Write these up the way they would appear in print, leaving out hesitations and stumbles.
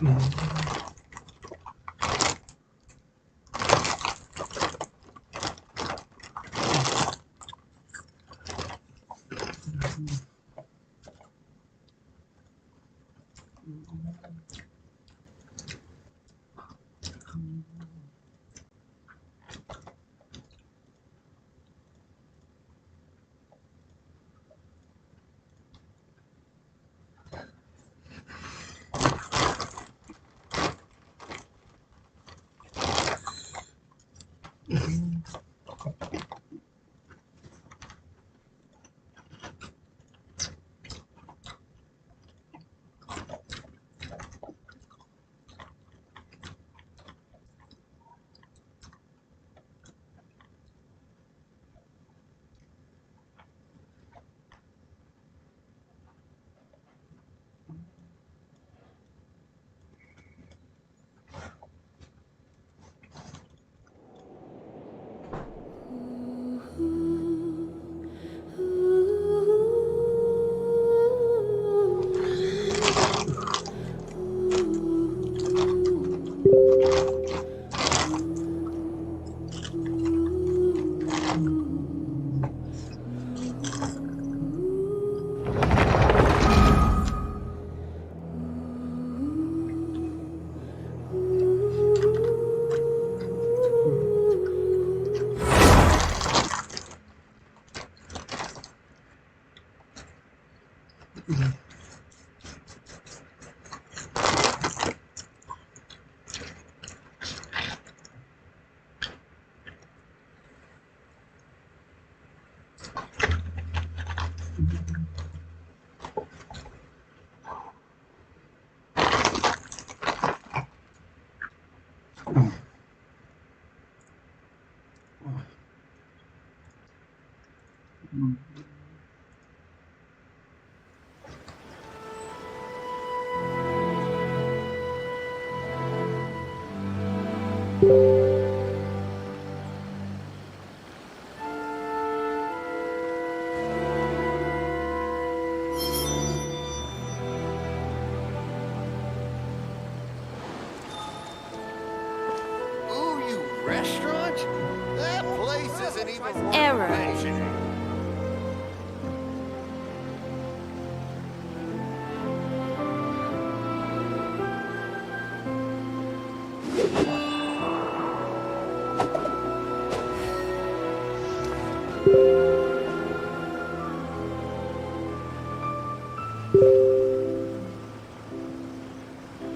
Error.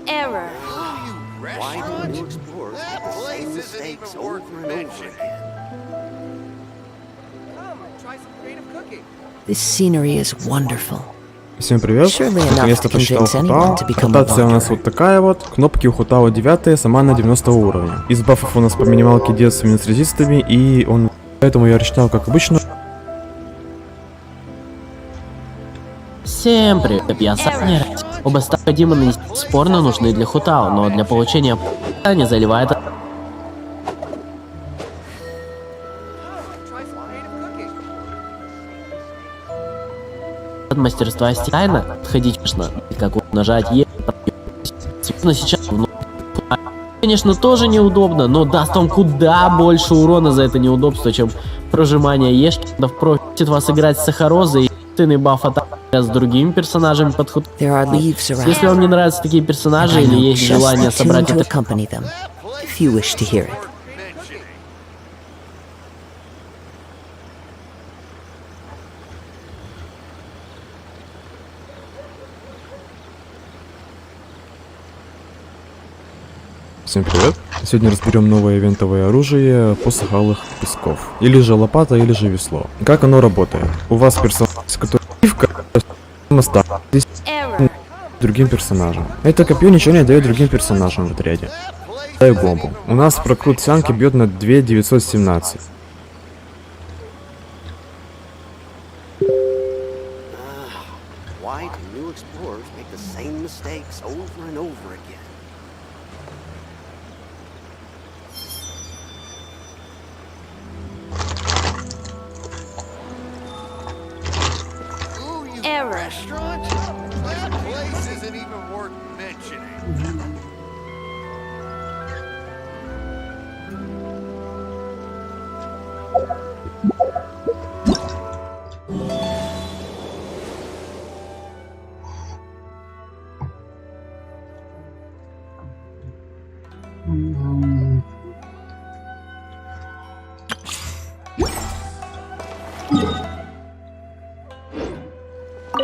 Error. Why do new explorers make the same mistakes over and over again? This scenery is wonderful. Всем привет! Surely enough Наконец-то to прочитал convince anyone to Хутао. become a Ротация у нас wanderer. вот такая вот. Кнопки у Хутао 9, сама на 90 уровня. Из бафов у нас по минималке детствами с резистами, и он... Поэтому я рассчитал как обычно. Всем привет, я Саня. Оба стака демона спорно нужны для Хутао, но для получения не заливает от мастерства стайна отходить, конечно, как вот нажать Е. Но сейчас, конечно, тоже неудобно, но даст вам куда больше урона за это неудобство, чем прожимание Ешки. Да просит вас играть с Сахарозой и баф атаки с другими персонажами под Хутао. There are leaves around. Если вам не нравятся такие персонажи I или know есть just желание the tune собрать to это, accompany them, if you wish to hear it. Всем привет! Сегодня разберем новое ивентовое оружие посохалых песков. Или же лопата, или же весло. Как оно работает? У вас персонаж, который здесь Error. другим персонажам. Это копье ничего не дает другим персонажам в отряде. Дай бомбу. У нас прокрут сянки бьет на 2917. Why do new explorers make the same mistakes over and over again? Error. place isn't even worth mentioning.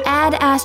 Add as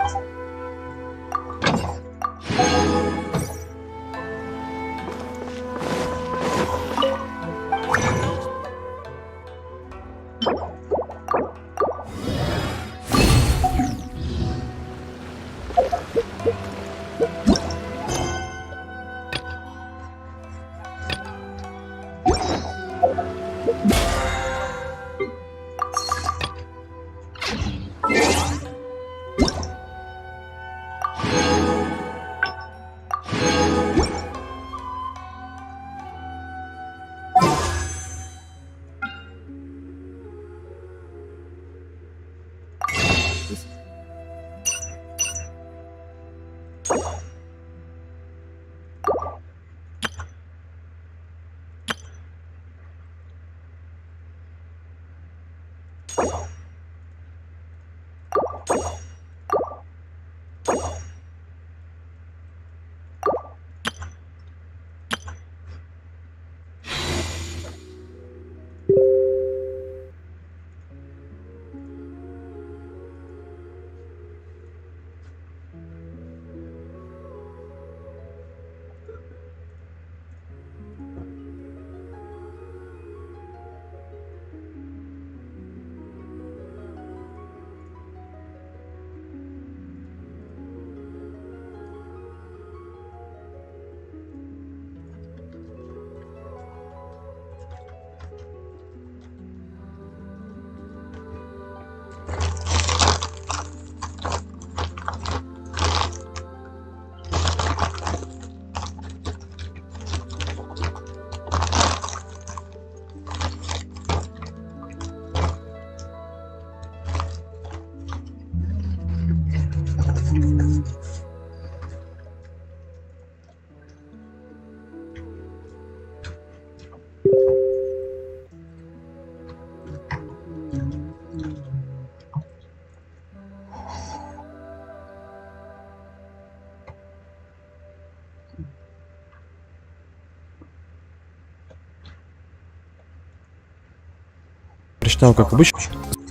Прочитал, как обычно,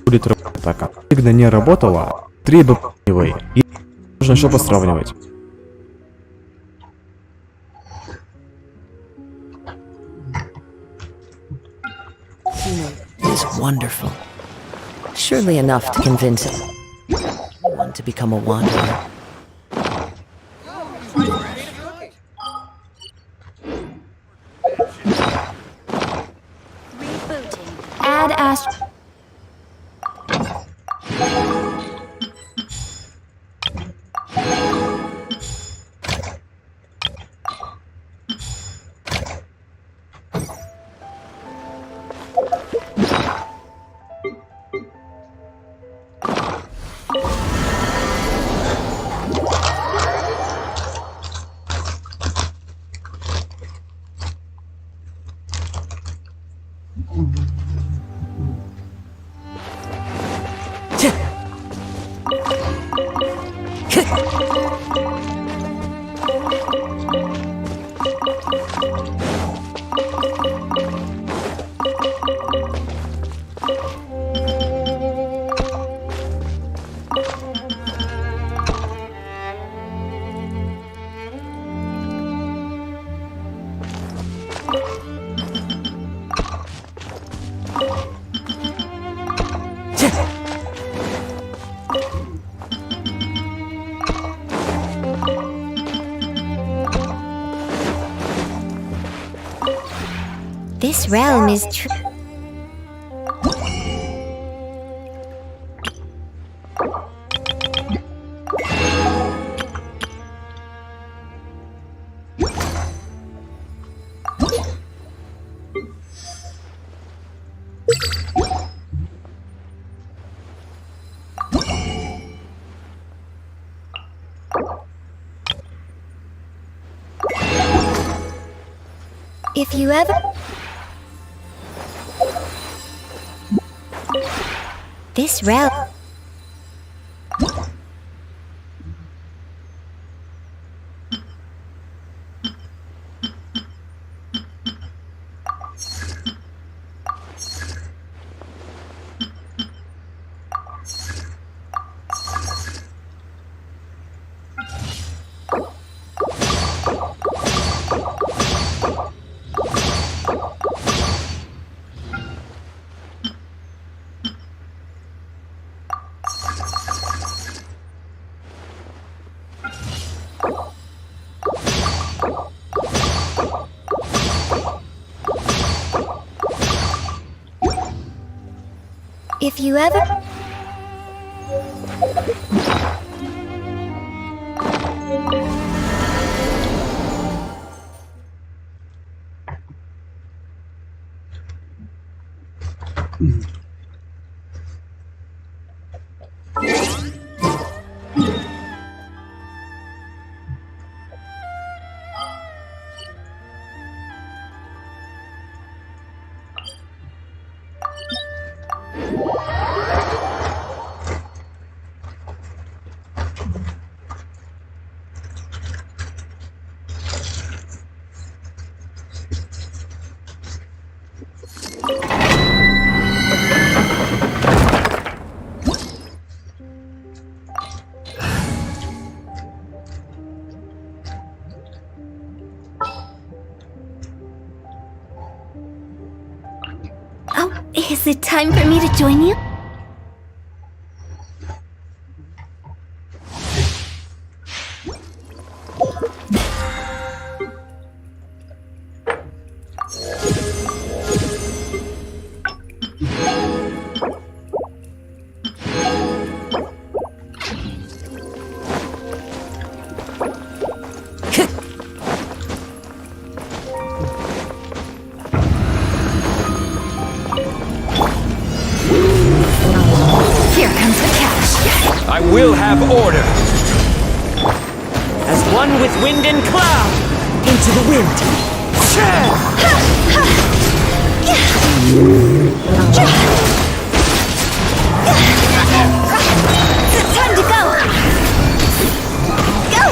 будет работать атака. Когда не работала, 3 БП и нужно что посравнивать. It is wonderful. Surely enough to convince one to become a wanderer. add as This realm is true. you If you ever... This route... If you ever... Oh, is it time for me to join you? I will have order. As one with wind and cloud, into the wind. It's time to go! Go!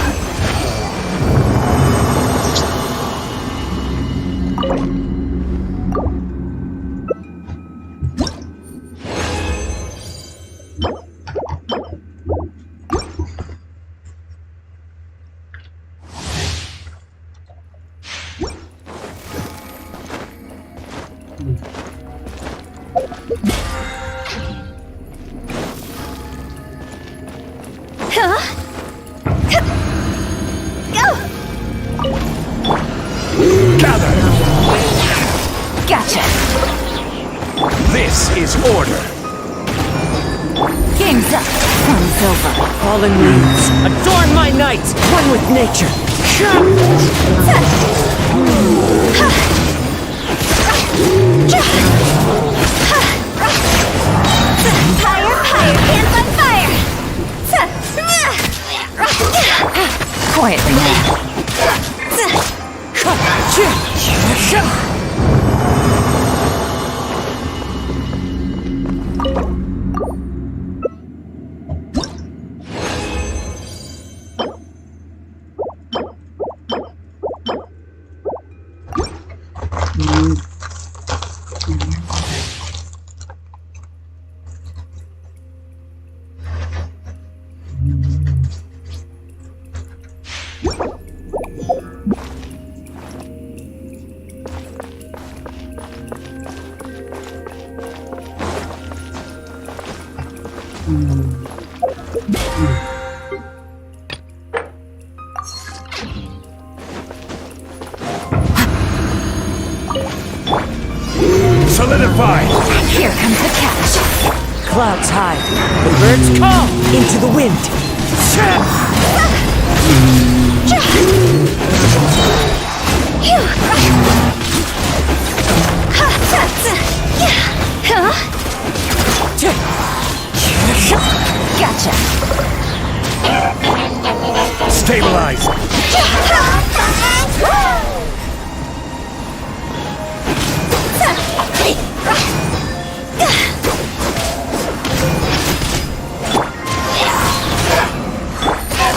Gather! Gotcha! This is order. Game's up! Fun's over! Fallen winds, adorn my night, one with nature. Fire, fire, hands on fire! Quietly now. Solidify! Here comes the catch. Clouds high, the birds call into the wind. Gotcha. Stabilize!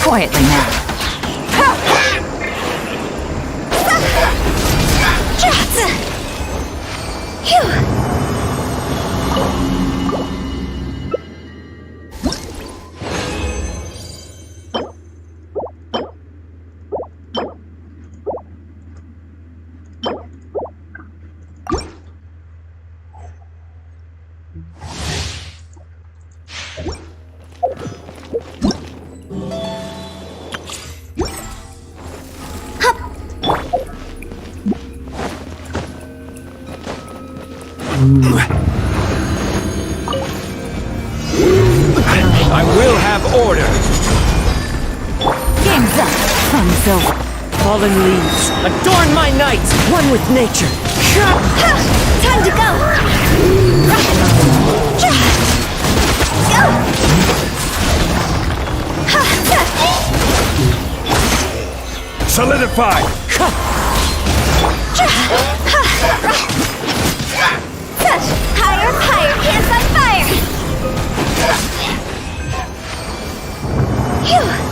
Quietly now. I will have order. Game's up. Fun's over. Fallen leaves. Adorn my night. One with nature. Time to go! Solidify. Higher, higher, hands on fire! Phew!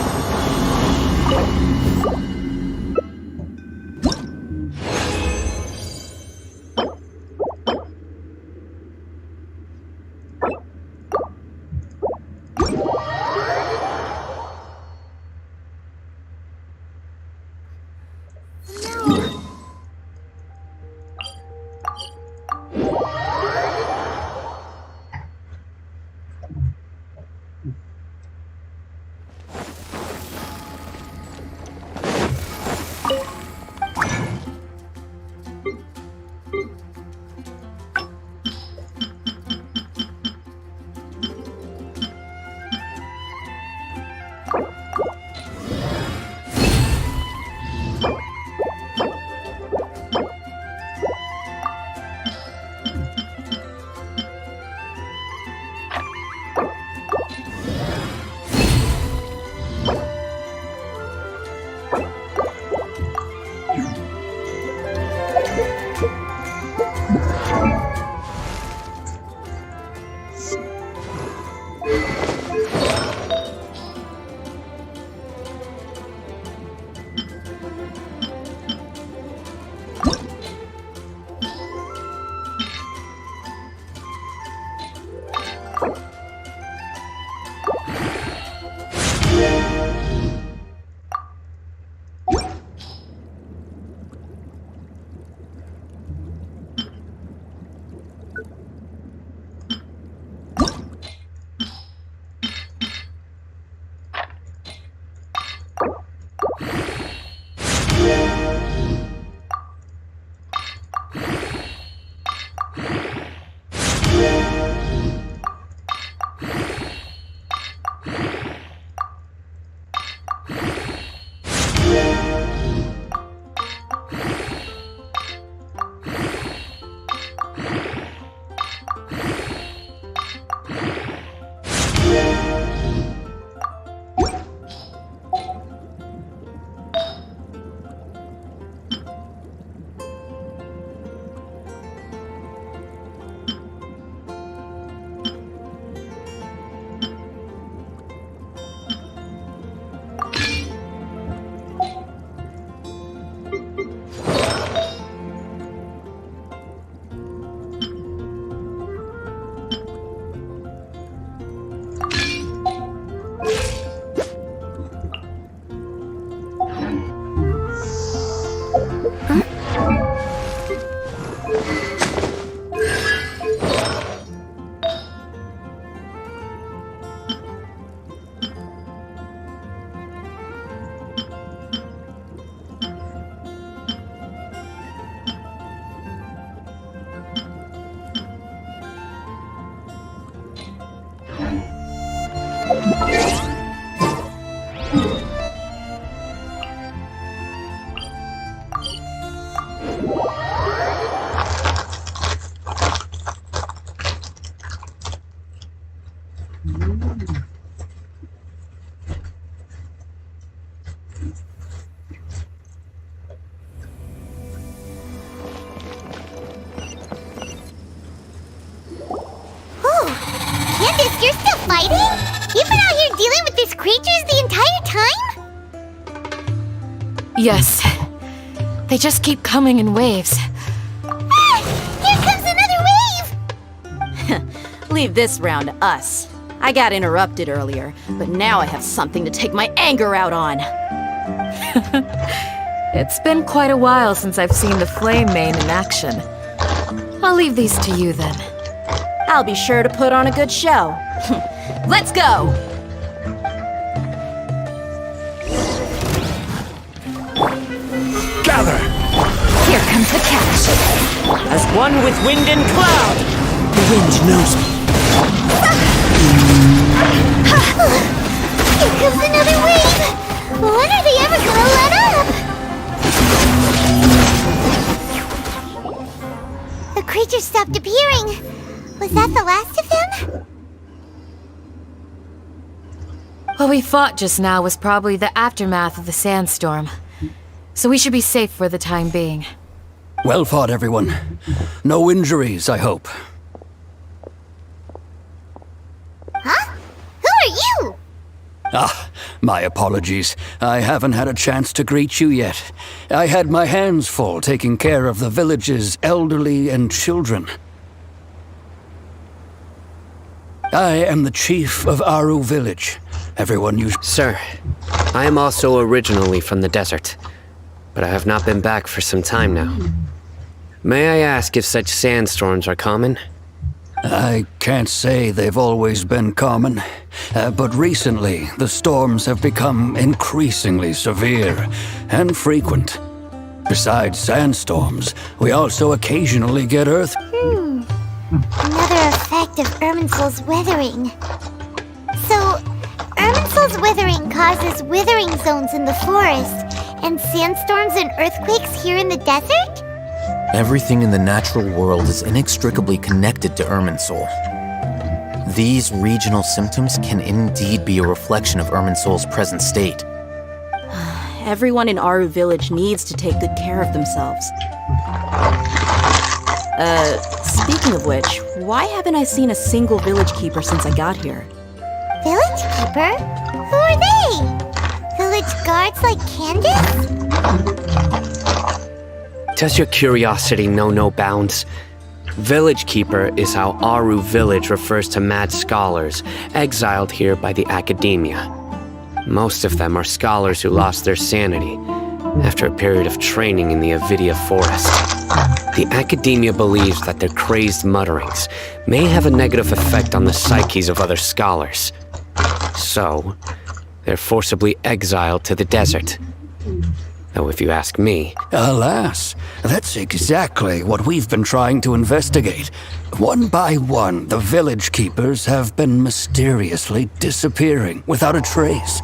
you're still fighting? You've been out here dealing with these creatures the entire time? Yes. They just keep coming in waves. Ah! Here comes another wave! Leave this round to us. I got interrupted earlier, but now I have something to take my anger out on. It's been quite a while since I've seen the flame main in action. I'll leave these to you then. I'll be sure to put on a good show. Let's go! Gather! Here comes the catch. As one with wind and cloud. The wind knows me. Here comes another wave! When are they ever gonna let up? The creatures stopped appearing. Was that the last of them? What we fought just now was probably the aftermath of the sandstorm. So we should be safe for the time being. Well fought, everyone. No injuries, I hope. Huh? Who are you? Ah, my apologies. I haven't had a chance to greet you yet. I had my hands full taking care of the village's elderly and children. I am the chief of Aru village. Everyone usually... Sir, I am also originally from the desert, but I have not been back for some time now. May I ask if such sandstorms are common? I can't say they've always been common, but recently the storms have become increasingly severe and frequent. Besides sandstorms, we also occasionally get earth... Another effect of Irminsul's withering. So, Irminsul's withering causes withering zones in the forest, and sandstorms and earthquakes here in the desert? Everything in the natural world is inextricably connected to Irminsul. These regional symptoms can indeed be a reflection of Irminsul's present state. Everyone in Aru village needs to take good care of themselves. Speaking of which, why haven't I seen a single village keeper since I got here? Village keeper? Who are they? Village guards like Candace? Does your curiosity know no bounds? Village Keeper is how Aru village refers to mad scholars, exiled here by the academia. Most of them are scholars who lost their sanity after a period of training in the Avidia forest. The academia believes that their crazed mutterings may have a negative effect on the psyches of other scholars. So, they're forcibly exiled to the desert. Though if you ask me... Alas, that's exactly what we've been trying to investigate. One by one, the village keepers have been mysteriously disappearing without a trace.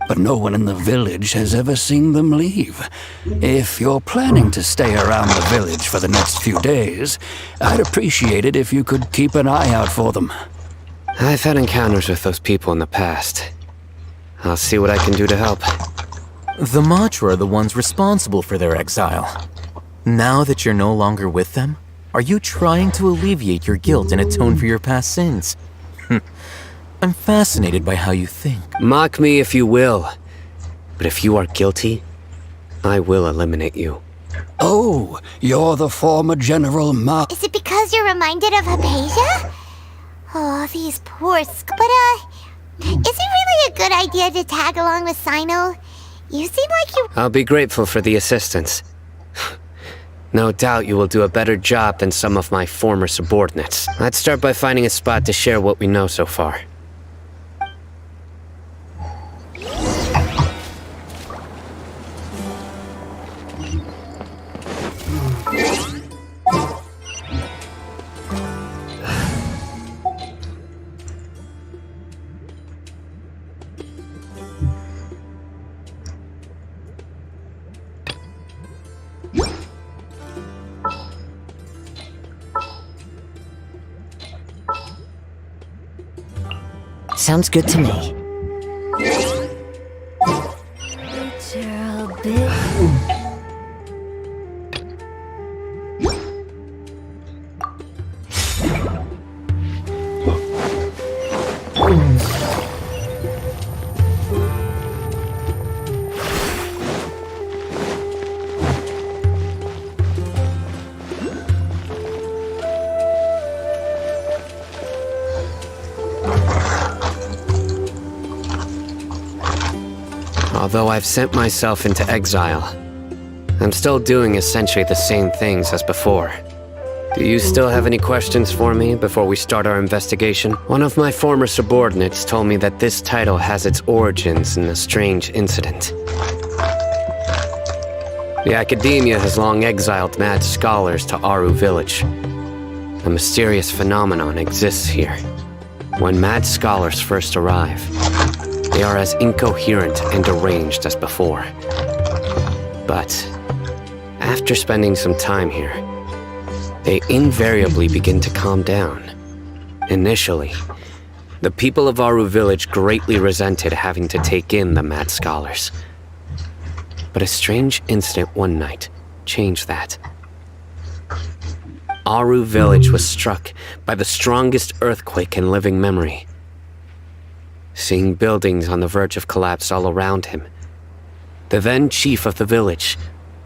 But no one in the village has ever seen them leave. If you're planning to stay around the village for the next few days, I'd appreciate it if you could keep an eye out for them. I've had encounters with those people in the past. I'll see what I can do to help. The Matra are the ones responsible for their exile. Now that you're no longer with them, are you trying to alleviate your guilt and atone for your past sins? I'm fascinated by how you think. Mock me if you will, but if you are guilty, I will eliminate you. Oh, you're the former General Ma... Is it because you're reminded of Hypatia? Oh, these poor But, is it really a good idea to tag along with Sino? You seem like you... I'll be grateful for the assistance. No doubt you will do a better job than some of my former subordinates. Let's start by finding a spot to share what we know so far. Sounds good to me. Although I've sent myself into exile, I'm still doing essentially the same things as before. Do you still have any questions for me before we start our investigation? One of my former subordinates told me that this title has its origins in a strange incident. The Academia has long exiled mad scholars to Aru Village. A mysterious phenomenon exists here. When mad scholars first arrive, they are as incoherent and deranged as before. But after spending some time here, they invariably begin to calm down. Initially, the people of Aru Village greatly resented having to take in the mad scholars. But a strange incident one night changed that. Aru Village was struck by the strongest earthquake in living memory. Seeing buildings on the verge of collapse all around him, the then chief of the village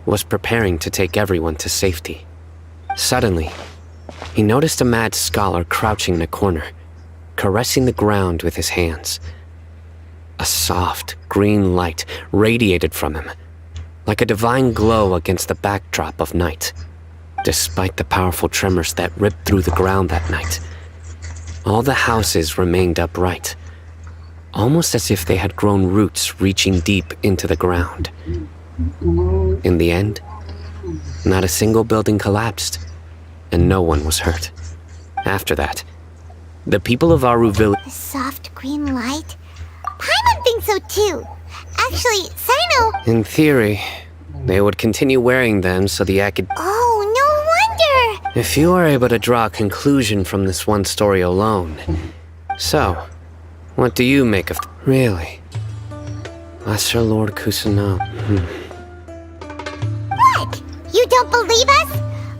was preparing to take everyone to safety. Suddenly, he noticed a mad scholar crouching in a corner, caressing the ground with his hands. A soft, green light radiated from him, like a divine glow against the backdrop of night. Despite the powerful tremors that ripped through the ground that night, all the houses remained upright, almost as if they had grown roots reaching deep into the ground. In the end, not a single building collapsed, and no one was hurt. After that, the people of Aru Village... The soft green light? Paimon thinks so too. Actually, Sino... In theory, they would continue wearing them so the Oh, no wonder! If you are able to draw a conclusion from this one story alone... So, what do you make of... Really? Lesser Lord Kusanagi... What? You don't believe us?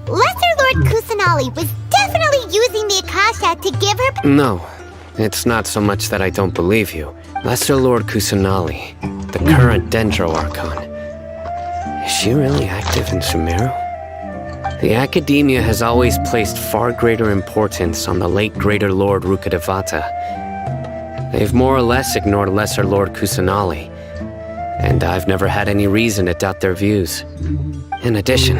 Lesser Lord Kusanagi was definitely using the Akasha to give her... No, it's not so much that I don't believe you. Lesser Lord Kusanagi, the current Dendro Archon. Is she really active in Sumeru? The Academia has always placed far greater importance on the late Greater Lord Rukkhadevata. They've more or less ignored Lesser Lord Kusanagi, and I've never had any reason to doubt their views. In addition,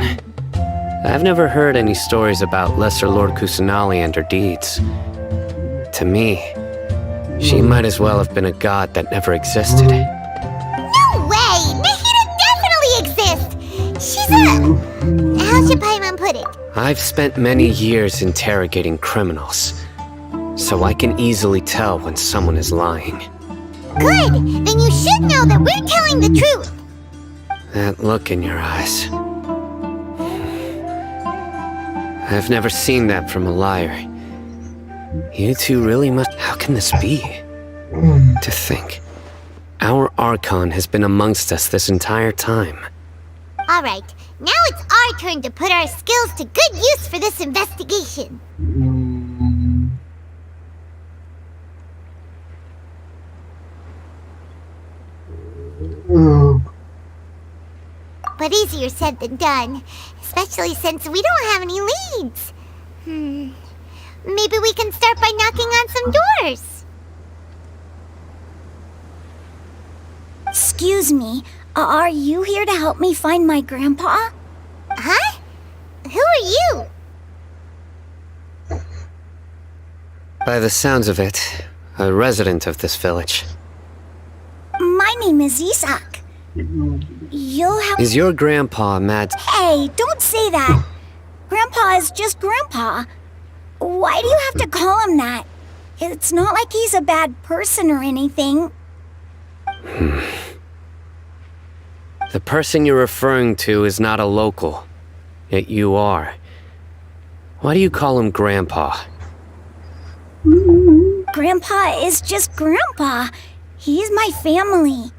I've never heard any stories about Lesser Lord Kusanagi and her deeds. To me, she might as well have been a god that never existed. No way! Nahida definitely exists! She's a... How should Paimon put it? I've spent many years interrogating criminals, so I can easily tell when someone is lying. Good! Then you should know that we're telling the truth! That look in your eyes... I've never seen that from a liar. You two really must... How can this be? To think, our Archon has been amongst us this entire time. Alright, now it's our turn to put our skills to good use for this investigation. But easier said than done, especially since we don't have any leads. Maybe we can start by knocking on some doors. Excuse me, are you here to help me find my grandpa? Huh? Who are you? By the sounds of it, a resident of this village. My name is Isak. You'll have... Is your grandpa mad? Hey, don't say that. Grandpa is just Grandpa. Why do you have to call him that? It's not like he's a bad person or anything. The person you're referring to is not a local, yet you are. Why do you call him Grandpa? Grandpa is just Grandpa. He's my family.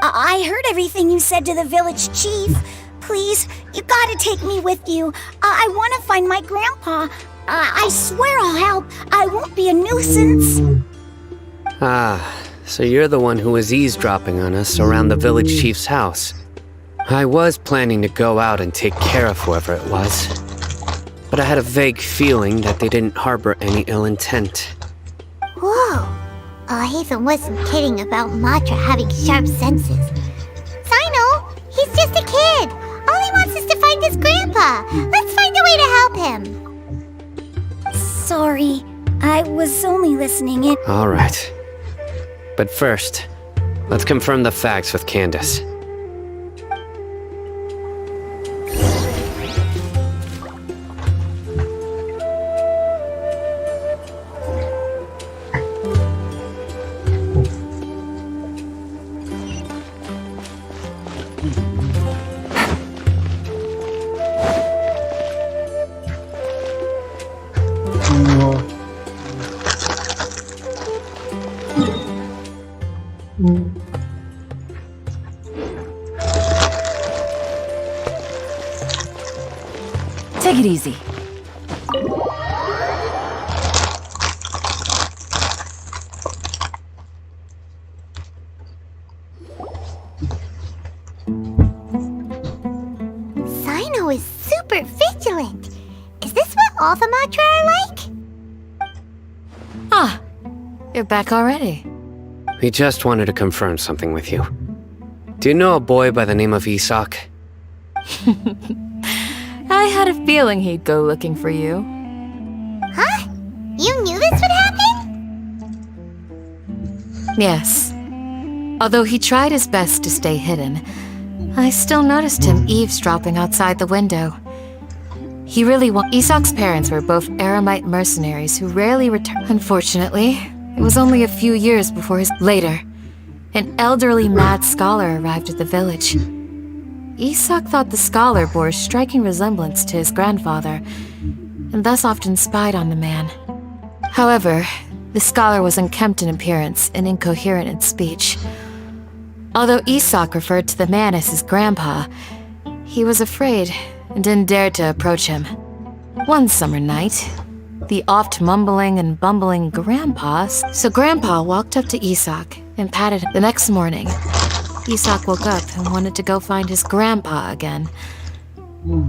I heard everything you said to the village chief. Please, you gotta take me with you. I want to find my grandpa. I swear I'll help. I won't be a nuisance. Ah, so you're the one who was eavesdropping on us around the village chief's house. I was planning to go out and take care of whoever it was, but I had a vague feeling that they didn't harbor any ill intent. Whoa, Hazen wasn't kidding about Matra having sharp senses. Sino, he's just a kid. All he wants is to find his grandpa. Let's find a way to help him. Sorry, I was only listening in. All right. But first, let's confirm the facts with Candace. Take it easy. Sino is super vigilant. Is this what all the Matra are like? Ah, you're back already. We just wanted to confirm something with you. Do you know a boy by the name of Isak? I had a feeling he'd go looking for you. Huh? You knew this would happen? Yes. Although he tried his best to stay hidden, I still noticed him eavesdropping outside the window. He really Isak's parents were both Aramite mercenaries who rarely returned. Unfortunately, it was only a few years before later, an elderly mad scholar arrived at the village. Isak thought the scholar bore a striking resemblance to his grandfather, and thus often spied on the man. However, the scholar was unkempt in appearance and incoherent in speech. Although Isak referred to the man as his grandpa, he was afraid and didn't dare to approach him. One summer night, the oft mumbling and bumbling grandpa walked up to Isak and patted him. The next morning, Isak woke up and wanted to go find his grandpa again,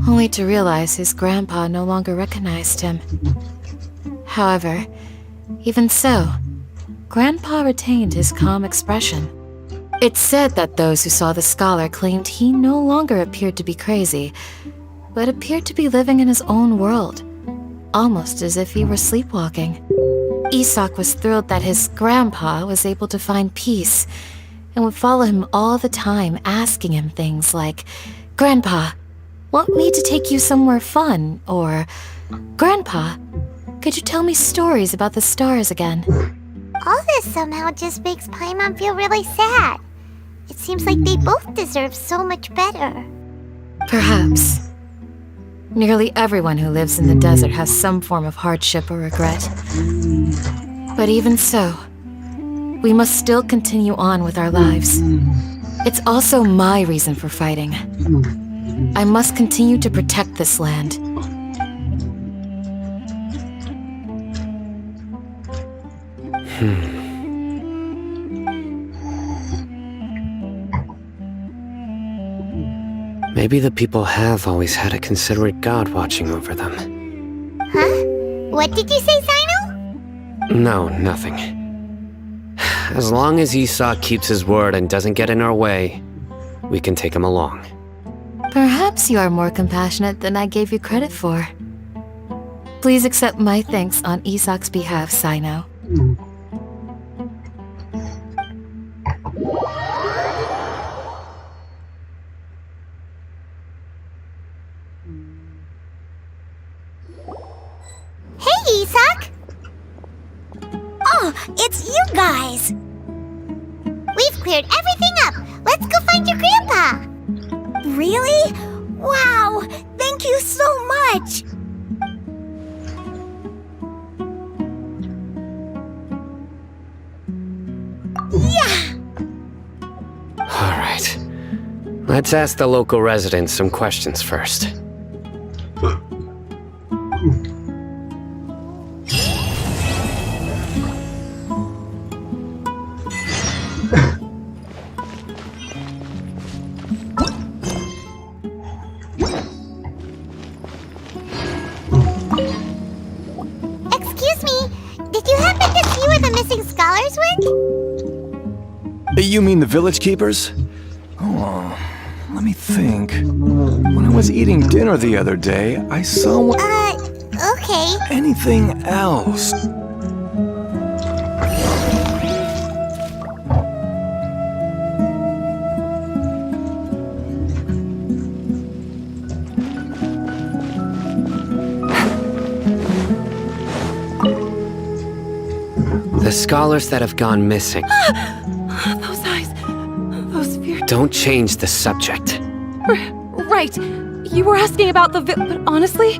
only to realize his grandpa no longer recognized him. However, even so, Grandpa retained his calm expression. It's said that those who saw the scholar claimed he no longer appeared to be crazy, but appeared to be living in his own world, almost as if he were sleepwalking. Isak was thrilled that his grandpa was able to find peace and would follow him all the time, asking him things like, "Grandpa, want me to take you somewhere fun?" Or, "Grandpa, could you tell me stories about the stars again?" All this somehow just makes Paimon feel really sad. It seems like they both deserve so much better. Perhaps. Nearly everyone who lives in the desert has some form of hardship or regret. But even so, we must still continue on with our lives. It's also my reason for fighting. I must continue to protect this land. Maybe the people have always had a considerate god watching over them. Huh? What did you say, Sino? No, nothing. As long as Isak keeps his word and doesn't get in our way, we can take him along. Perhaps you are more compassionate than I gave you credit for. Please accept my thanks on Isak's behalf, Sino. Hey, Isak! Oh, it's you guys! We've cleared everything up! Let's go find your grandpa! Really? Wow! Thank you so much! Yeah! All right. Let's ask the local residents some questions first. Excuse me, did you happen to see where the missing scholars work? You mean the village keepers? Oh, let me think. When I was eating dinner the other day, I saw one. Okay. Anything else? The scholars that have gone missing. Those eyes. Those fear. Don't change the subject. Right. You were asking about the but honestly,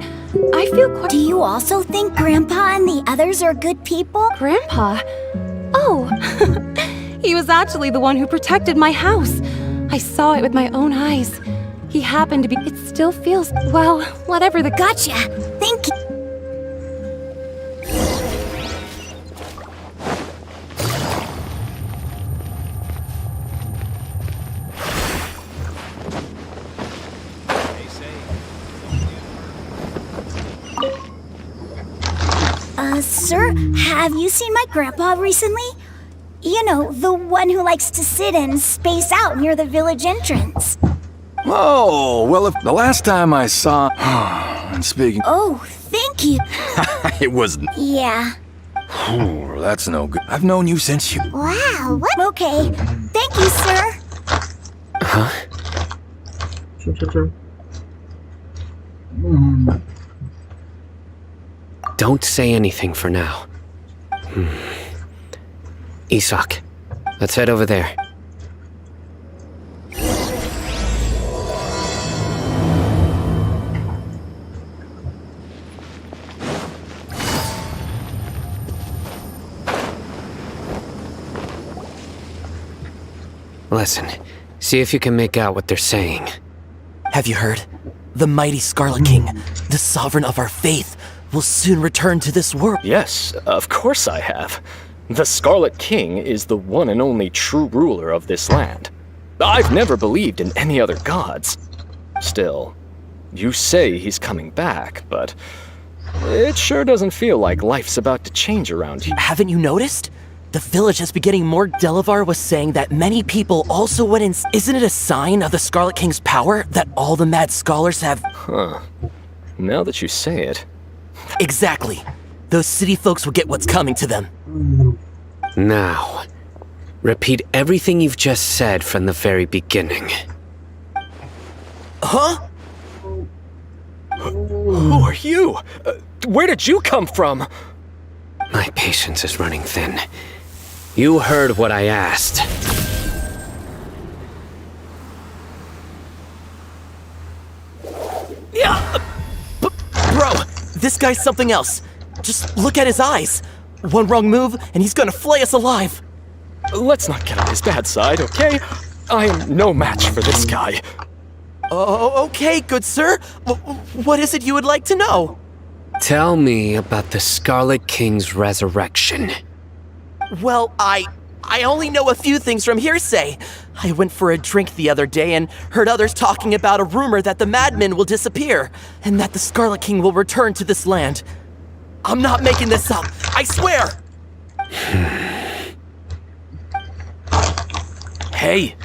I feel quite— Do you also think Grandpa and the others are good people? Grandpa? Oh. He was actually the one who protected my house. I saw it with my own eyes. He happened to be— It still feels— well, whatever the— Gotcha. Thank you. Sir, have you seen my grandpa recently? You know, the one who likes to sit and space out near the village entrance. Oh, well, if the last time I saw... and speaking... Oh, thank you. It wasn't... Yeah. Ooh, that's no good. I've known you since you... Wow, what? Okay. Thank you, sir. Huh? Don't say anything for now. Isak, let's head over there. Listen, see if you can make out what they're saying. Have you heard? The mighty Scarlet King, the sovereign of our faith, will soon return to this world. Yes, of course I have. The Scarlet King is the one and only true ruler of this land. I've never believed in any other gods. Still, you say he's coming back, but it sure doesn't feel like life's about to change around here. Haven't you noticed? The village has been getting more. Delavar was saying that many people also went in. Isn't it a sign of the Scarlet King's power that all the mad scholars have? Huh. Now that you say it. Exactly. Those city folks will get what's coming to them. Now, repeat everything you've just said from the very beginning. Huh? Who are you? Where did you come from? My patience is running thin. You heard what I asked. Yeah! Bro, this guy's something else. Just look at his eyes. One wrong move, and he's gonna flay us alive. Let's not get on his bad side, okay? I am no match for this guy. Oh, okay, good sir. What is it you would like to know? Tell me about the Scarlet King's resurrection. Well, I only know a few things from hearsay. I went for a drink the other day and heard others talking about a rumor that the madmen will disappear and that the Scarlet King will return to this land. I'm not making this up, I swear! Hey,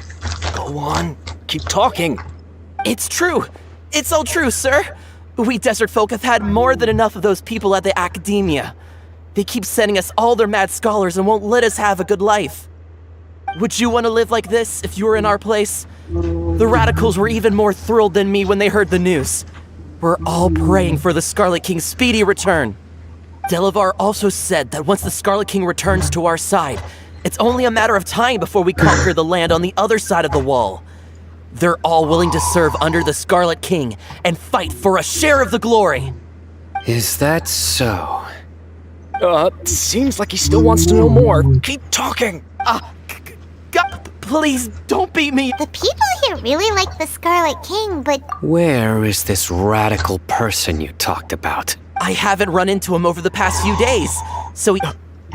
go on, keep talking. It's true. It's all true, sir. We desert folk have had more than enough of those people at the academia. They keep sending us all their mad scholars and won't let us have a good life. Would you want to live like this if you were in our place? The radicals were even more thrilled than me when they heard the news. We're all praying for the Scarlet King's speedy return. Delavar also said that once the Scarlet King returns to our side, it's only a matter of time before we conquer the land on the other side of the wall. They're all willing to serve under the Scarlet King and fight for a share of the glory. Is that so? Seems like he still wants to know more. Keep talking. Please, don't beat me. The people here really like the Scarlet King, but... Where is this radical person you talked about? I haven't run into him over the past few days, so he...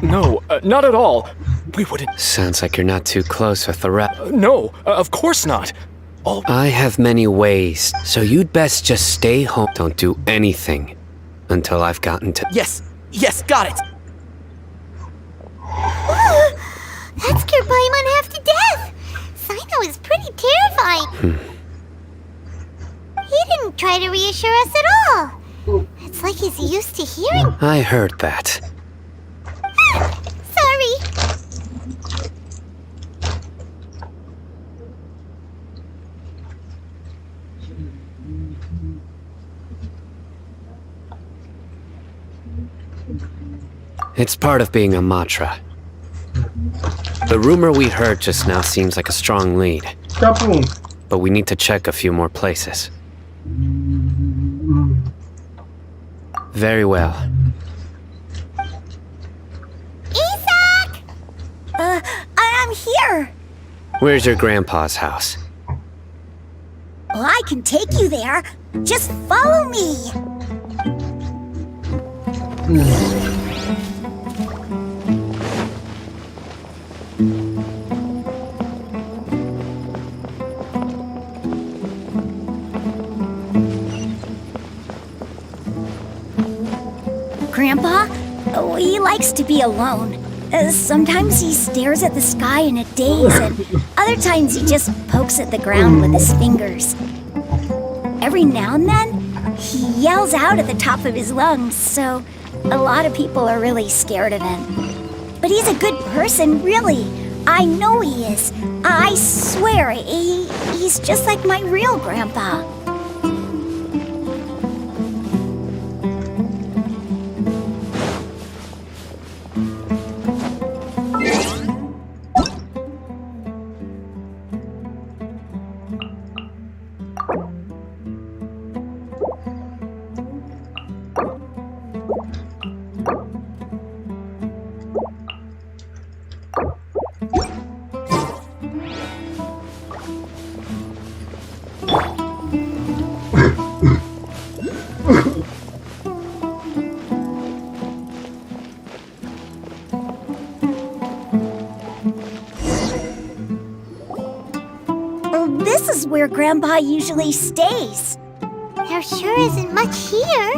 No, not at all. We wouldn't... Sounds like you're not too close with the no, of course not. I have many ways, so you'd best just stay home. Don't do anything until I've gotten to... Yes, got it. reassure us at all. It's like he's used to hearing. I heard that. Sorry. It's part of being a Matra. The rumor we heard just now seems like a strong lead. But we need to check a few more places. Very well. Isak! I'm here. Where's your grandpa's house? Well, I can take you there. Just follow me. Grandpa, he likes to be alone. Sometimes he stares at the sky in a daze, and other times he just pokes at the ground with his fingers. Every now and then, he yells out at the top of his lungs, so a lot of people are really scared of him. But he's a good person, really. I know he is. I swear, he's just like my real grandpa. This is where Grandpa usually stays. There sure isn't much here.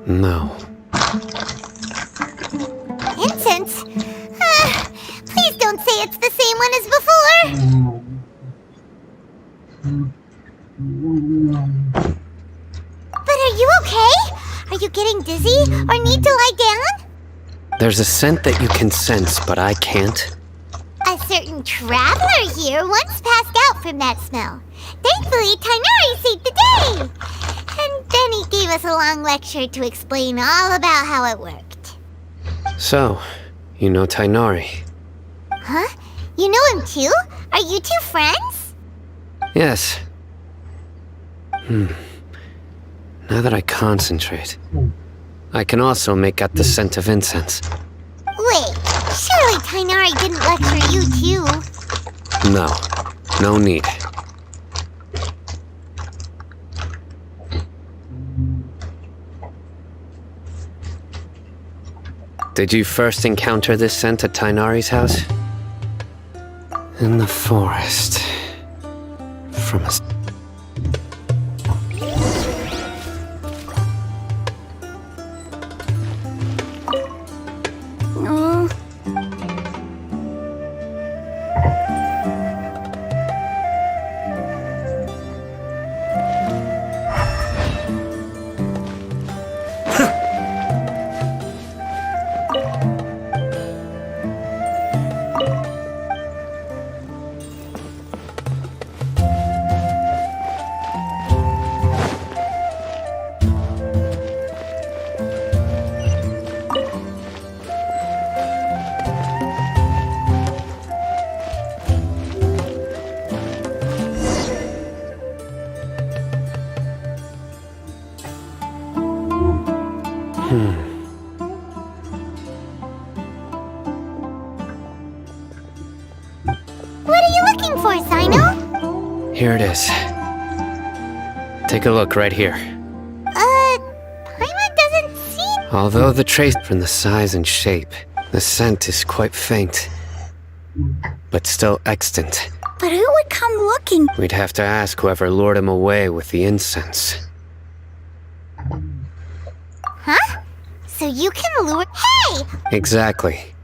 No. Incense? Please don't say it's the same one as before. But are you okay? Are you getting dizzy or need to lie down? There's a scent that you can sense, but I can't. A certain traveler here once passed out from that smell. Thankfully, Tainari saved the day. And then he gave us a long lecture to explain all about how it worked. So, you know Tainari? Huh? You know him too? Are you two friends? Yes. Now that I concentrate, I can also make out the scent of incense. Wait, surely Tainari didn't lecture you too. No, no need. Did you first encounter this scent at Tainari's house? In the forest. From a... What are you looking for, Sino? Here it is. Take a look right here. Paimon doesn't seem... Although the trace from the size and shape, the scent is quite faint, but still extant. But who would come looking? We'd have to ask whoever lured him away with the incense. Huh? So you can lure... Hey! Exactly.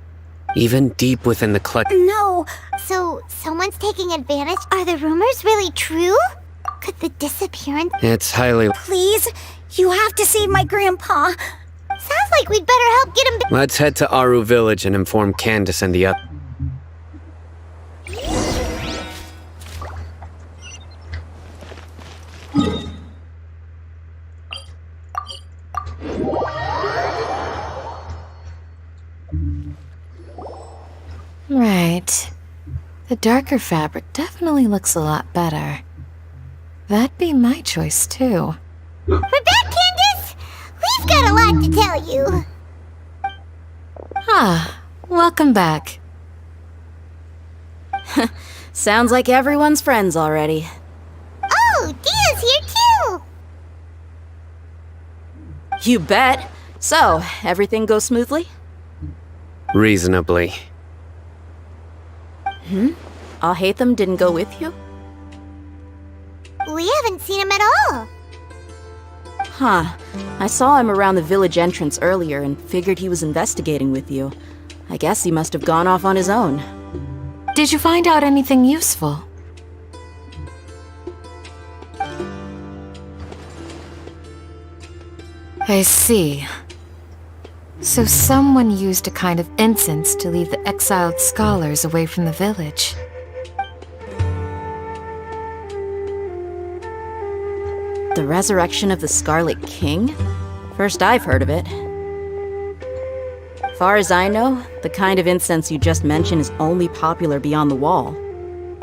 even deep within the clutch. No. So, someone's taking advantage? Are the rumors really true? Could the disappearance... It's highly... Please, you have to save my grandpa. Sounds like we'd better help get him back. Let's head to Aru Village and inform Candace and the others. Right. The darker fabric definitely looks a lot better. That'd be my choice, too. We're back, Candace! We've got a lot to tell you. Ah, welcome back. Sounds like everyone's friends already. Oh, Dia's here too! You bet. So, everything goes smoothly? Reasonably. Alhaitham didn't go with you? We haven't seen him at all. Huh. I saw him around the village entrance earlier and figured he was investigating with you. I guess he must have gone off on his own. Did you find out anything useful? I see. So someone used a kind of incense to lead the exiled scholars away from the village. The resurrection of the Scarlet King? First I've heard of it. Far as I know, the kind of incense you just mentioned is only popular beyond the wall.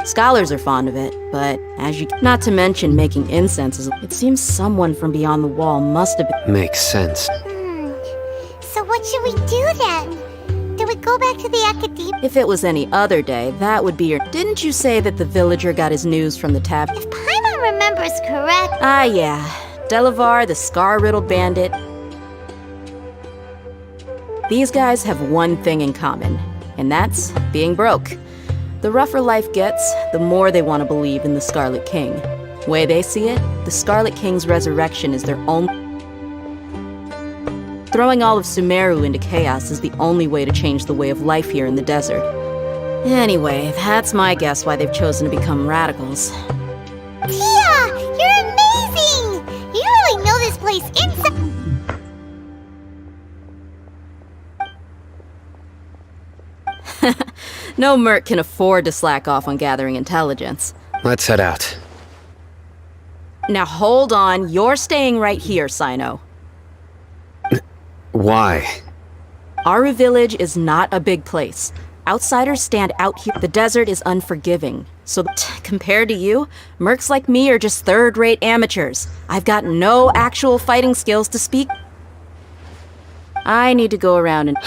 Scholars are fond of it, but as you... Not to mention making incense, it seems someone from beyond the wall must have been... Makes sense. So what should we do then? Do we go back to the academia? If it was any other day, that would be your... Didn't you say that the villager got his news from the tab? If Paimon remembers correct... Ah, yeah. Delavar, the scar-riddled bandit. These guys have one thing in common, and that's being broke. The rougher life gets, the more they want to believe in the Scarlet King. Way they see it, the Scarlet King's resurrection is their own... Throwing all of Sumeru into chaos is the only way to change the way of life here in the desert. Anyway, that's my guess why they've chosen to become radicals. Tia! You're amazing! You really know this place inside... No merc can afford to slack off on gathering intelligence. Let's head out. Now hold on, you're staying right here, Sino. Why? Aru Village is not a big place. Outsiders stand out here. The desert is unforgiving. So compared to you, mercs like me are just third-rate amateurs. I've got no actual fighting skills to speak. I need to go around and...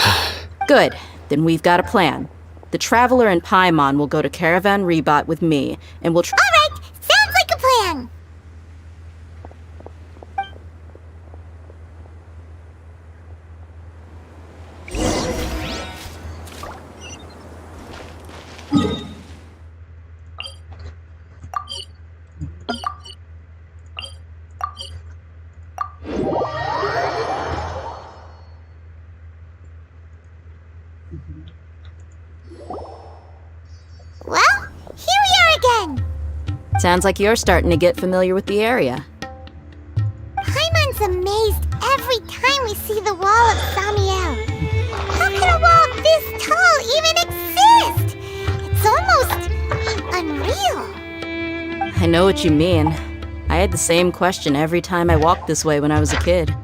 Good, then we've got a plan. The Traveler and Paimon will go to Caravan Rebot with me, and we'll Alright, sounds like a plan! Well, here we are again! Sounds like you're starting to get familiar with the area. Paimon's amazed every time we see the wall of Samiel. How could a wall this tall even exist? It's almost unreal. I know what you mean. I had the same question every time I walked this way when I was a kid.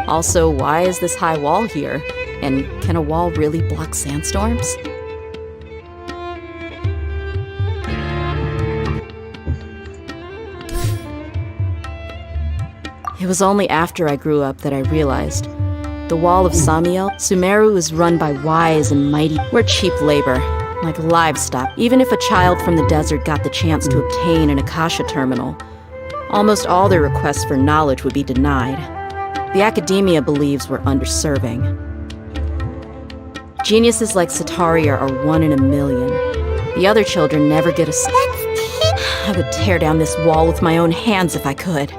Also, why is this high wall here? And can a wall really block sandstorms? It was only after I grew up that I realized. The Wall of Samiel, Sumeru is run by wise and mighty. We're cheap labor, like livestock. Even if a child from the desert got the chance to obtain an Akasha terminal, almost all their requests for knowledge would be denied. The academia believes we're underserving. Geniuses like Sataria are 1 in a million. The other children never get a... I would tear down this wall with my own hands if I could.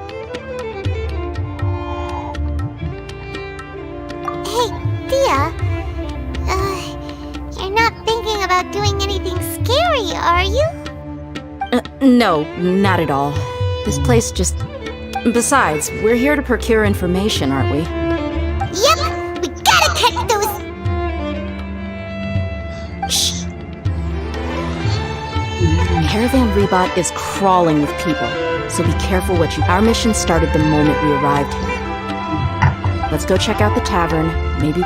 Hey, Thea. You're not about doing anything scary, are you? No, not at all. This place just... Besides, we're here to procure information, aren't we? Yep, we gotta catch those... Shh. Caravan Rebot is crawling with people, so be careful what you... Our mission started the moment we arrived here. Let's go check out the tavern, maybe...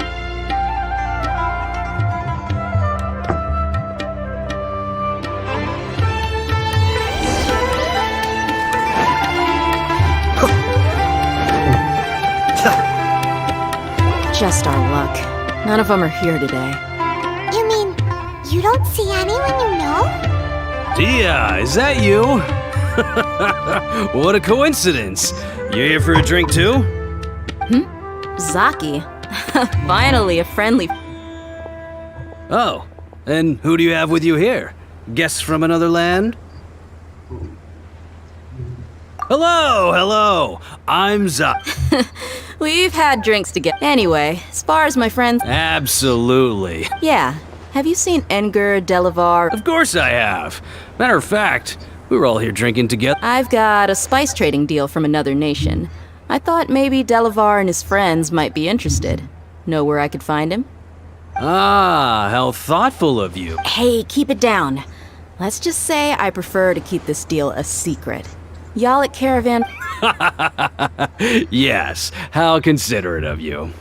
Just our luck. None of them are here today. You mean, you don't see anyone you know? Dia, is that you? What a coincidence. You here for a drink too? Zaki. Finally, a friendly... Oh, and who do you have with you here? Guests from another land? Hello! I'm Zaki. We've had drinks together. Anyway, as far as my friends... Absolutely. Yeah. Have you seen Edgar, Delavar? Of course I have. Matter of fact, we were all here drinking together. I've got a spice trading deal from another nation. I thought maybe Delavar and his friends might be interested. Know where I could find him? Ah, how thoughtful of you. Hey, keep it down. Let's just say I prefer to keep this deal a secret. Y'all at Caravan... Yes, how considerate of you.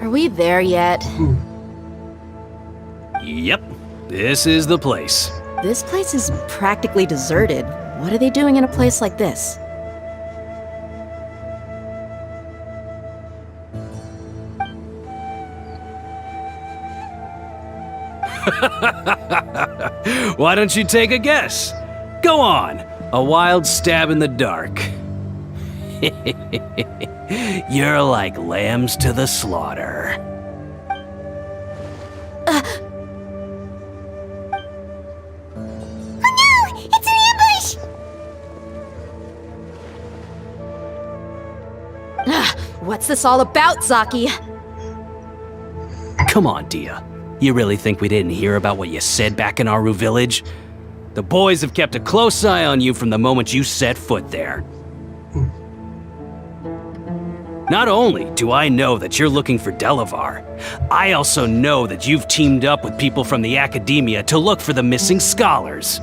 Are we there yet? Yep, this is the place. This place is practically deserted. What are they doing in a place like this? Why don't you take a guess? Go on, a wild stab in the dark. You're like lambs to the slaughter. Oh no! It's an ambush! What's this all about, Zaki? Come on, Dia. You really think we didn't hear about what you said back in Aru village? The boys have kept a close eye on you from the moment you set foot there. Not only do I know that you're looking for Delavar, I also know that you've teamed up with people from the Academia to look for the missing scholars.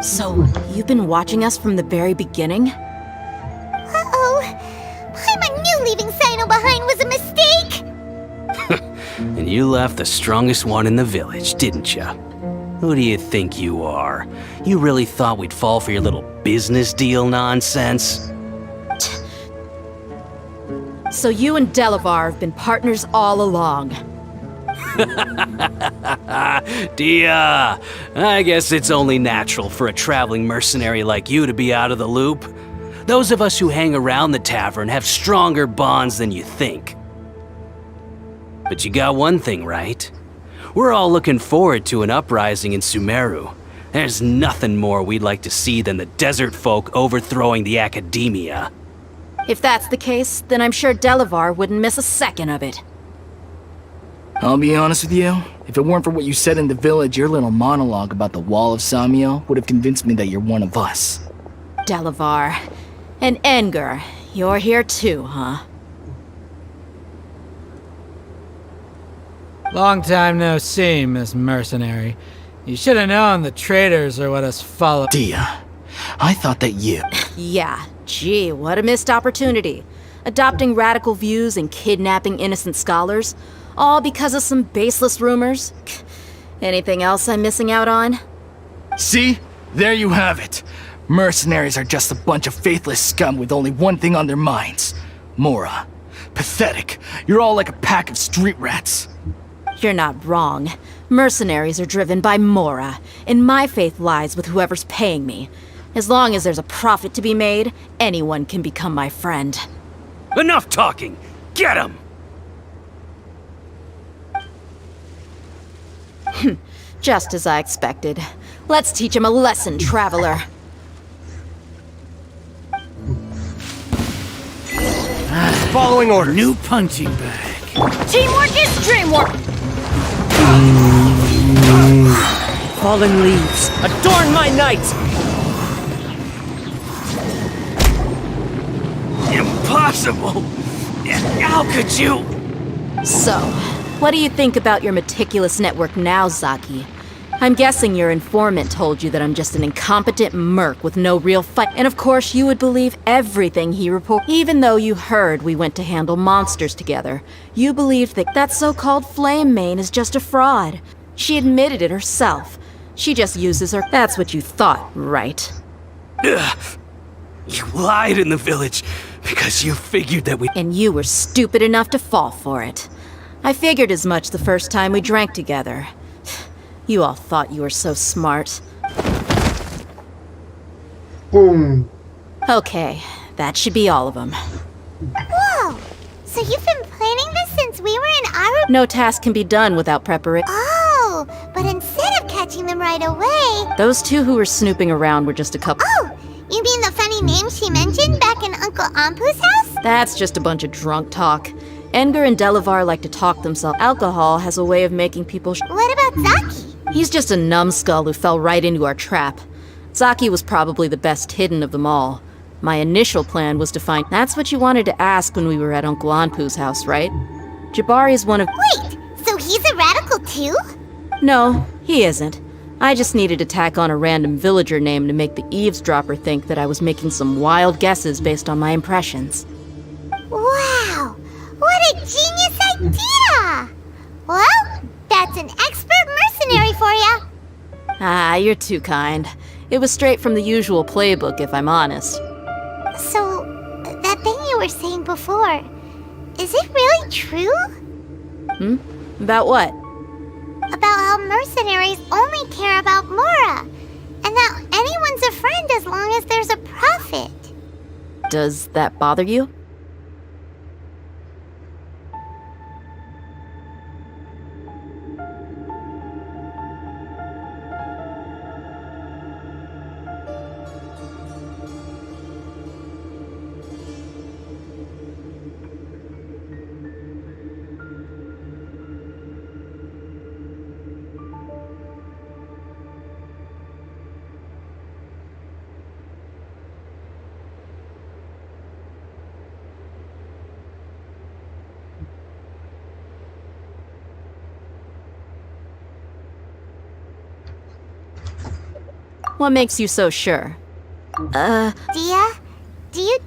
So, you've been watching us from the very beginning? Uh-oh. I knew leaving Sino behind was a mistake! And you left the strongest one in the village, didn't you? Who do you think you are? You really thought we'd fall for your little business deal nonsense? So you and Delavar have been partners all along. Dia, I guess it's only natural for a traveling mercenary like you to be out of the loop. Those of us who hang around the tavern have stronger bonds than you think. But you got one thing right. We're all looking forward to an uprising in Sumeru. There's nothing more we'd like to see than the desert folk overthrowing the Academia. If that's the case, then I'm sure Delavar wouldn't miss a second of it. I'll be honest with you, if it weren't for what you said in the village, your little monologue about the Wall of Samiel would have convinced me that you're one of us. Delavar. And Edgar, you're here too, huh? Long time no see, Miss Mercenary. You should have known the traitors are what us follow. Dia, I thought that you... Yeah, gee, what a missed opportunity. Adopting radical views and kidnapping innocent scholars, all because of some baseless rumors. Anything else I'm missing out on? See? There you have it. Mercenaries are just a bunch of faithless scum with only one thing on their minds. Mora. Pathetic. You're all like a pack of street rats. You're not wrong. Mercenaries are driven by Mora, and my faith lies with whoever's paying me. As long as there's a profit to be made, anyone can become my friend. Enough talking! Get him! Just as I expected. Let's teach him a lesson, traveler. Following order. New punching bag. Teamwork is dreamwork! Fallen leaves, adorn my night! Impossible! How could you? So, what do you think about your meticulous network now, Zaki? I'm guessing your informant told you that I'm just an incompetent merc with no real fight. And of course, you would believe everything he reported. Even though you heard we went to handle monsters together, you believed that that so-called Flame Mane is just a fraud. She admitted it herself. She just uses her. That's what you thought, right? Ugh. You lied in the village because you figured that we. And you were stupid enough to fall for it. I figured as much the first time we drank together. You all thought you were so smart. Boom. Okay, that should be all of them. Whoa! So you've been planning this since we were in Aru? No task can be done without preparation. Oh, but instead of catching them right away... Those two who were snooping around were just a couple. Oh, you mean the funny name she mentioned back in Uncle Ampu's house? That's just a bunch of drunk talk. Edgar and Delavar like to talk themselves. Alcohol has a way of making people What about Zaki? He's just a numbskull who fell right into our trap. Zaki was probably the best hidden of them all. My initial plan was to find... That's what you wanted to ask when we were at Uncle Anpu's house, right? Jabari is one of... Wait, so he's a radical too? No, he isn't. I just needed to tack on a random villager name to make the eavesdropper think that I was making some wild guesses based on my impressions. Wow, what a genius idea! Well, that's an expert mercenary for ya. Ah, you're too kind. It was straight from the usual playbook, if I'm honest. So, that thing you were saying before, is it really true? About what? About how mercenaries only care about Mora, and that anyone's a friend as long as there's a profit. Does that bother you? What makes you so sure? Dia, do you...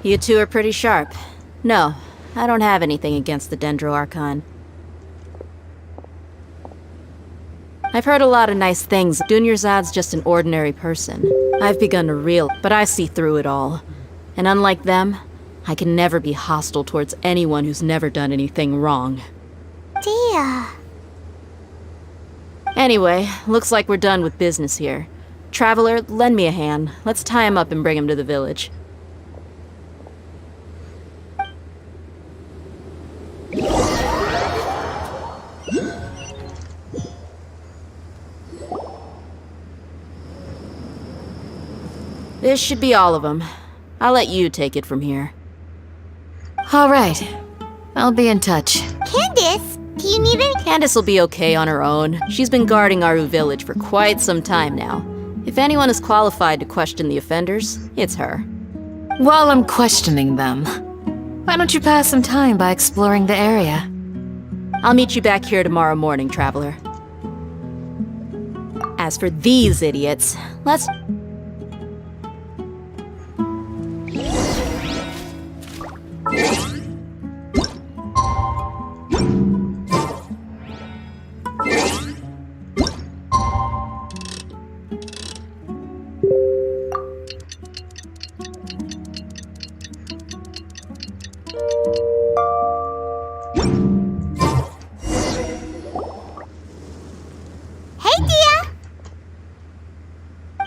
You two are pretty sharp. No, I don't have anything against the Dendro Archon. I've heard a lot of nice things. Dunyarzad's just an ordinary person. I've begun to realize, but I see through it all. And unlike them, I can never be hostile towards anyone who's never done anything wrong. Dia... Anyway, looks like we're done with business here. Traveler, lend me a hand. Let's tie him up and bring him to the village. This should be all of them. I'll let you take it from here. All right. I'll be in touch. Candace, do you need any... Candace will be okay on her own. She's been guarding Aru village for quite some time now. If anyone is qualified to question the offenders, it's her. While I'm questioning them, why don't you pass some time by exploring the area? I'll meet you back here tomorrow morning, Traveler. As for these idiots, let's...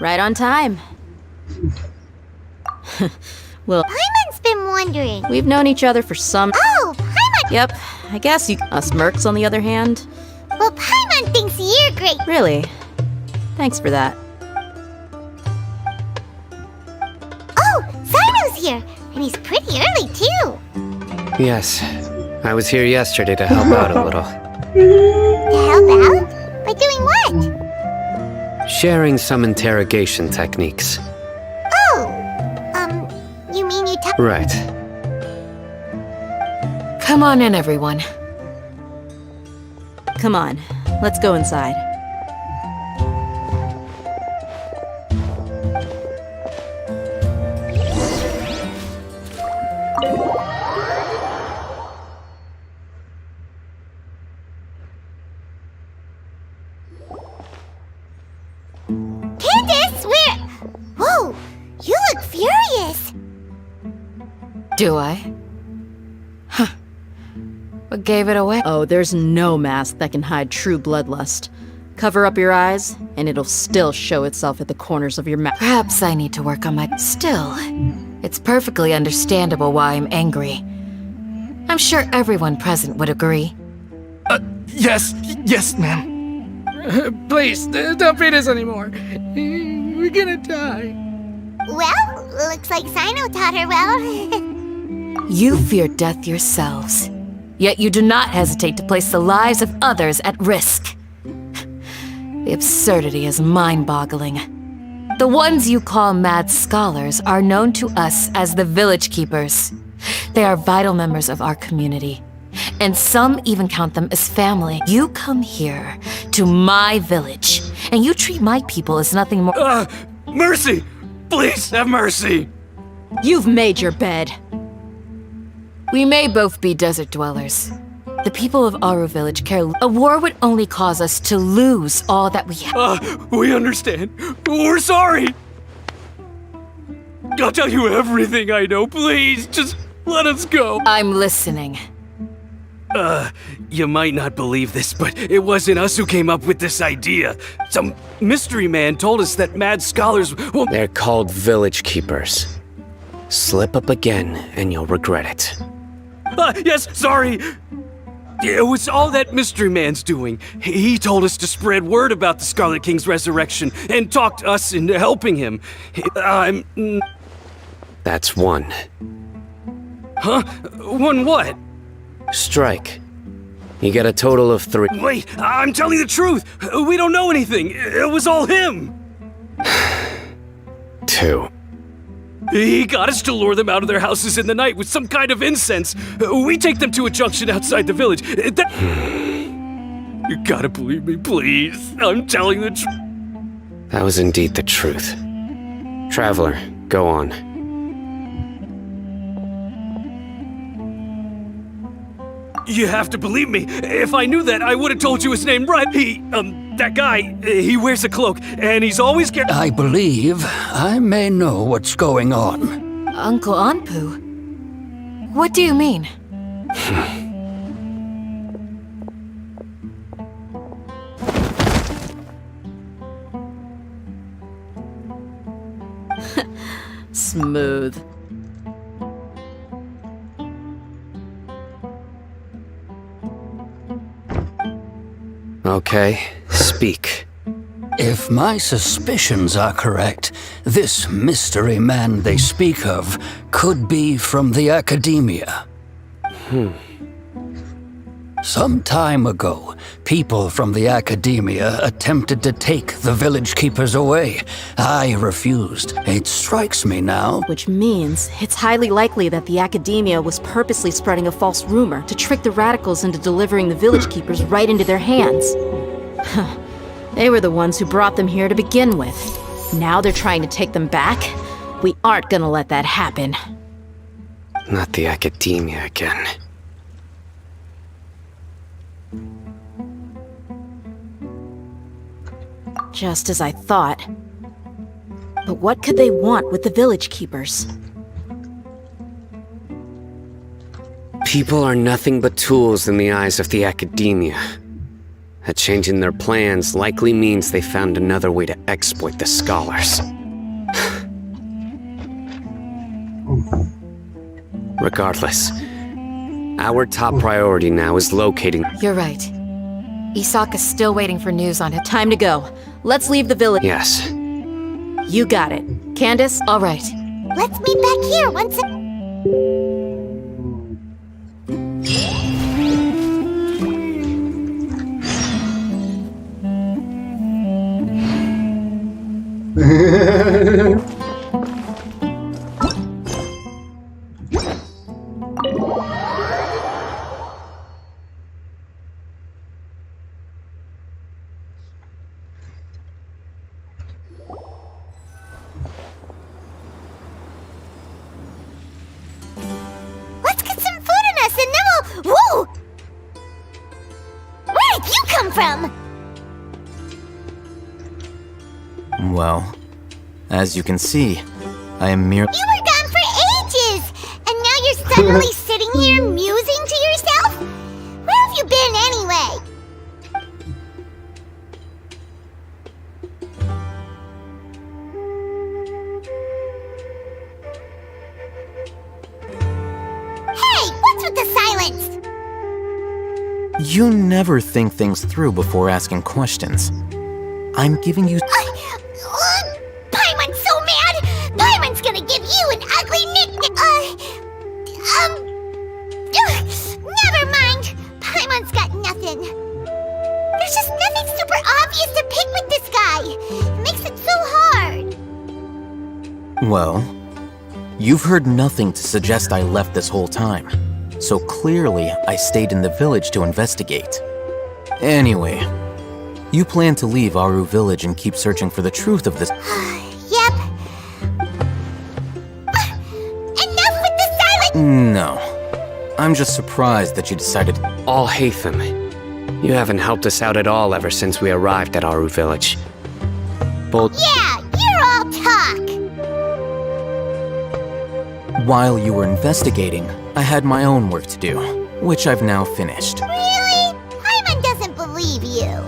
Right on time. Well, Paimon's been wondering. we've known each other for some... Oh, Paimon! Yep, I guess you... Us mercs, on the other hand. Well, Paimon thinks you're great. Really? Thanks for that. Oh, Sino's here, and he's pretty early too. Yes, I was here yesterday to help out a little. To help out? By doing what? Sharing some interrogation techniques. Oh, you mean you talk? Right. Come on in, everyone. Come on, let's go inside. Candace, where? Whoa, you look furious. Do I? Huh. What gave it away? Oh, there's no mask that can hide true bloodlust. Cover up your eyes, and it'll still show itself at the corners of your mouth. Perhaps I need to work on my... Still, it's perfectly understandable why I'm angry. I'm sure everyone present would agree. Yes, ma'am. Please, don't beat us anymore. We're gonna die. Well, looks like Sino taught her well. You fear death yourselves, yet you do not hesitate to place the lives of others at risk. The absurdity is mind-boggling. The ones you call mad scholars are known to us as the Village Keepers. They are vital members of our community, and some even count them as family. You come here to my village, and you treat my people as nothing more— Mercy! Please have mercy! You've made your bed. We may both be desert dwellers. The people of Aru Village care. A war would only cause us to lose all that we have. We understand. We're sorry! I'll tell you everything I know, please! Just let us go! I'm listening. You might not believe this, but it wasn't us who came up with this idea. Some mystery man told us that mad scholars will— They're called Village Keepers. Slip up again, and you'll regret it. Yes, sorry! It was all that mystery man's doing. He told us to spread word about the Scarlet King's resurrection and talked us into helping him. That's one. Huh? One what? Strike. You get a total of 3. Wait, I'm telling the truth! We don't know anything! It was all him! 2. He got us to lure them out of their houses in the night with some kind of incense. We take them to a junction outside the village. You gotta believe me, please. I'm telling the truth. That was indeed the truth. Traveler, go on. You have to believe me. If I knew that, I would have told you his name right. That guy, he wears a cloak, and he's always I believe I may know what's going on. Uncle Anpu? What do you mean? Smooth. Okay, speak. If my suspicions are correct, this mystery man they speak of could be from the academia. Some time ago, people from the academia attempted to take the village keepers away. I refused. It strikes me now. Which means it's highly likely that the academia was purposely spreading a false rumor to trick the radicals into delivering the village keepers right into their hands. They were the ones who brought them here to begin with. Now they're trying to take them back? We aren't gonna let that happen. Not the academia again. Just as I thought. But what could they want with the village keepers? People are nothing but tools in the eyes of the academia. A change in their plans likely means they found another way to exploit the scholars. Regardless, our top priority now is locating... You're right. Isaka's still waiting for news on him. Time to go. Let's leave the village. Yes. You got it. Candace? All right. Let's meet back here once Let's get some food in us and then we'll... Whoa! Where did you come from? Well, as you can see, I am merely... You were gone for ages! And now you're suddenly sitting here musing to yourself? Where have you been anyway? Hey, what's with the silence? You never think things through before asking questions. I'm giving you... Paimon's so mad! Paimon's gonna give you an ugly nickname! Never mind! Paimon's got nothing. There's just nothing super obvious to pick with this guy. It makes it so hard. Well, you've heard nothing to suggest I left this whole time. So clearly, I stayed in the village to investigate. Anyway, you plan to leave Aru Village and keep searching for the truth of this. Yep. Enough with the silence! No. I'm just surprised that you decided. Alhaitham, you haven't helped us out at all ever since we arrived at Aru Village. Yeah, you're all talk! While you were investigating, I had my own work to do, which I've now finished. Really? Paimon doesn't believe you.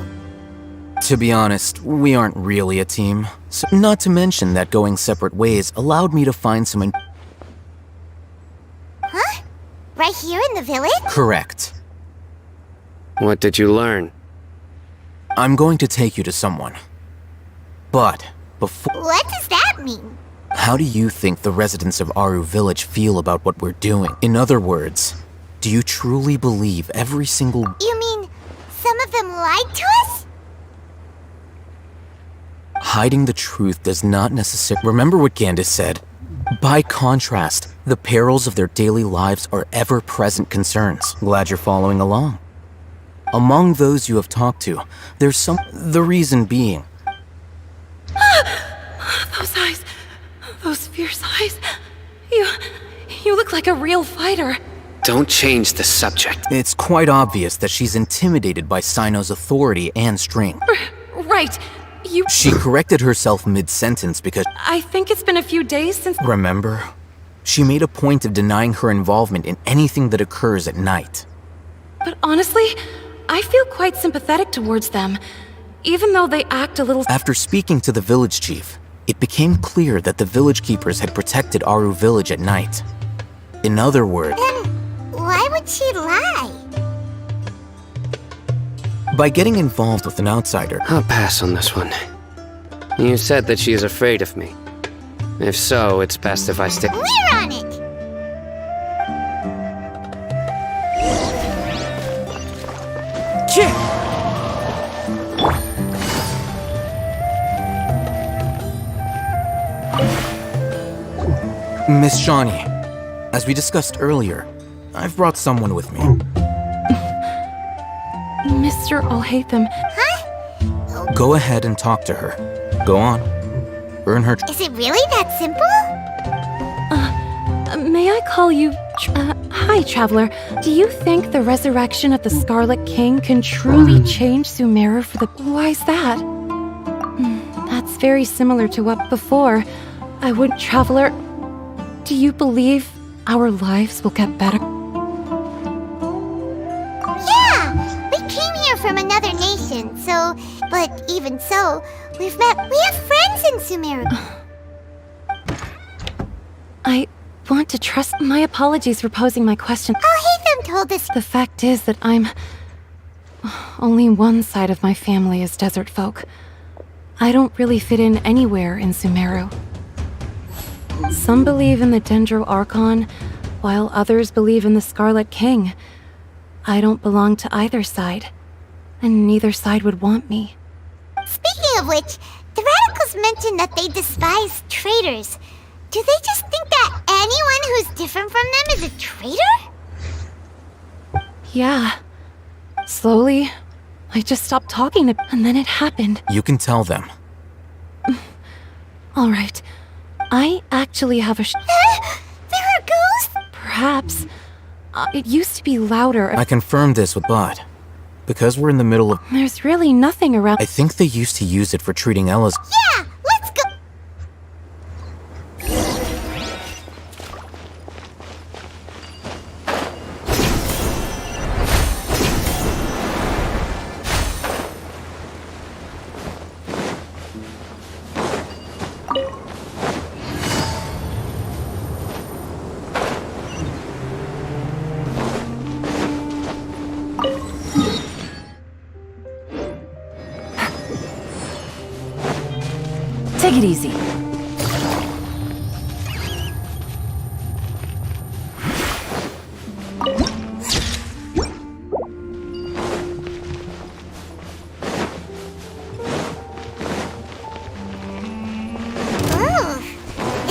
To be honest, we aren't really a team. So, not to mention that going separate ways allowed me to find some... Huh? Right here in the village? Correct. What did you learn? I'm going to take you to someone. But, before... What does that mean? How do you think the residents of Aru Village feel about what we're doing? In other words, do you truly believe every single... You mean, some of them lied to us? Hiding the truth does not necessarily... Remember what Candace said. By contrast, the perils of their daily lives are ever-present concerns. Glad you're following along. Among those you have talked to, there's some... The reason being... Those eyes. Those fierce eyes. You look like a real fighter. Don't change the subject. It's quite obvious that she's intimidated by Sino's authority and strength. Right. She corrected herself mid-sentence because... I think it's been a few days since... Remember? She made a point of denying her involvement in anything that occurs at night. But honestly, I feel quite sympathetic towards them, even though they act a little... After speaking to the village chief, it became clear that the village keepers had protected Aru Village at night. In other words... Then why would she lie? By getting involved with an outsider... I'll pass on this one. You said that she is afraid of me. If so, it's best if I stay... We're on it! Miss Shawnee, as we discussed earlier, I've brought someone with me. Mr. Alhaitham. Huh? Go ahead and talk to her. Go on. Earn her... Is it really that simple? May I call you... hi, Traveler. Do you think the resurrection of the Scarlet King can truly change Sumeru for the... Why is that? That's very similar to what before. I would... Traveler, do you believe our lives will get better? Yeah! We came here from another nation. information, so... But even so, we have friends in Sumeru. I want to trust. My apologies for posing my question. Hatham told us... The fact is that only one side of my family is desert folk. I don't really fit in anywhere in Sumeru. Some believe in the Dendro Archon, while others believe in the Scarlet King. I don't belong to either side, and neither side would want me. Speaking of which, the radicals mentioned that they despise traitors. Do they just think that anyone who's different from them is a traitor? Yeah. Slowly, I just stopped talking to... And then it happened. You can tell them. Alright. I actually have a There are ghosts? Perhaps. It used to be louder. I confirmed this with Bud. Because we're in the middle of... There's really nothing around... I think they used to use it for treating Ella's... Yeah, let's go! Take it easy. Ooh,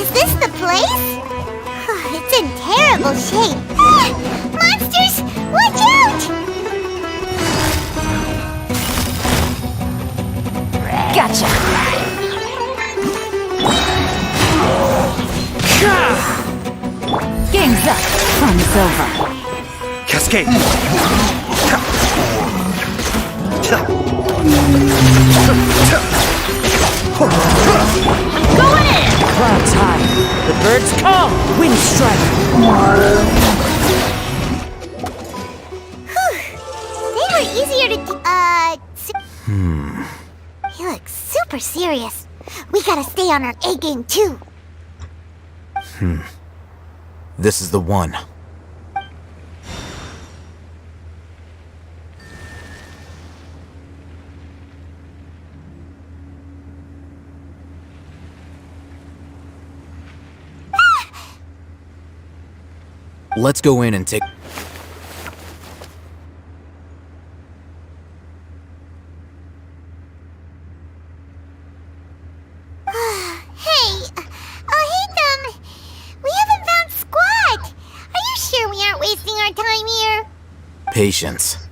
is this the place? It's in terrible shape. Monsters! Watch out! Gotcha! Game's up. Fun's over. Cascade! Go in! Clouds high. The birds call. Wind strike. They were easier to... He looks super serious. We gotta stay on our A game too. This is the one. Let's go in and take... Patience.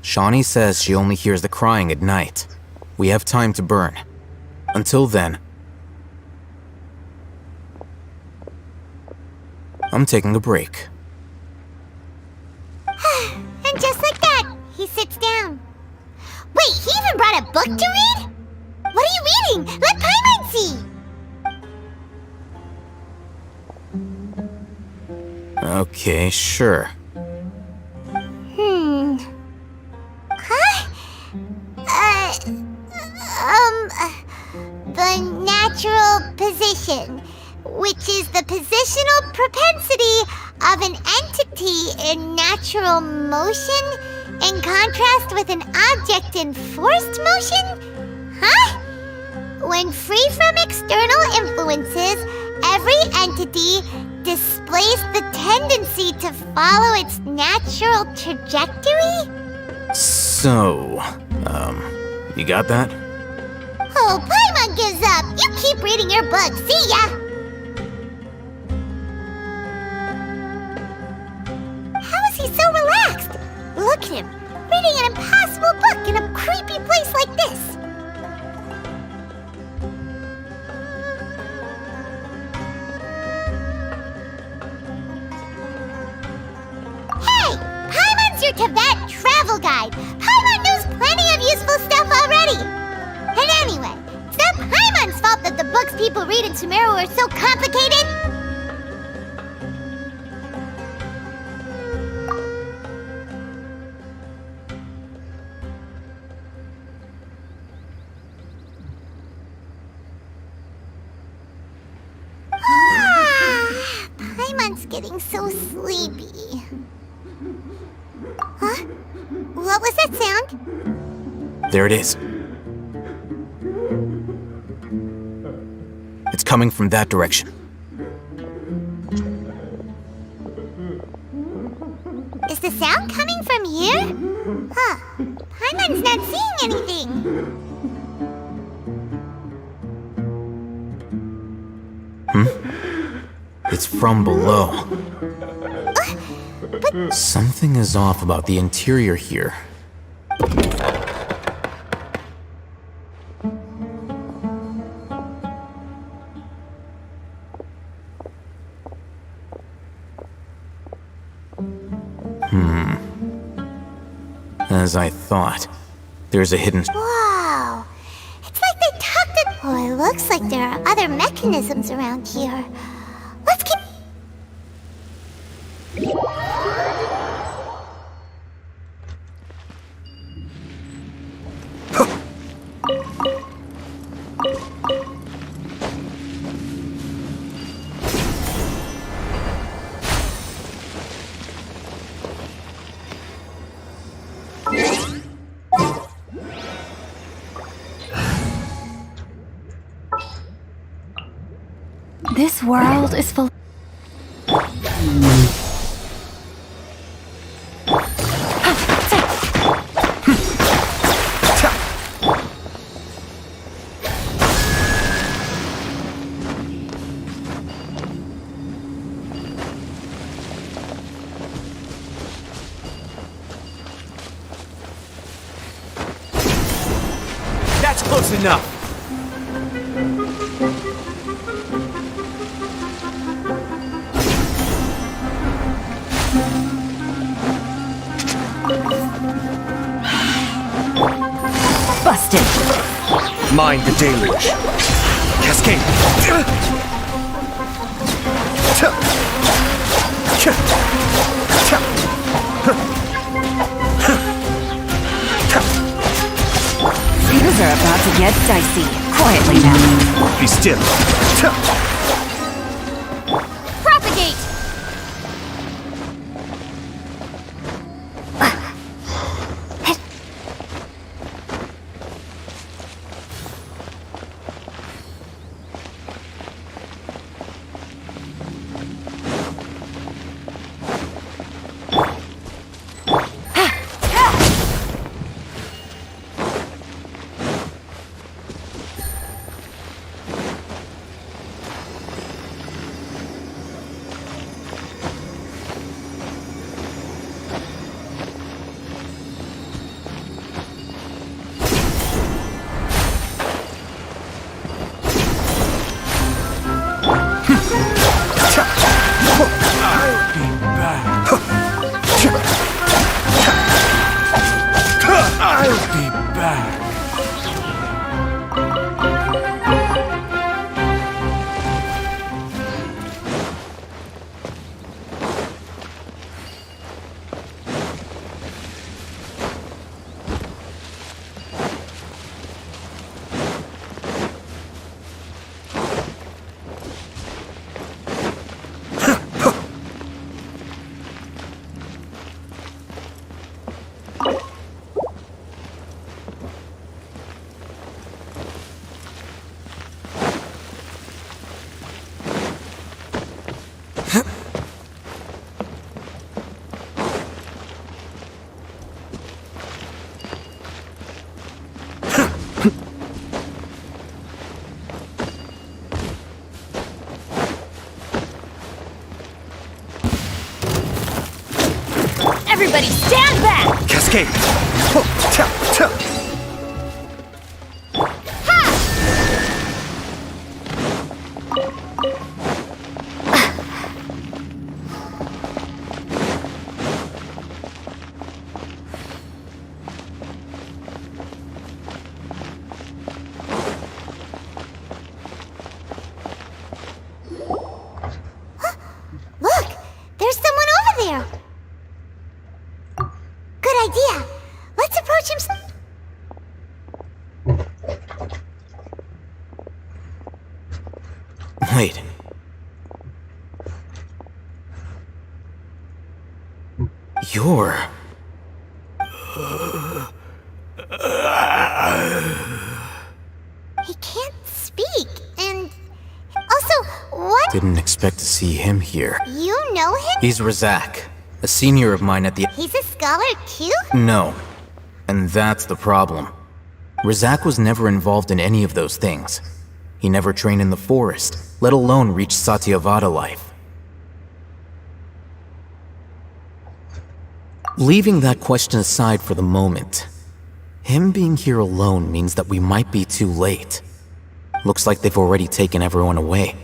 Shawnee says she only hears the crying at night. We have time to burn. Until then, I'm taking a break. And just like that, he sits down. Wait, he even brought a book to read? What are you reading? Let Paimon see! Okay, sure. The natural position, which is the positional propensity of an entity in natural motion in contrast with an object in forced motion? Huh? When free from external influences, every entity displays the tendency to follow its natural trajectory? So, you got that? Oh, Paimon gives up! You keep reading your book, see ya! How is he so relaxed? Look at him, reading an impossible book in a creepy place like this! Hey! Paimon's your Tibet travel guide! Paimon knows plenty of useful stuff already! And anyway, it's not Paimon's fault that the books people read in Sumeru are so complicated! feeling so sleepy. Huh? What was that sound? There it is. It's coming from that direction. Is the sound coming from here? Huh. Paimon's not seeing anything. It's from below. Something is off about the interior here. As I thought, there's a hidden... Wow. It's like they tucked it. Oh, it looks like there are other mechanisms around here. Let's keep... This world is full. That's close enough. Busted! Mind the deluge. Cascade. Things are about to get dicey. Quietly now. Be still. Propagate! Everybody stand back! Cascade. Look! There's someone over there! Good idea! Let's approach him. You're... He can't speak, and also, what? Didn't expect to see him here. You know him? He's Razak, a senior of mine at the... He's a scholar too? No. And that's the problem. Razak was never involved in any of those things. He never trained in the forest, let alone reach Satyavada life. Leaving that question aside for the moment, him being here alone means that we might be too late. Looks like they've already taken everyone away.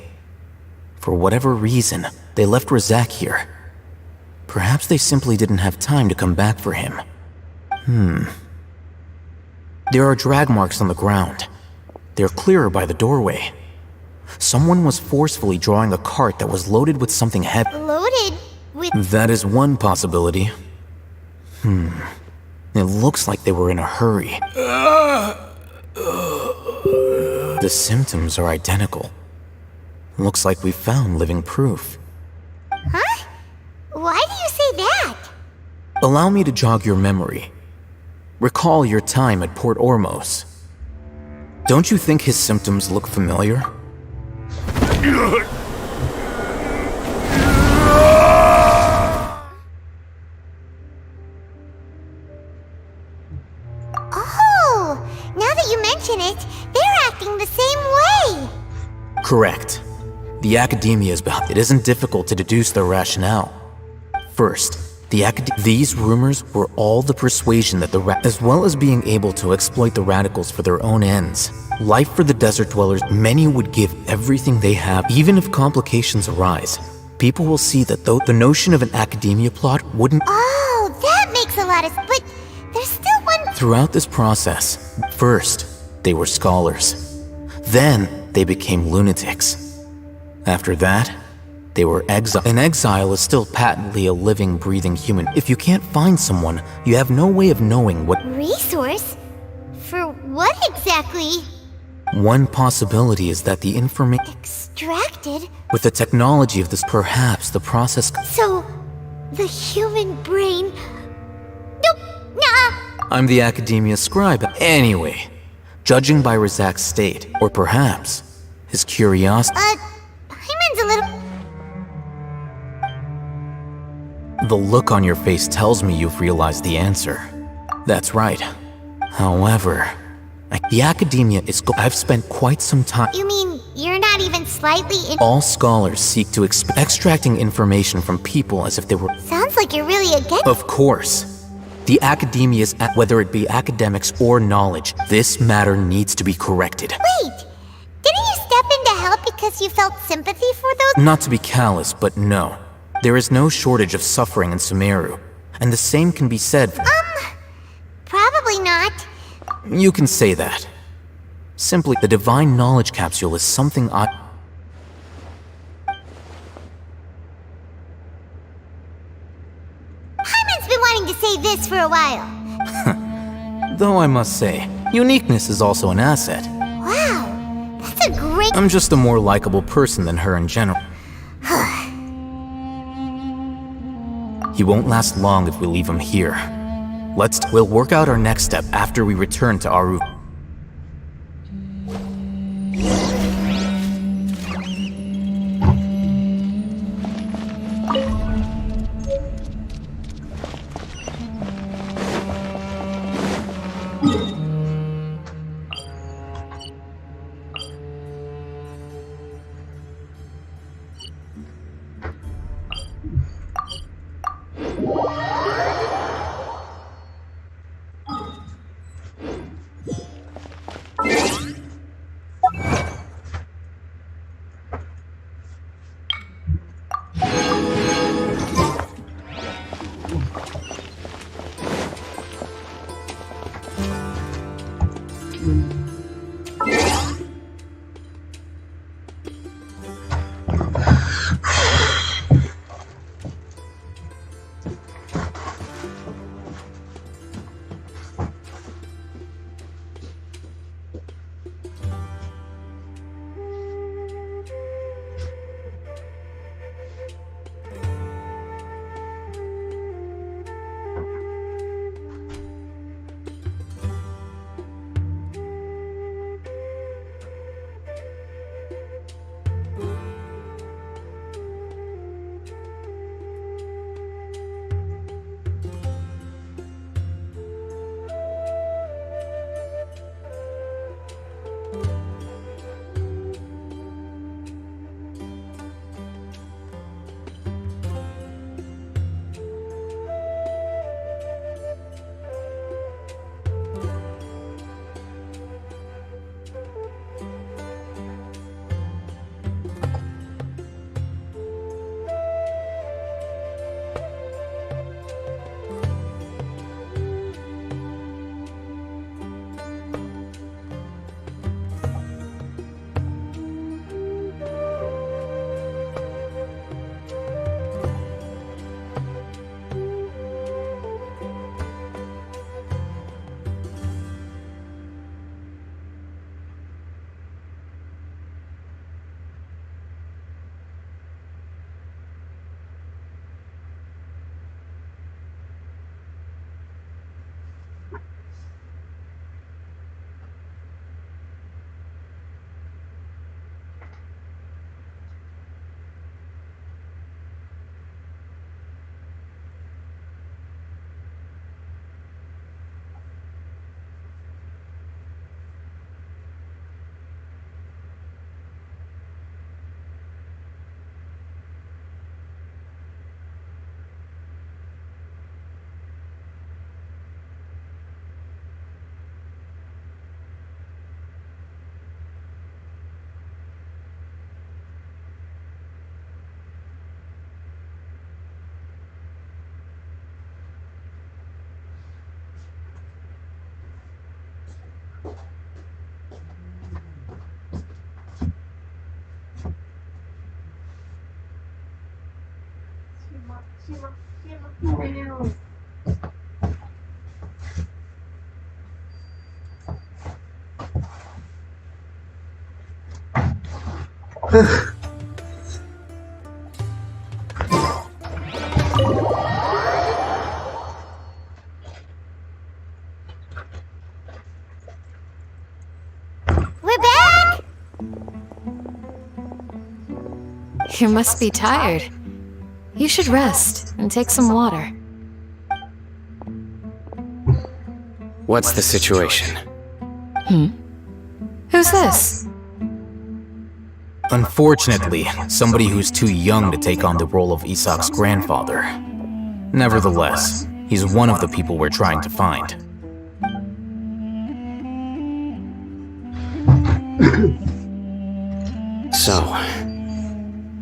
For whatever reason, they left Razak here. Perhaps they simply didn't have time to come back for him. There are drag marks on the ground. They're clearer by the doorway. Someone was forcefully drawing a cart that was loaded with something heavy. Loaded with... That is one possibility. It looks like they were in a hurry. The symptoms are identical. Looks like we found living proof. Huh? Why do you say that? Allow me to jog your memory. Recall your time at Port Ormos. Don't you think his symptoms look familiar? Oh, now that you mention it, they're acting the same way. Correct. The academia is behind. It isn't difficult to deduce their rationale. First, these rumors were all the persuasion that as well as being able to exploit the radicals for their own ends. Life for the desert dwellers, many would give everything they have, even if complications arise. People will see that though the notion of an academia plot wouldn't... Oh, that makes a lot of... But there's still one... Throughout this process, first, they were scholars. Then, they became lunatics. After that, they were exiled. An exile is still patently a living, breathing human. If you can't find someone, you have no way of knowing what... Resource? For what exactly? One possibility is that the information... Extracted? With the technology of this, perhaps the process... So, the human brain... Nope, nah. I'm the academia scribe. Anyway, judging by Razak's state, or perhaps his curiosity... Hyman's a little... The look on your face tells me you've realized the answer. That's right. However, the academia is... I've spent quite some time... You mean you're not even slightly in... All scholars seek to extracting information from people as if they were... Sounds like you're really against... Of course. The academia is... Whether it be academics or knowledge, this matter needs to be corrected. Wait! Didn't you step in to help because you felt sympathy for those... Not to be callous, but no. There is no shortage of suffering in Sumeru, and the same can be said for... Probably not. You can say that. Simply, the divine knowledge capsule is something I... Hyman's been wanting to say this for a while. Though I must say, uniqueness is also an asset. Wow, that's a great... I'm just a more likable person than her in general. He won't last long if we leave him here. We'll work out our next step after we return to Aru. We're back! You must be tired. You should rest and take some water. What's the situation? Who's this? Unfortunately, somebody who's too young to take on the role of Isak's grandfather. Nevertheless, he's one of the people we're trying to find. So,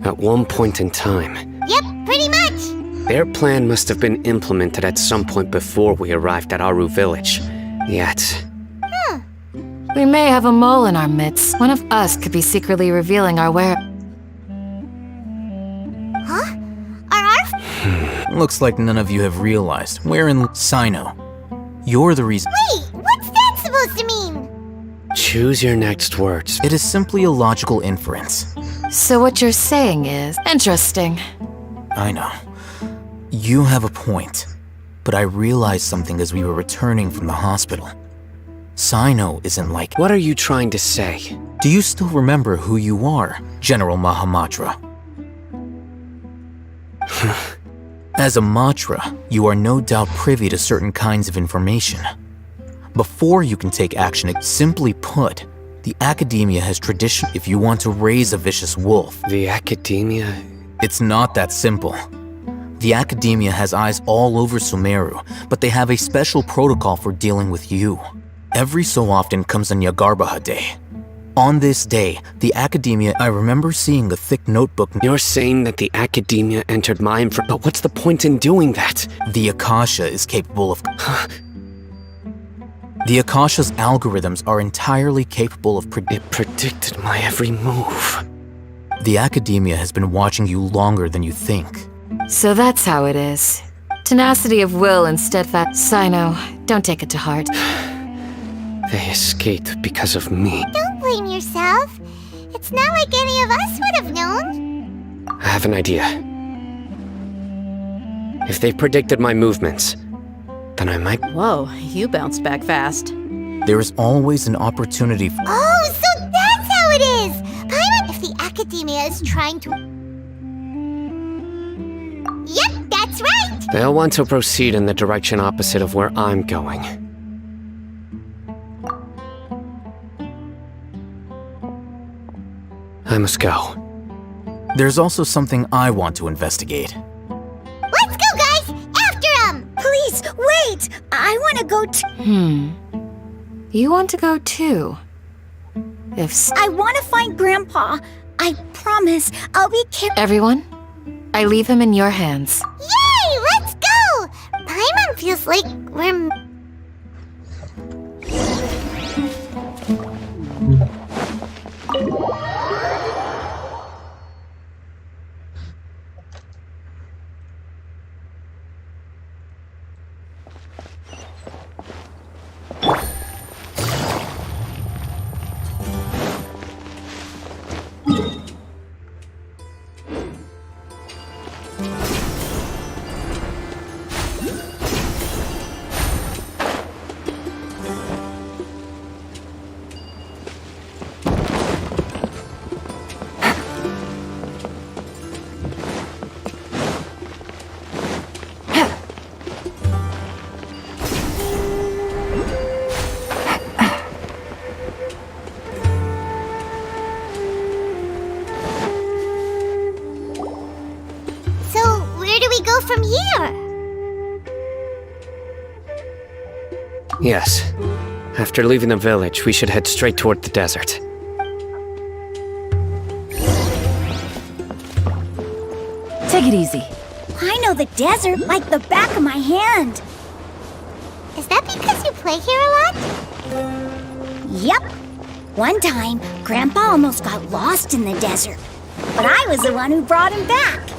at one point in time, Yep, pretty much. their plan must have been implemented at some point before we arrived at Aru village. Yet, We may have a mole in our midst. One of us could be secretly revealing our where. Huh? Are our... Looks like none of you have realized we're in Sino. You're the reason. Wait, what's that supposed to mean? choose your next words. It is simply a logical inference. So what you're saying is interesting. I know. You have a point. But I realized something as we were returning from the hospital. Sino isn't like... What are you trying to say? Do you still remember who you are, General Mahamatra? As a Matra, you are no doubt privy to certain kinds of information. Before you can take action, simply put, the Academia has tradition. If you want to raise a vicious wolf... The Academia? It's not that simple. The Academia has eyes all over Sumeru, but they have a special protocol for dealing with you. Every so often comes a Nyagarbaha Day. On this day, the Academia... I remember seeing a thick notebook... You're saying that the Academia entered my info... But what's the point in doing that? The Akasha is capable of... The Akasha's algorithms are entirely capable of... It predicted my every move. The Academia has been watching you longer than you think. So that's how it is. Tenacity of will and steadfast... Sino, don't take it to heart. They escaped because of me. Don't blame yourself. It's not like any of us would have known. I have an idea. If they predicted my movements, then I might... Whoa, you bounced back fast. There is always an opportunity for... Oh, so that's how it is! Paimon, if the Academia is trying to... Yep, that's right! They'll want to proceed in the direction opposite of where I'm going. I must go. There's also something I want to investigate. Let's go, guys! After him! Please, wait! I want to go You want to go too? If I want to find Grandpa. I promise I'll be careful. Everyone, I leave him in your hands. Yay! Let's go! Paimon feels like we're... from here? Yes. After leaving the village, we should head straight toward the desert. Take it easy. I know the desert like the back of my hand. Is that because you play here a lot? Yep. One time, Grandpa almost got lost in the desert. But I was the one who brought him back.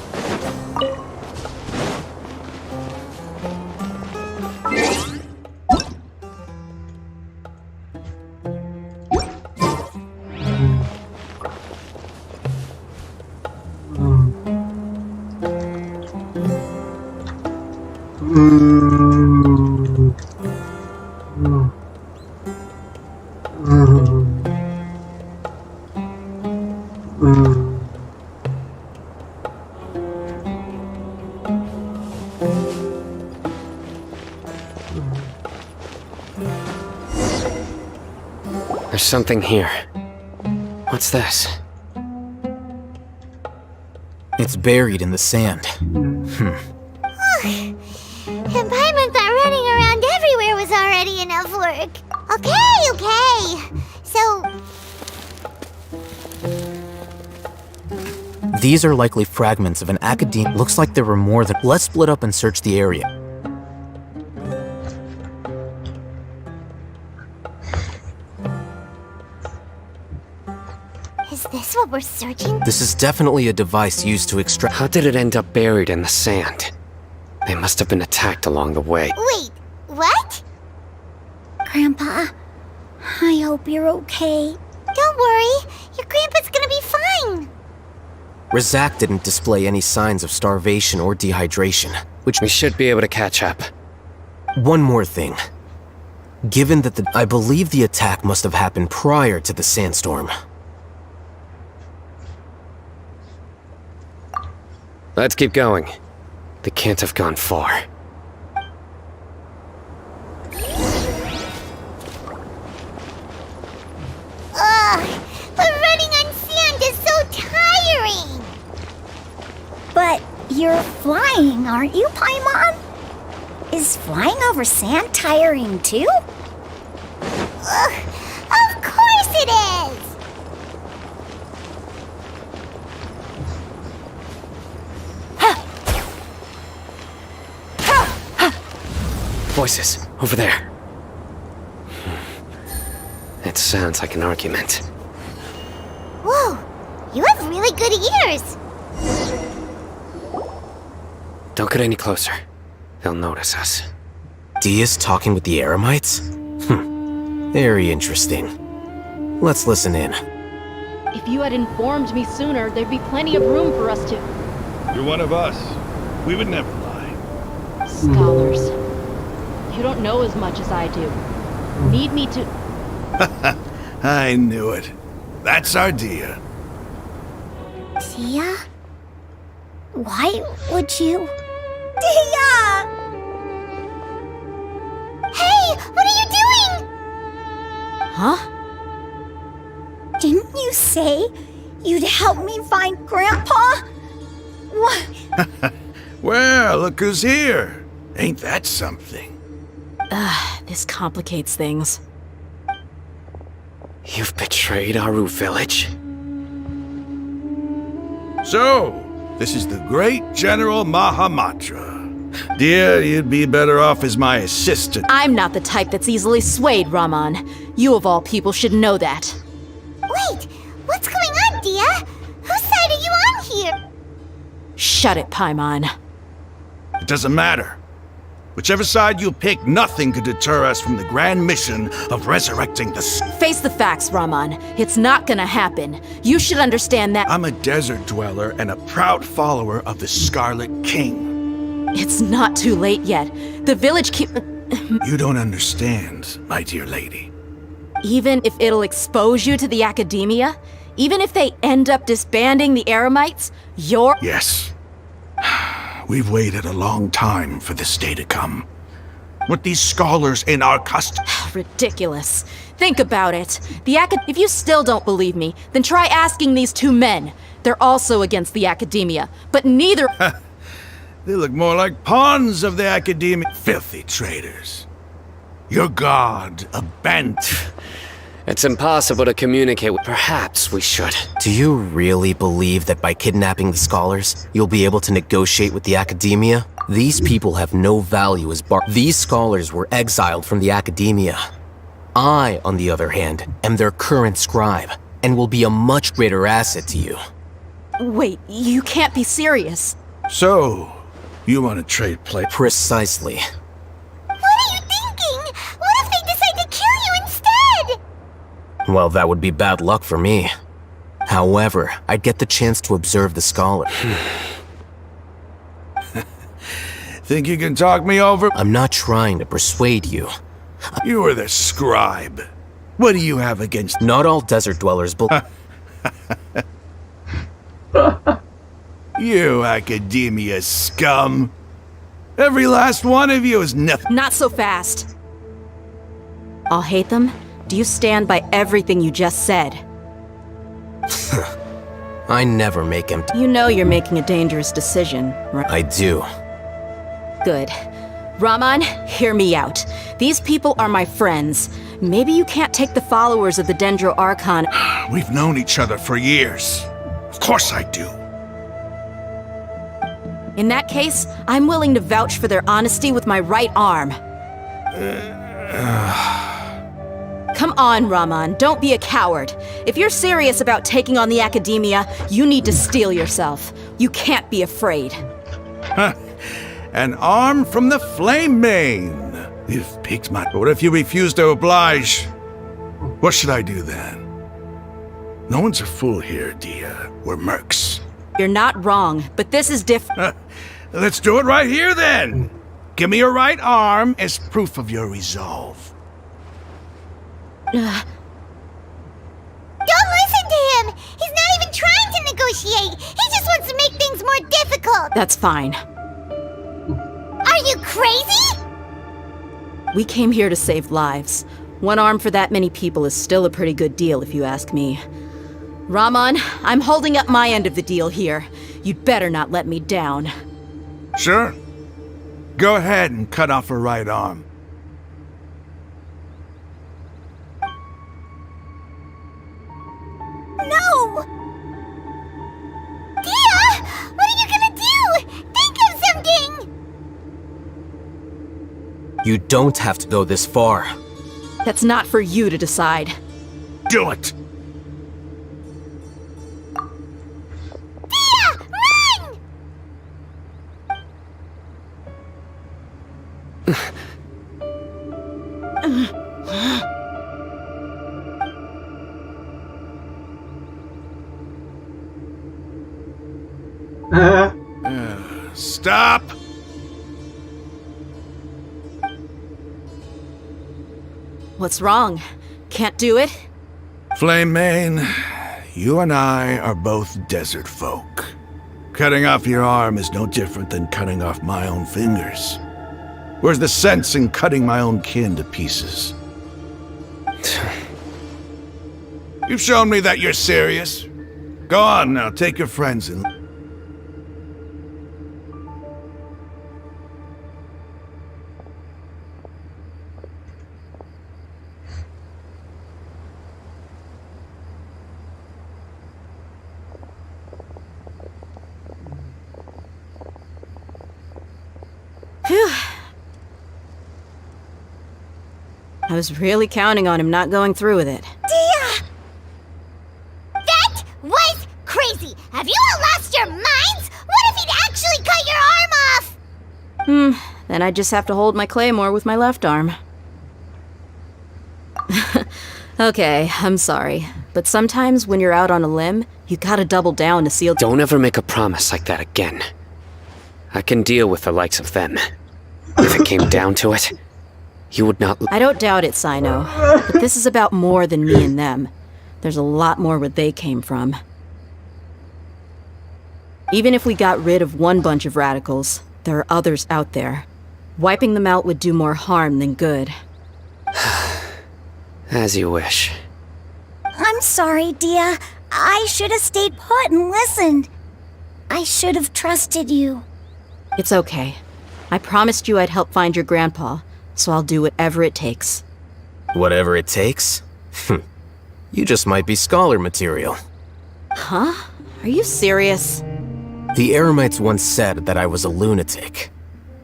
There's something here. What's this? It's buried in the sand. And Paimon thought running around everywhere was already enough work. Okay. So, These are likely fragments of an academe. Looks like there were more than. Let's split up and search the area. is this what we're searching? This is definitely a device used to extract. How did it end up buried in the sand? They must have been attacked along the way. Wait, what? Grandpa, I hope you're okay. Don't worry, your grandpa's gonna be fine. Razak didn't display any signs of starvation or dehydration, which We should be able to catch up. One more thing. Given that I believe the attack must have happened prior to the sandstorm. Let's keep going. They can't have gone far. Ugh, but running on sand is so tiring. But you're flying, aren't you, Paimon? Is flying over sand tiring too? Ugh, of course it is. Voices, over there. It sounds like an argument. Whoa, you have really good ears. Don't get any closer. They'll notice us. Dia's talking with the Eremites? Very interesting. Let's listen in. If you had informed me sooner, there'd be plenty of room for us to... You're one of us. We would never lie. Scholars. You don't know as much as I do. Need me to... I knew it. That's our Dia. Dia? Why would you... Dia! Hey, what are you doing? Huh? Didn't you say you'd help me find Grandpa? What? Well, look who's here. Ain't that something? This complicates things. You've betrayed Aru village? So, this is the great General Mahamatra. Dear, you'd be better off as my assistant. I'm not the type that's easily swayed, Raman. You of all people should know that. Wait, what's going on, Dia? Whose side are you on here? Shut it, Paimon. It doesn't matter. Whichever side you pick, nothing could deter us from the grand mission of resurrecting the... Face the facts, Raman. It's not gonna happen. You should understand that... I'm a desert dweller and a proud follower of the Scarlet King. It's not too late yet. The village keep... You don't understand, my dear lady. Even if it'll expose you to the academia, even if they end up disbanding the Eremites, you're... Yes. We've waited a long time for this day to come. With these scholars in our custody. Ridiculous. Think about it. If you still don't believe me, then try asking these two men. They're also against the academia, but neither... They look more like pawns of the academia. Filthy traitors. Your god abandoned. It's impossible to communicate with... Perhaps we should. Do you really believe that by kidnapping the scholars, you'll be able to negotiate with the academia? These people have no value as These scholars were exiled from the academia. I, on the other hand, am their current scribe, and will be a much greater asset to you. Wait, you can't be serious. So, you want to trade play? Precisely. What are you thinking? What if they decide to kill you instead? Well, that would be bad luck for me. However, I'd get the chance to observe the scholar. Think you can talk me over? I'm not trying to persuade you. You are the scribe. What do you have against... Not all desert dwellers You academia scum. Every last one of you is nothing. Not so fast. I'll hate them. Do you stand by everything you just said? I never make him. You know you're making a dangerous decision, right? I do. Good. Raman, hear me out. These people are my friends. Maybe you can't take the followers of the Dendro Archon. We've known each other for years. Of course I do. In that case, I'm willing to vouch for their honesty with my right arm. Come on, Raman, don't be a coward. If you're serious about taking on the Academia, you need to steel yourself. You can't be afraid. An arm from the Flame Mane. You've piqued my... What if you refuse to oblige? What should I do then? No one's a fool here, Dia. We're mercs. You're not wrong, but this is different. Let's do it right here then. Give me your right arm as proof of your resolve. Don't listen to him! He's not even trying to negotiate! He just wants to make things more difficult! That's fine. Are you crazy? We came here to save lives. One arm for that many people is still a pretty good deal, if you ask me. Raman, I'm holding up my end of the deal here. You'd better not let me down. Sure. Go ahead and cut off her right arm. No! Dia! What are you gonna do? Think of something! You don't have to go this far. That's not for you to decide. Do it! Stop! What's wrong? Can't do it? Flame Mane, you and I are both desert folk. Cutting off your arm is no different than cutting off my own fingers. Where's the sense in cutting my own kin to pieces? You've shown me that you're serious. Go on now, take your friends and... Phew. I was really counting on him not going through with it. Dia! That was crazy! Have you all lost your minds? What if he'd actually cut your arm off? Then I just have to hold my claymore with my left arm. Okay, I'm sorry. But sometimes when you're out on a limb, you gotta double down to seal... Don't ever make a promise like that again. I can deal with the likes of them. If it came down to it, you would not... I don't doubt it, Sino. But this is about more than me and them. There's a lot more where they came from. Even if we got rid of one bunch of radicals, there are others out there. Wiping them out would do more harm than good. As you wish. I'm sorry, Dia. I should have stayed put and listened. I should have trusted you. It's okay. I promised you I'd help find your grandpa, so I'll do whatever it takes. Whatever it takes? You just might be scholar material. Huh? Are you serious? The Eremites once said that I was a lunatic.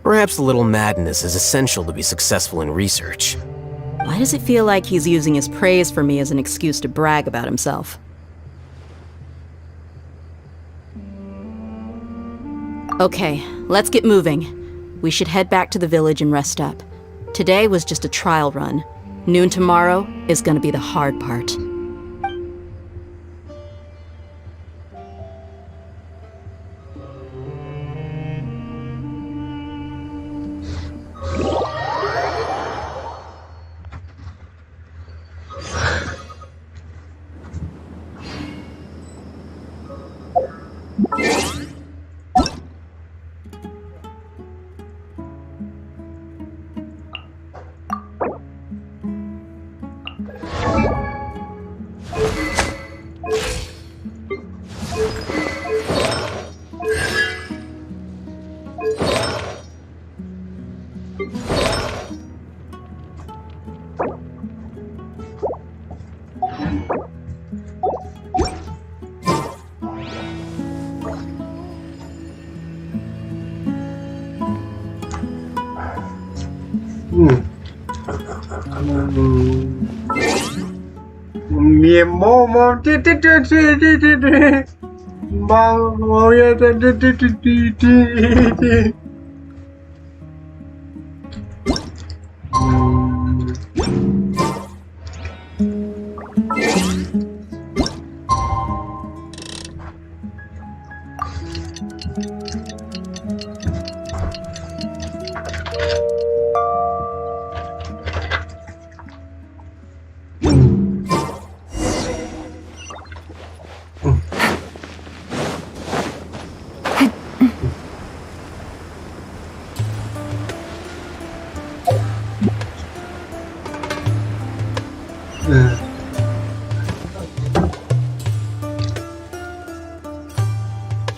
Perhaps a little madness is essential to be successful in research. Why does it feel like he's using his praise for me as an excuse to brag about himself? Okay, let's get moving. We should head back to the village and rest up. Today was just a trial run. Noon tomorrow is gonna be the hard part.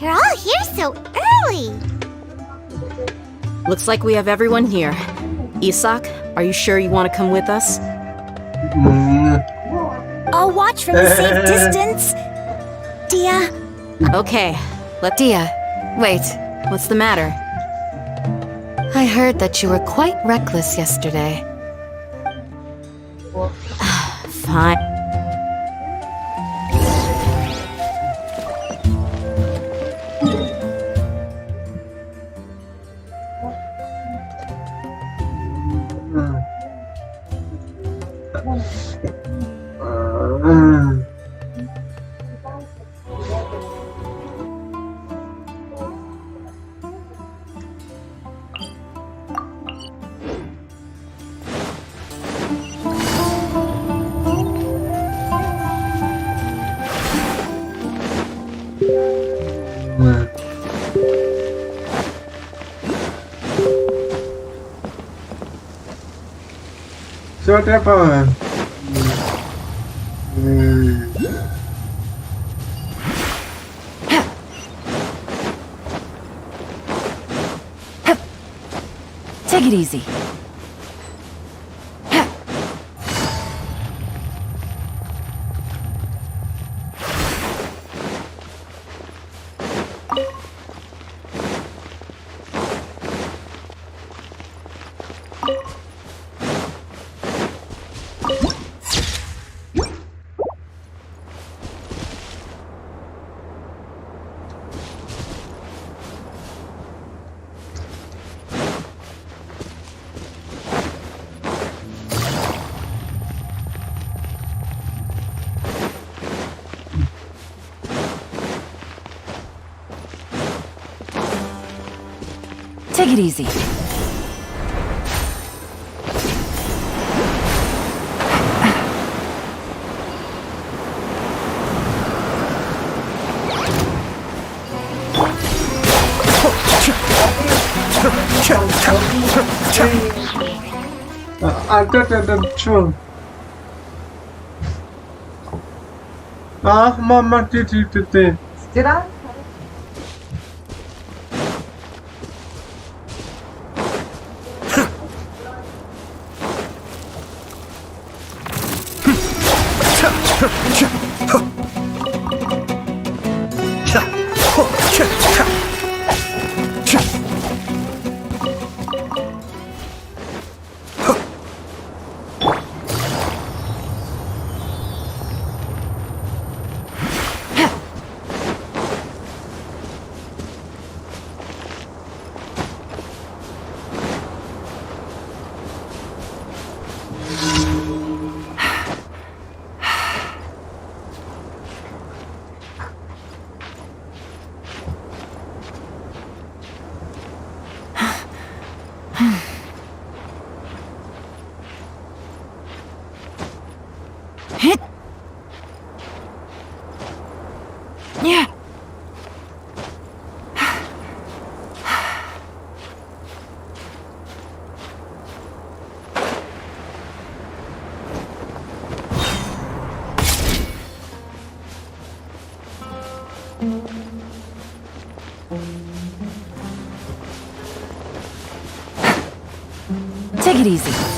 You're all here so early. Looks like we have everyone here. Isak, are you sure you want to come with us? I'll watch from a safe distance. Dia. Okay, Dia, wait. What's the matter? I heard that you were quite reckless yesterday. Fine. What happened? Take it easy. Take it easy. Mama, did I? Take it easy.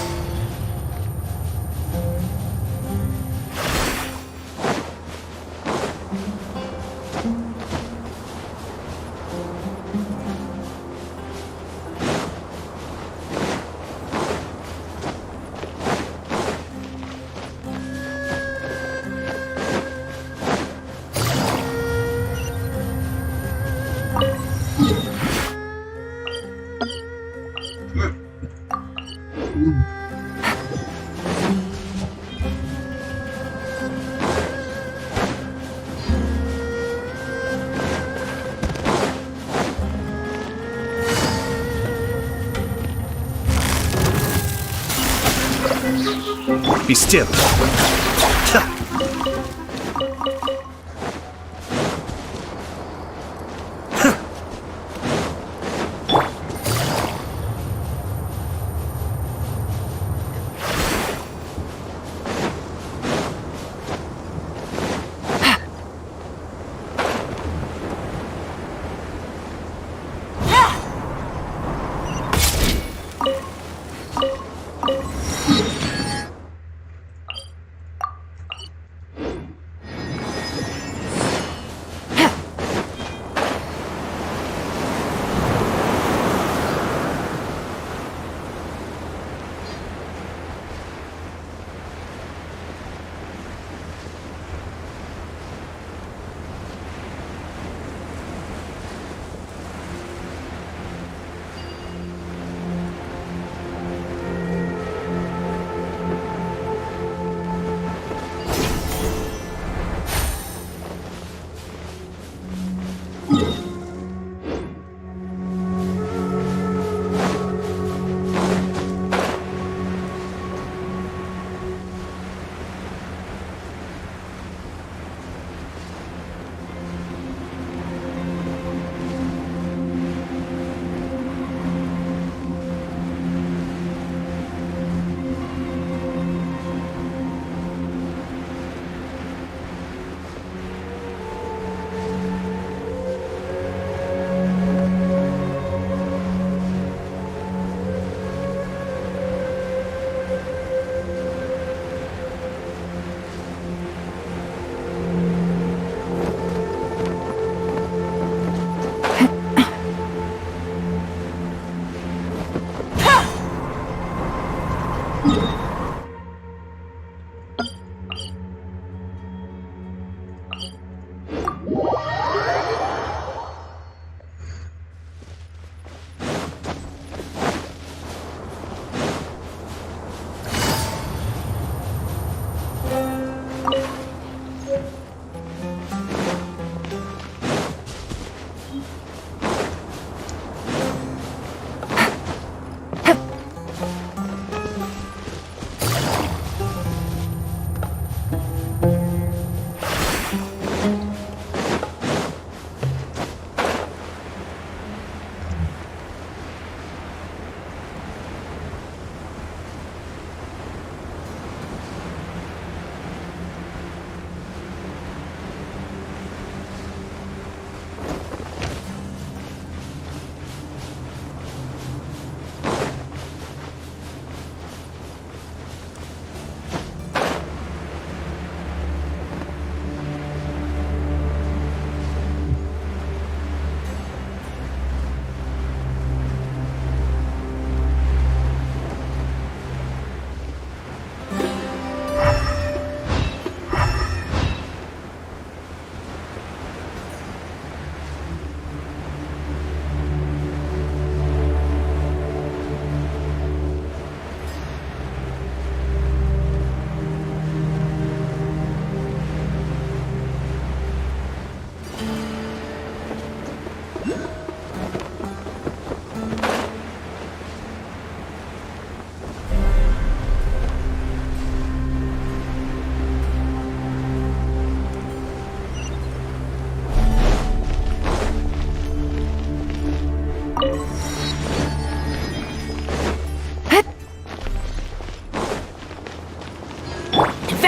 Be still.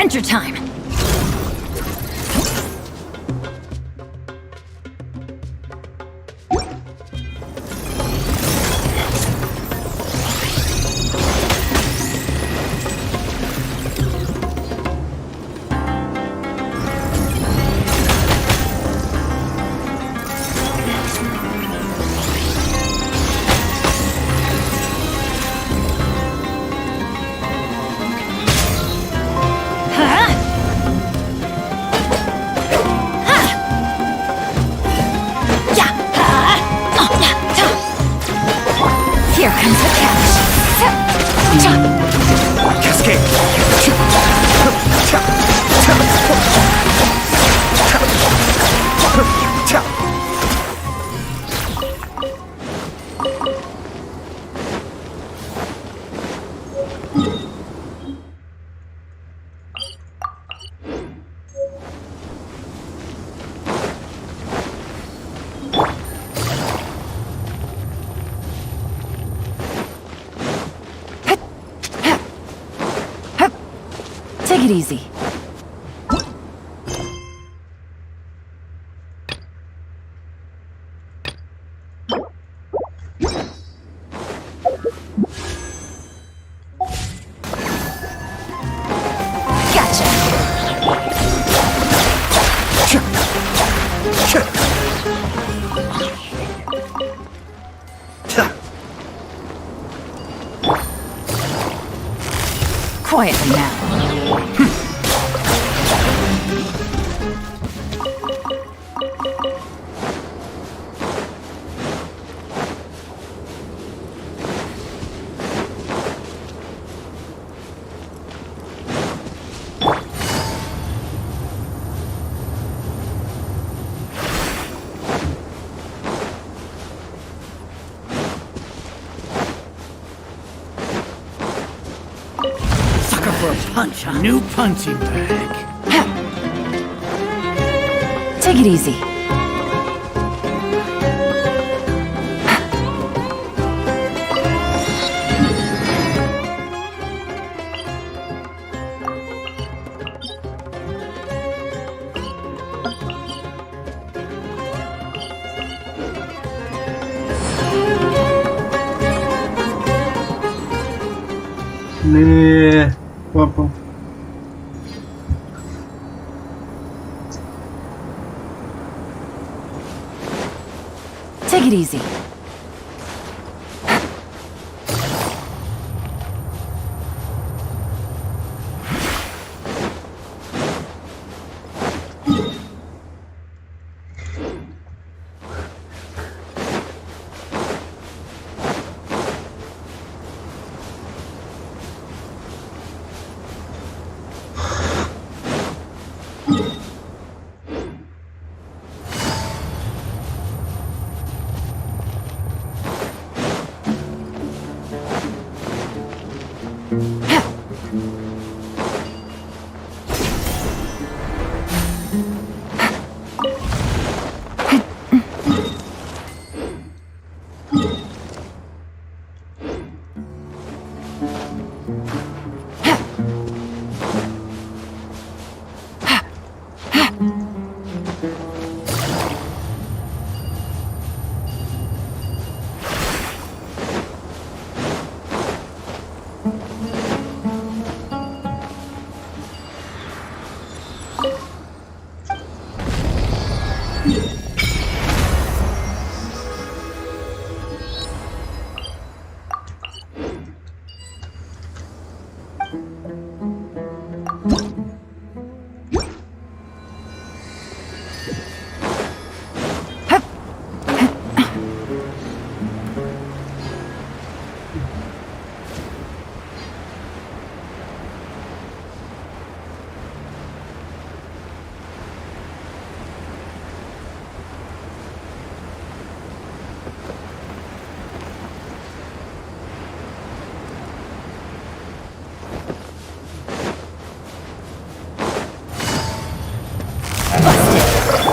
Adventure time! comes the catch. Cascade. Take it easy. Quietly now. For a punch, huh? New punching bag. Take it easy. Nih, apa? Take it easy.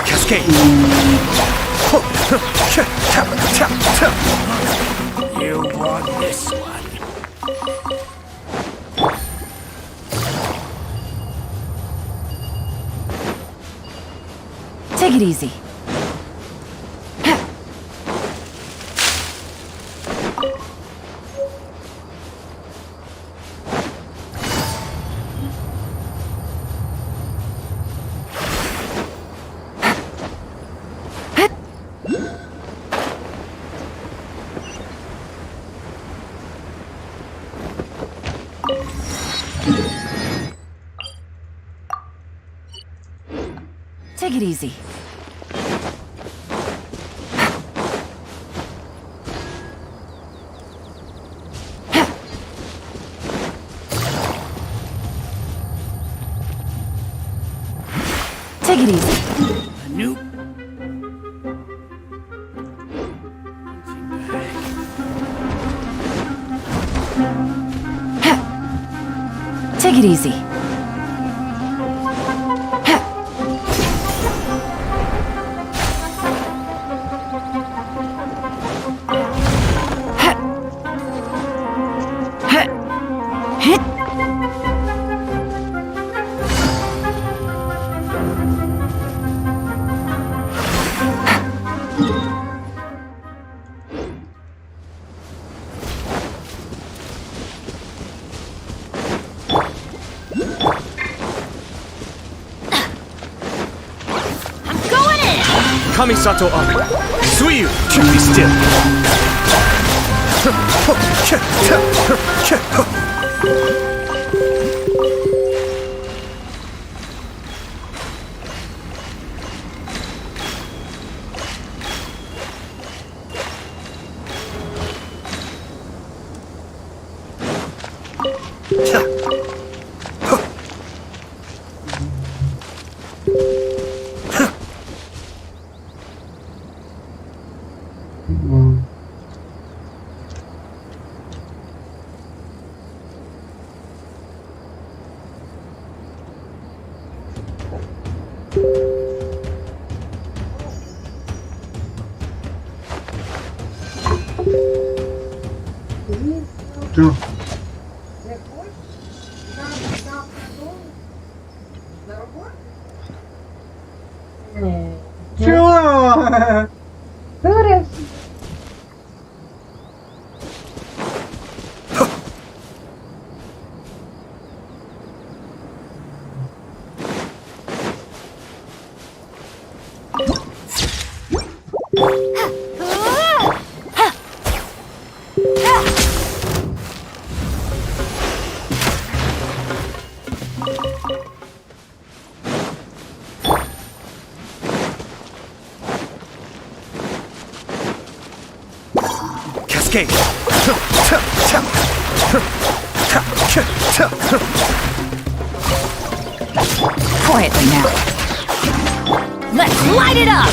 Cascade. You want this one? Take it easy. Take it easy. Take it easy. A new... Take it easy. Kamisato up. Suiyu, be still. Чё? Дуришь? Cascade. Quietly now. Let's light it up!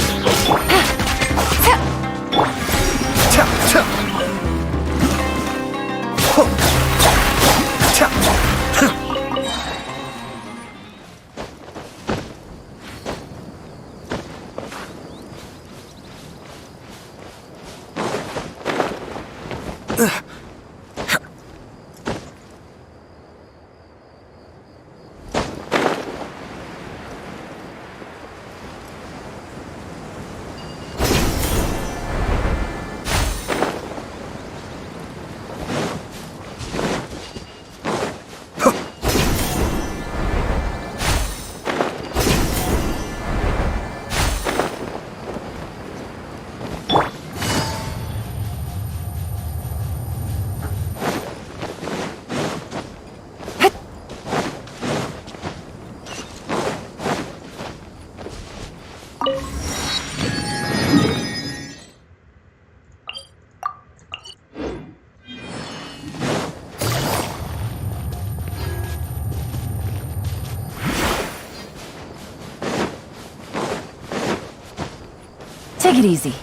Take it easy.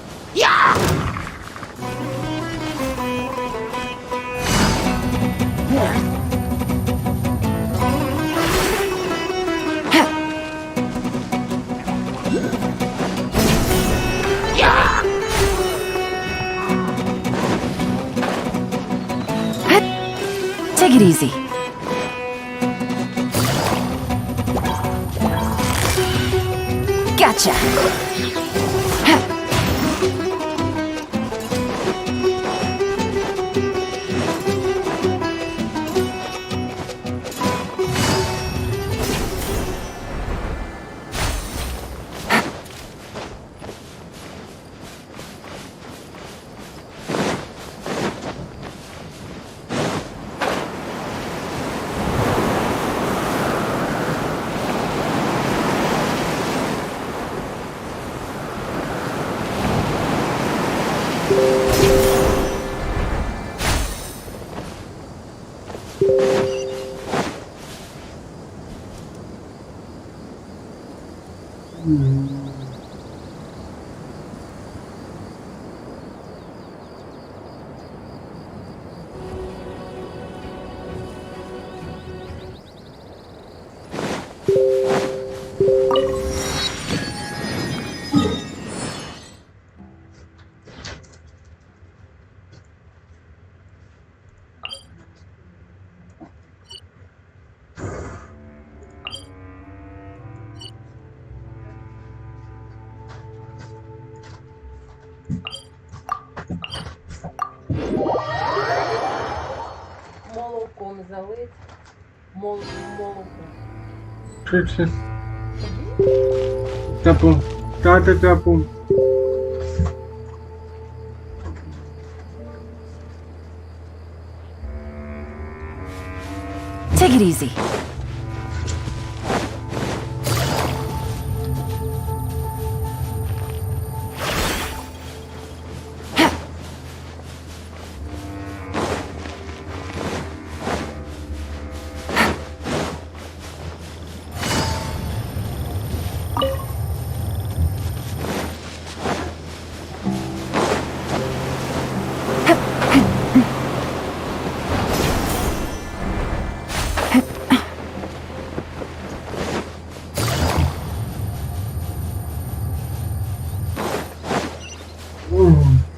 Take it easy. Gotcha. Молоком залить. Молоко. Швидше. Тапу. Тапу. Take it easy.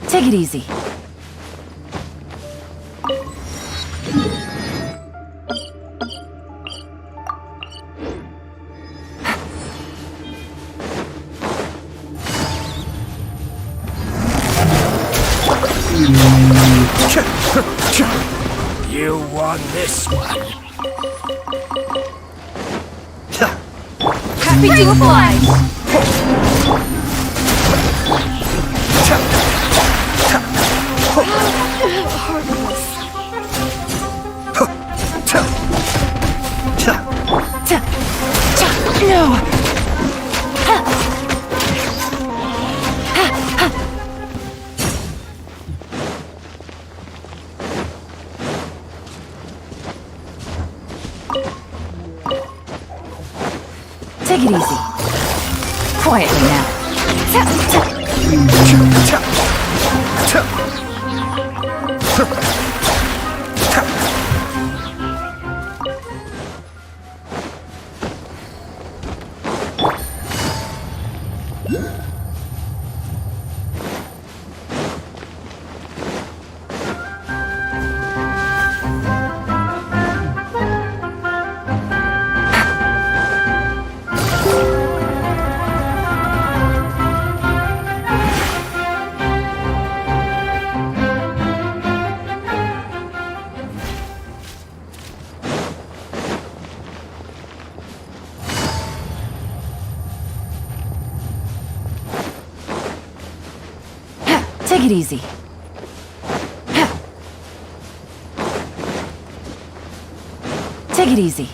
Take it easy. You won this one. Happy to oblige. No. Take it easy. Quietly now. Take it easy. Take it easy.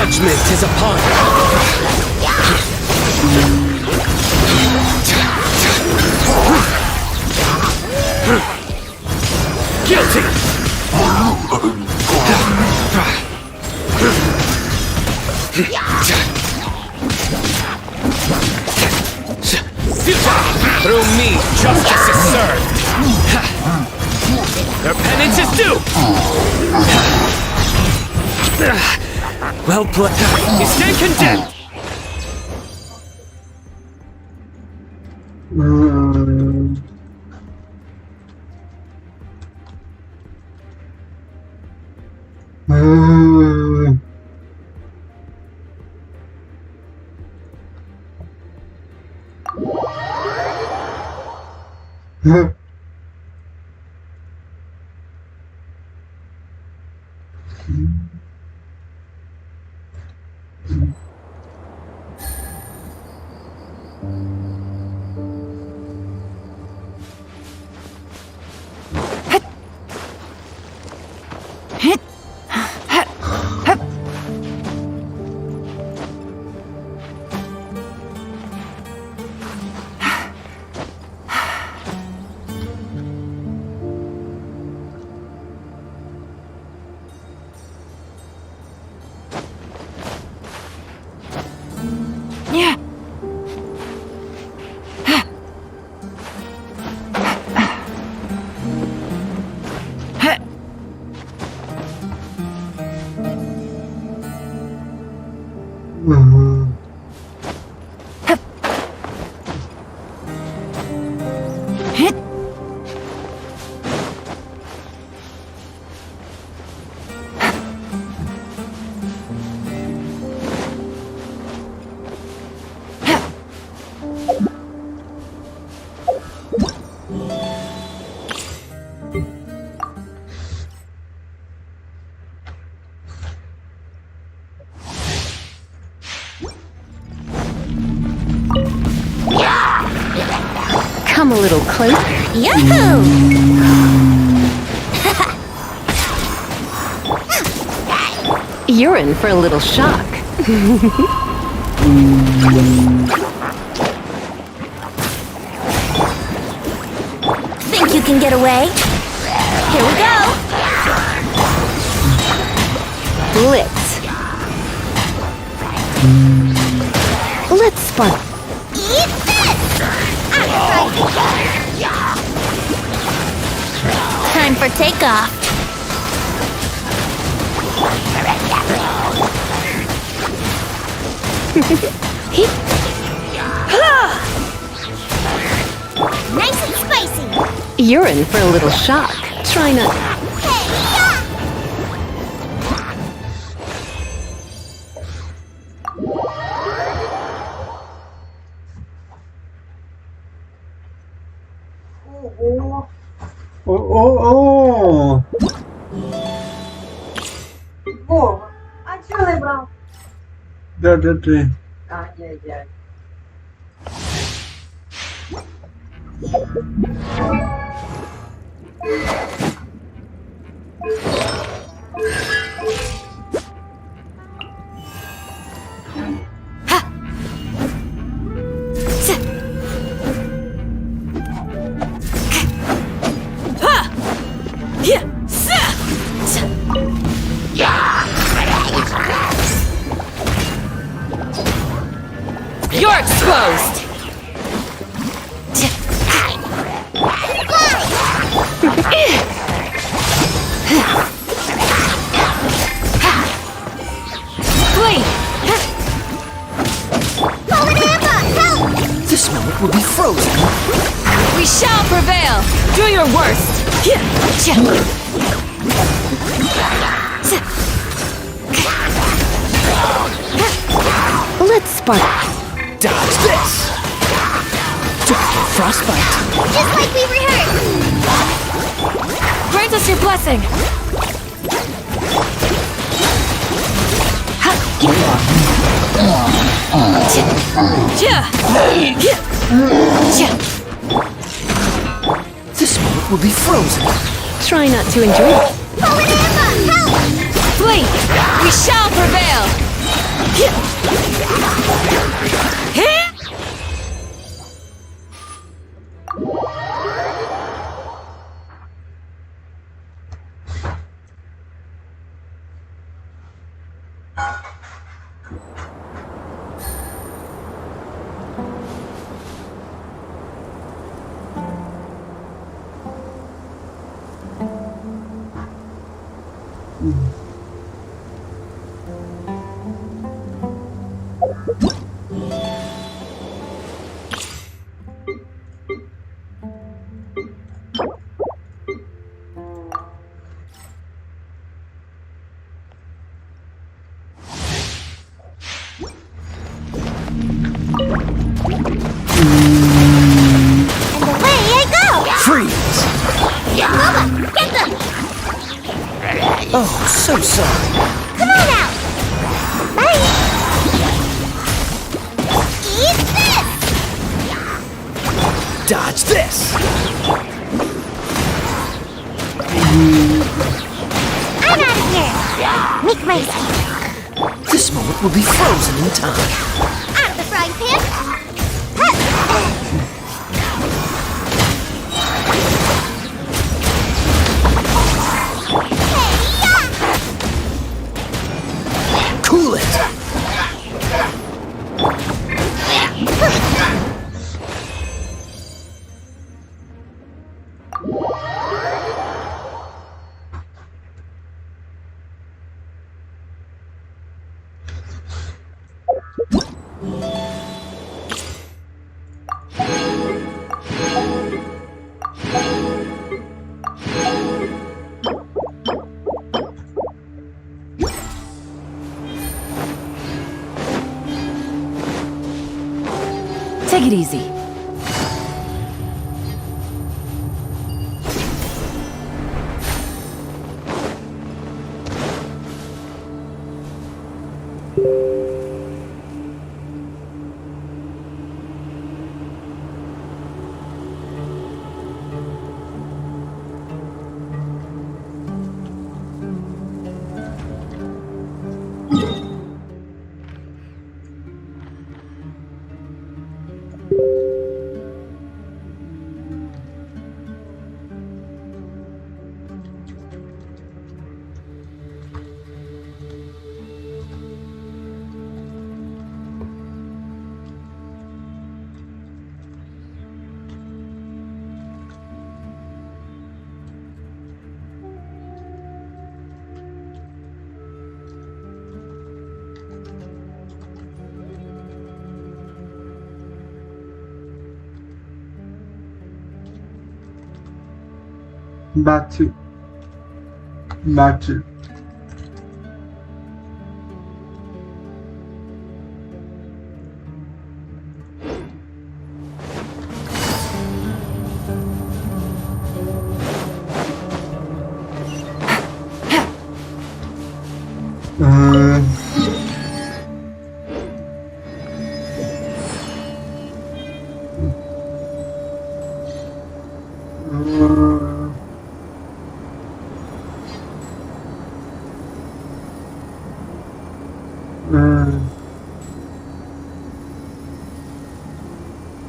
Judgment is upon you. Guilty. Through me, justice is served. Their penance is due. Well played. You stand condemned. Come a little closer. Yahoo! You're in for a little shock. Think you can get away? Here we go! Blitz. Let's spark. Eat this! Time for takeoff. Nice and spicy. You're in for a little shock. Try not. Oh! Pô, deixa eu lembrar. Deu. Ai. You're exposed! Flee! This moment will be frozen. We shall prevail! Do your worst! Let's spark. Dodge this! Frostbite. Just like we rehearsed. Grant us your blessing! This moment will be frozen. Try not to enjoy it. Flee! We shall prevail! Oh, so sorry. Come on out! Bye! Eat this! Dodge this! I'm out of here! Make my escape! This moment will be frozen in time. Out of the frying pan! Cool it! Take it easy. Battle.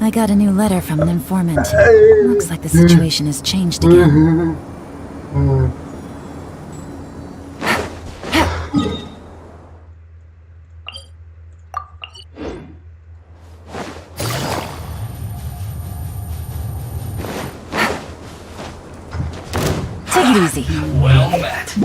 I got a new letter from an informant. Looks like the situation has changed again. Take it easy. Well met.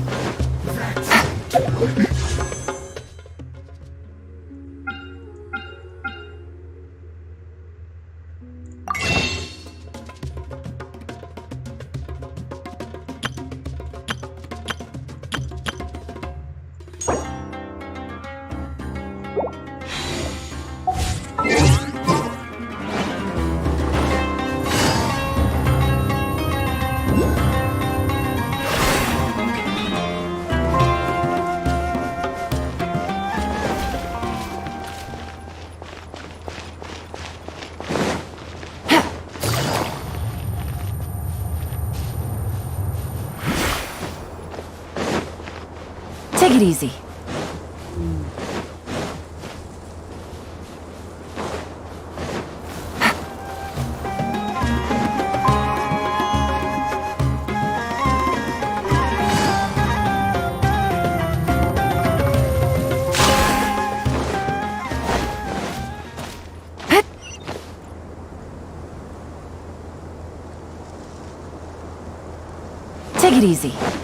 Take it easy. Take it easy.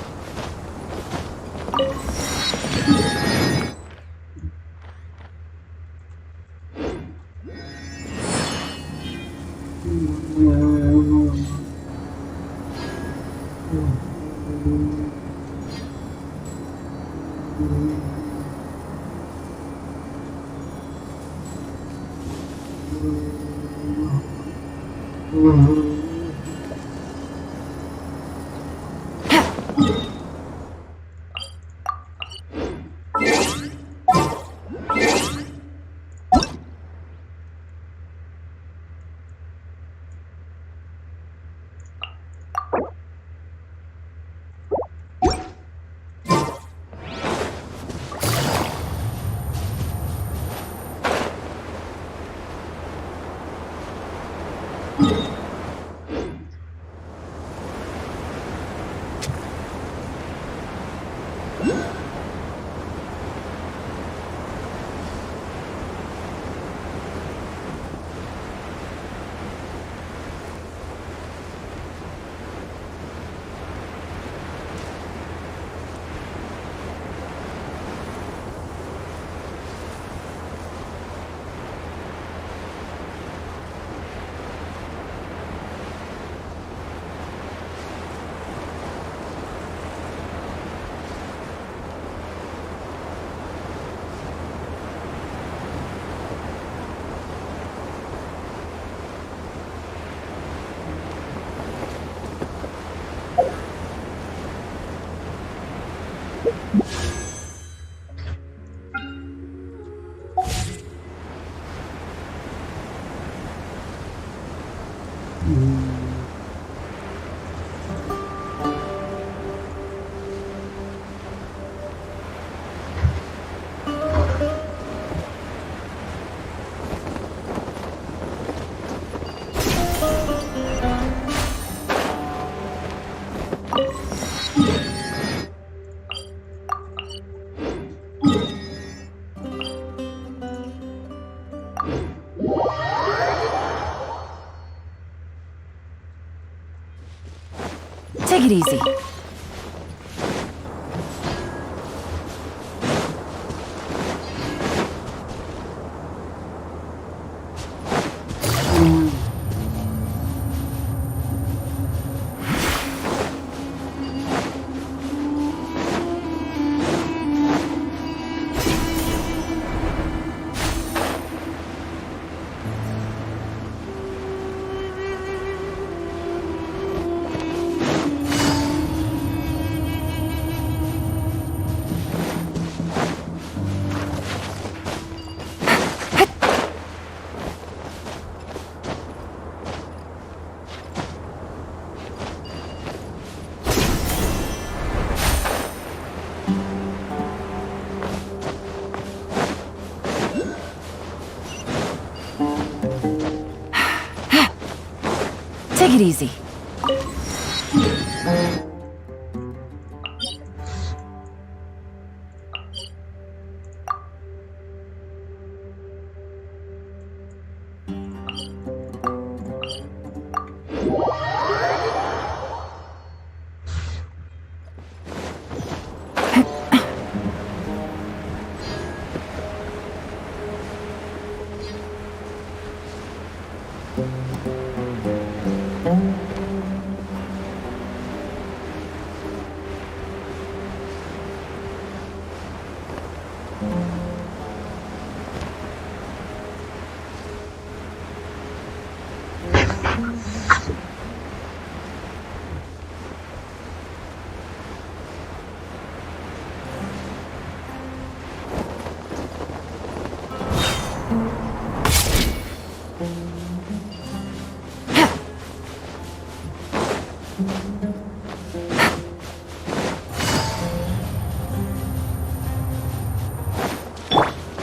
Take it easy. Take it easy.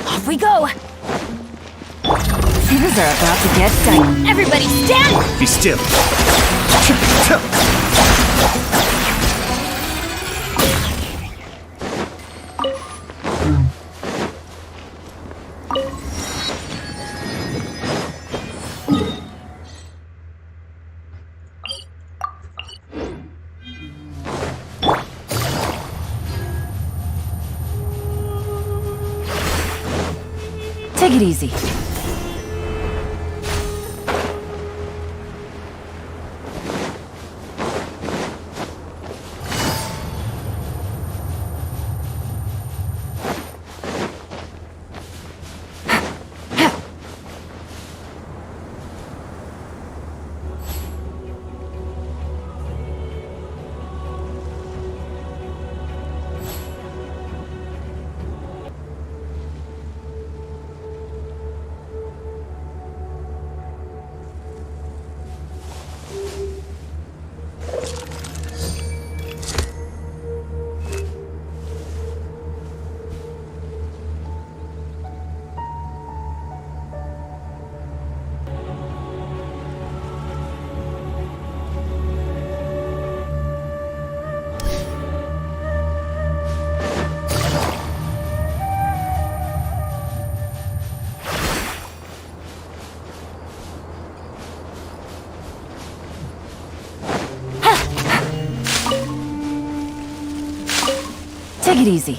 Off we go! Things are about to get done. Everybody stand! Be still. Take it easy. Take it easy.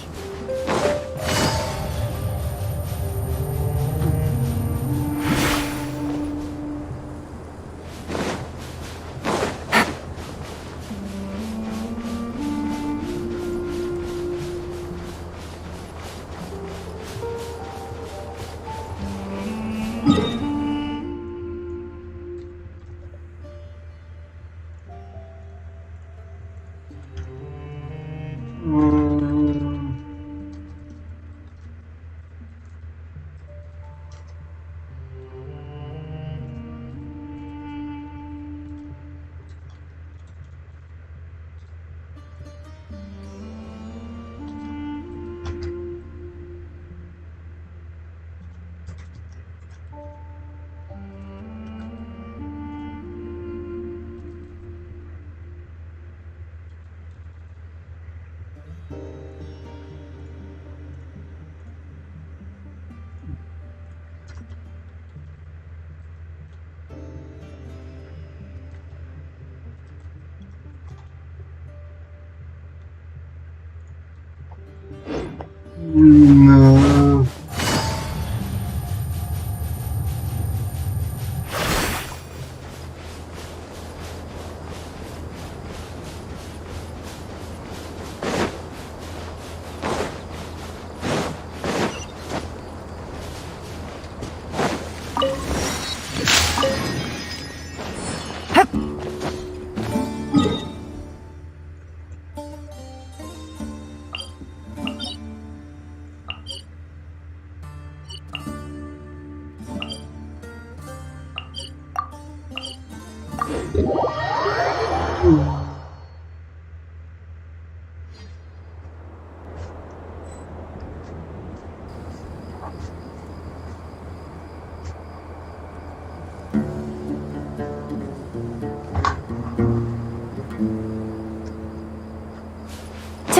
No.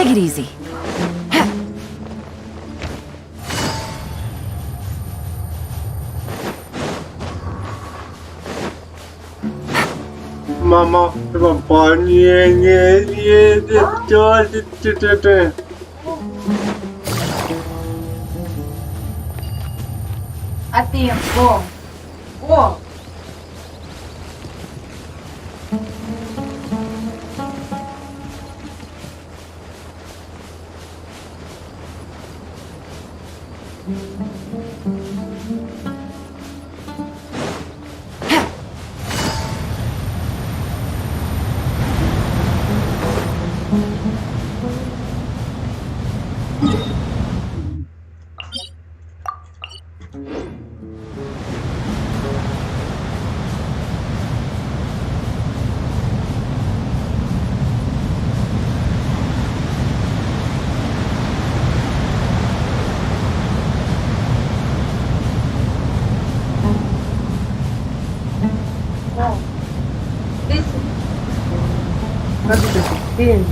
Take it easy. Mama, papá, nie, A tempo. О! This как это теперь?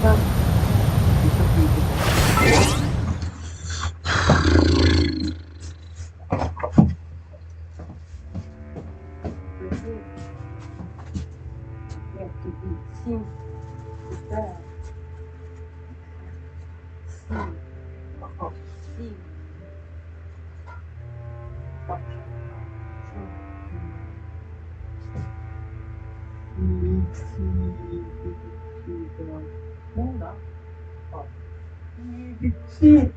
Так. Sim.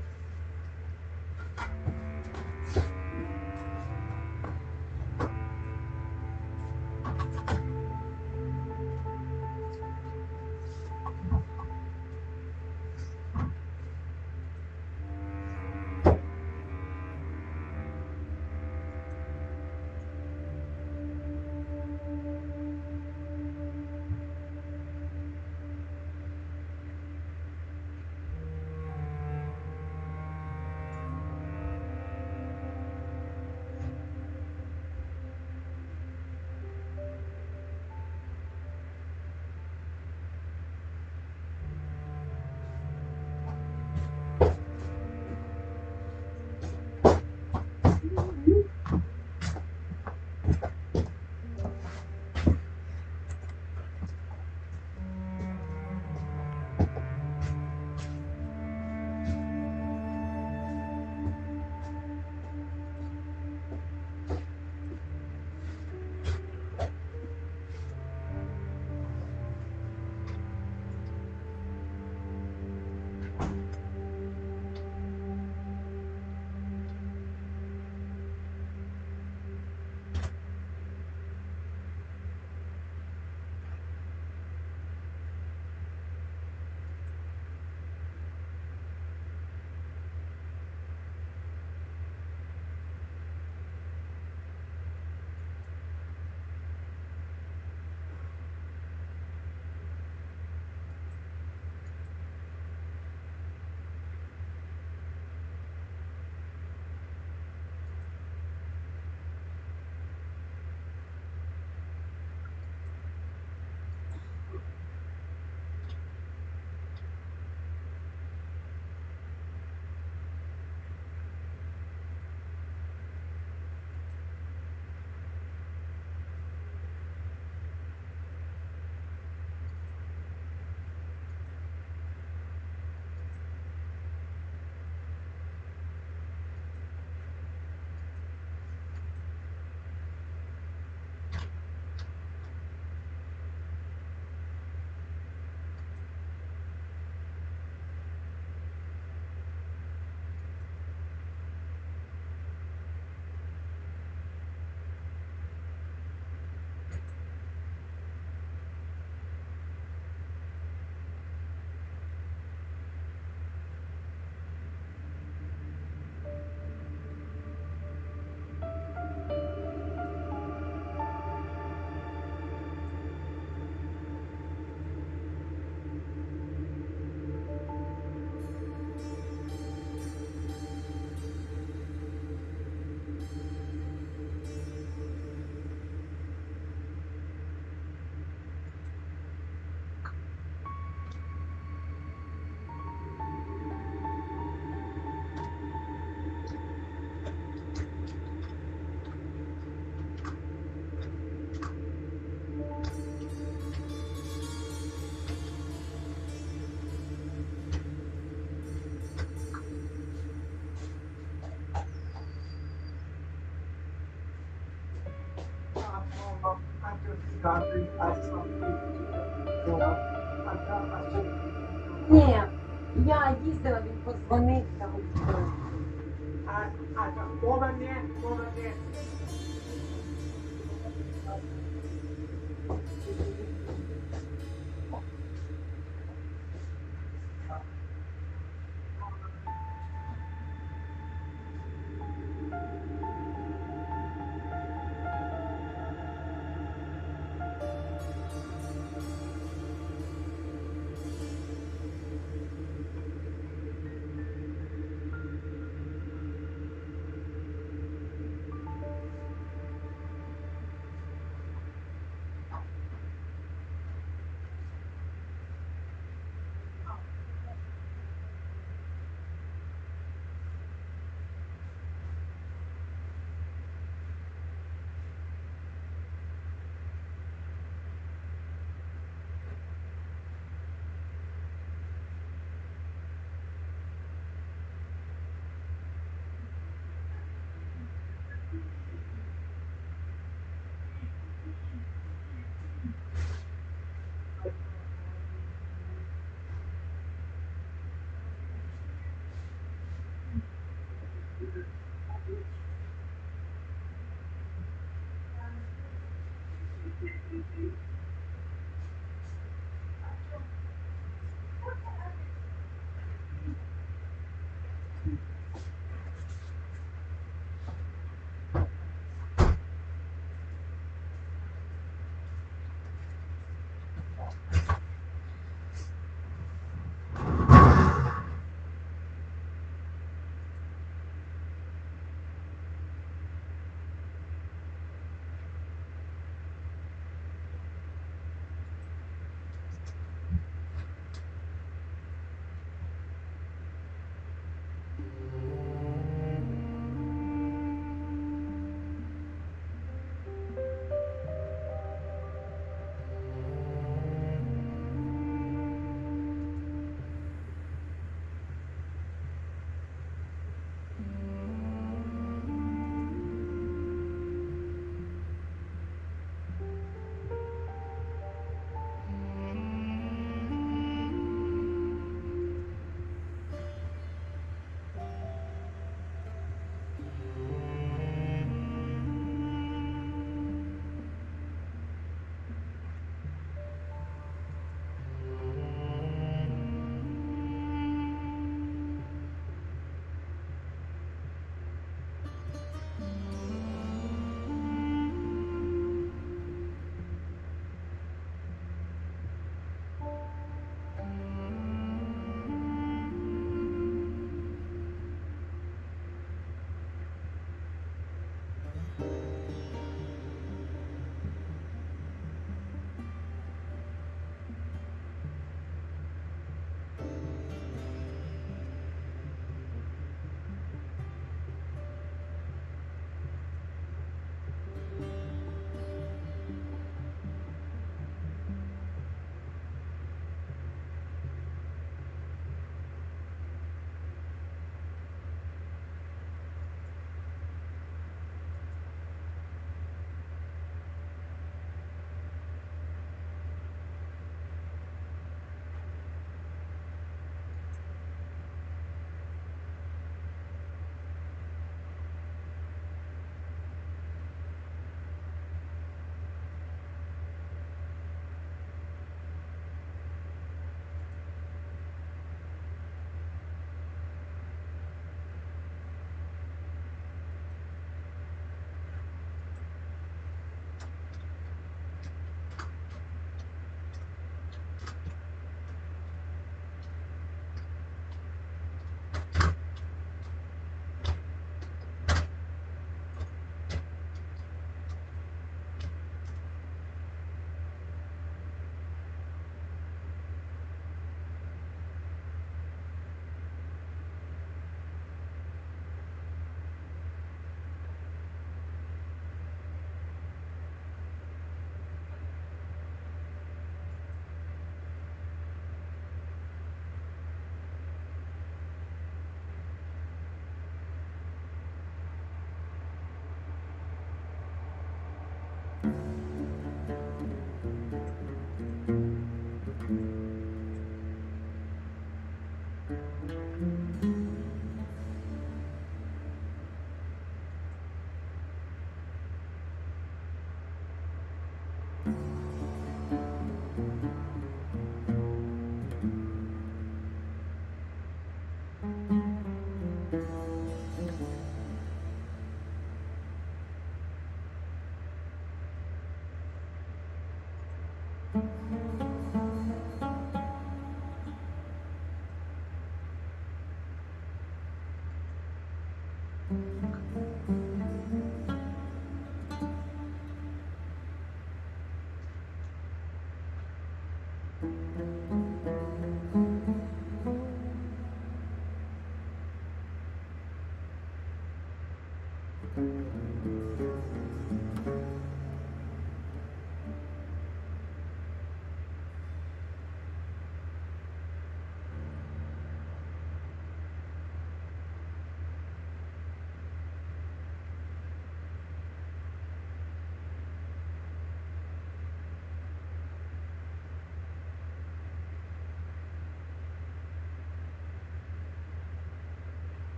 Ні, я їздила, він подзвонив там.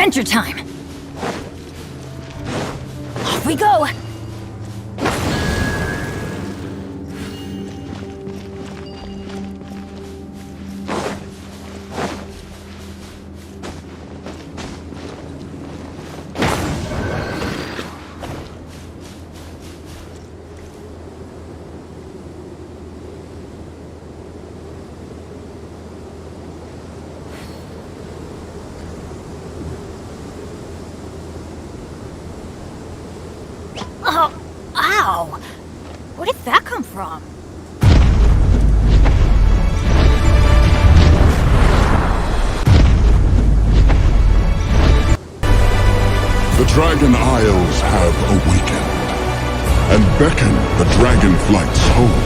Adventure time! Off we go! Oh, ow! Where did that come from? The Dragon Isles have awakened and beckon the Dragonflights home.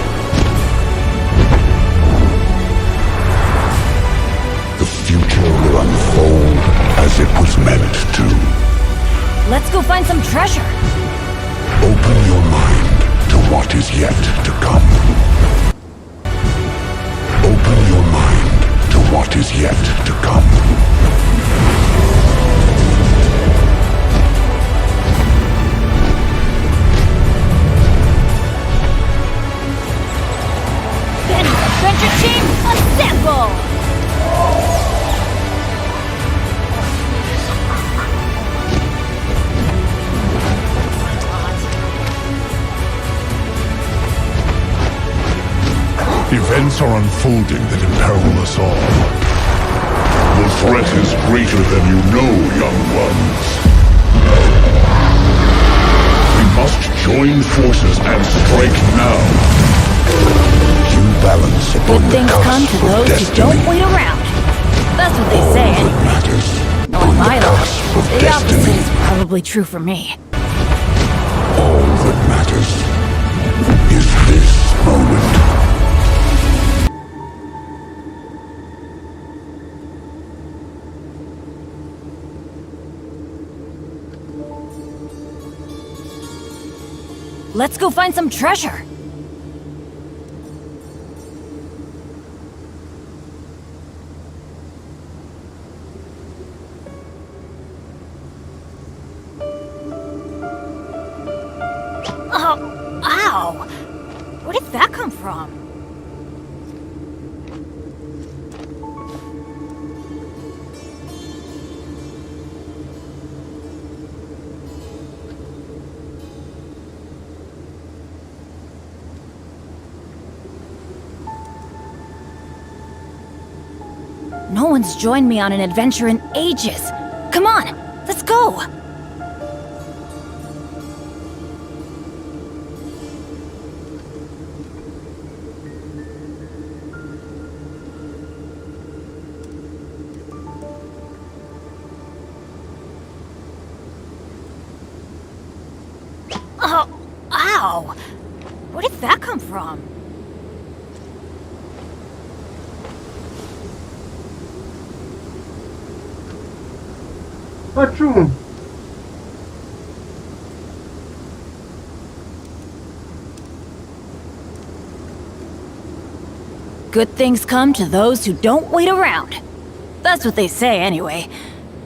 The future will unfold as it was meant to. Let's go find some treasure! Open your mind to what is yet to come. Open your mind to what is yet to come. Adventure team, assemble! Events are unfolding that imperil us all. The threat is greater than you know, young ones. We must join forces and strike now. You balance upon Good things come to those who don't wait around. That's what they say. Oh, my lord. The opposite is probably true for me. All that matters is this moment. Let's go find some treasure! Oh, ow! Where did that come from? No one's joined me on an adventure in ages. Come on, let's go! ow! Where did that come from? Achoo! Good things come to those who don't wait around. That's what they say anyway.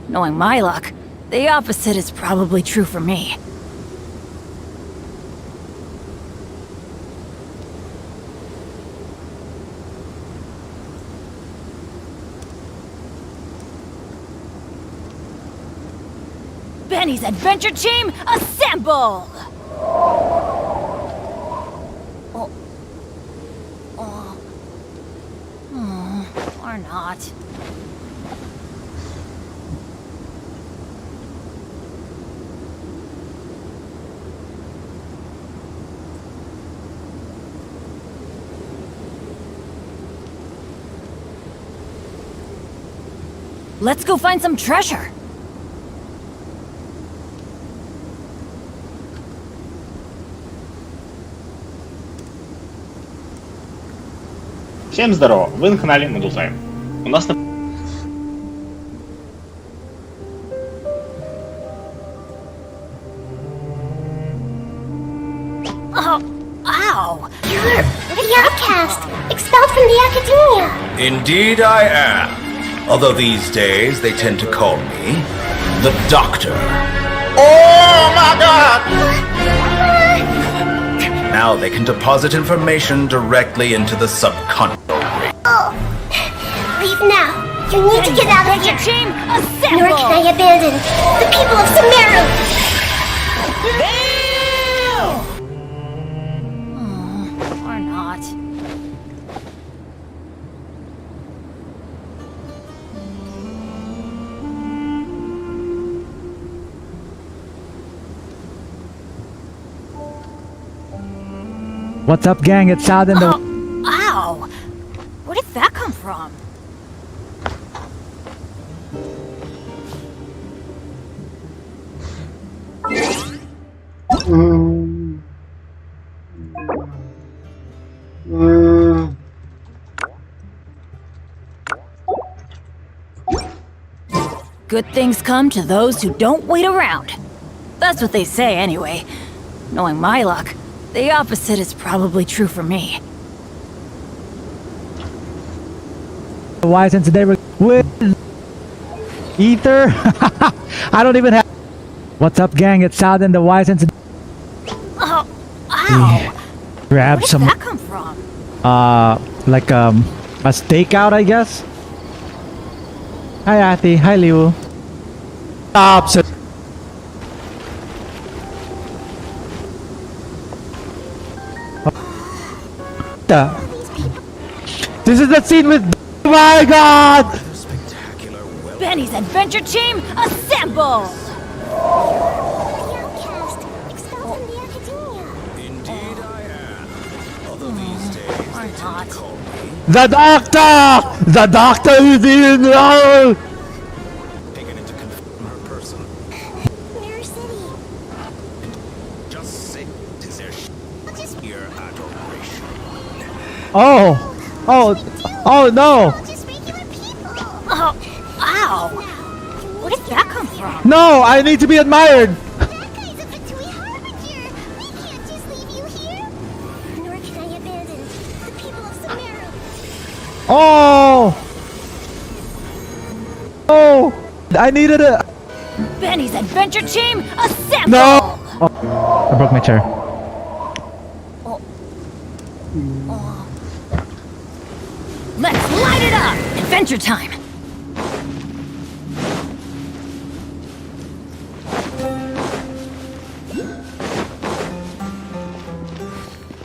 Knowing my luck, the opposite is probably true for me. Benny's adventure team, assemble! Or not. Let's go find some treasure. Всем здорово, вы на канале Медузай. У нас на... Oh, ow! You're the outcast, expelled from the academia. Indeed I am. Although these days they tend to call me the Doctor. Oh my god! Now they can deposit information directly into the subconscious. Oh, leave now. You need to get out of here. Team, assemble! Nor can I abandon the people of Sumeru. Or not. What's up, gang? It's out in the... Ow! Where did that come from? Good things come to those who don't wait around. That's what they say anyway. Knowing my luck, the opposite is probably true for me. Why, since they were with Ether? I don't even have... What's up, gang? It's out in the Y since... Oh, ow! Grab Where did some... that come from? Like, a stakeout, I guess? Hi, Ati. Hi, Liu. Stop, sir. This is the scene with... Oh my god! Benny's adventure team, assemble! The doctor! The doctor is in now! Taken into her person. Mirror City. Just say, is there your adoration? Oh! Oh! Oh no! Oh, ow! Where did that come from? No! I need to be admired! Nor can I abandon the people of Sumeru. Oh! Oh! I needed a... Benny's adventure team, assemble! No! Oh, I broke my chair. Let's light it up! Adventure time!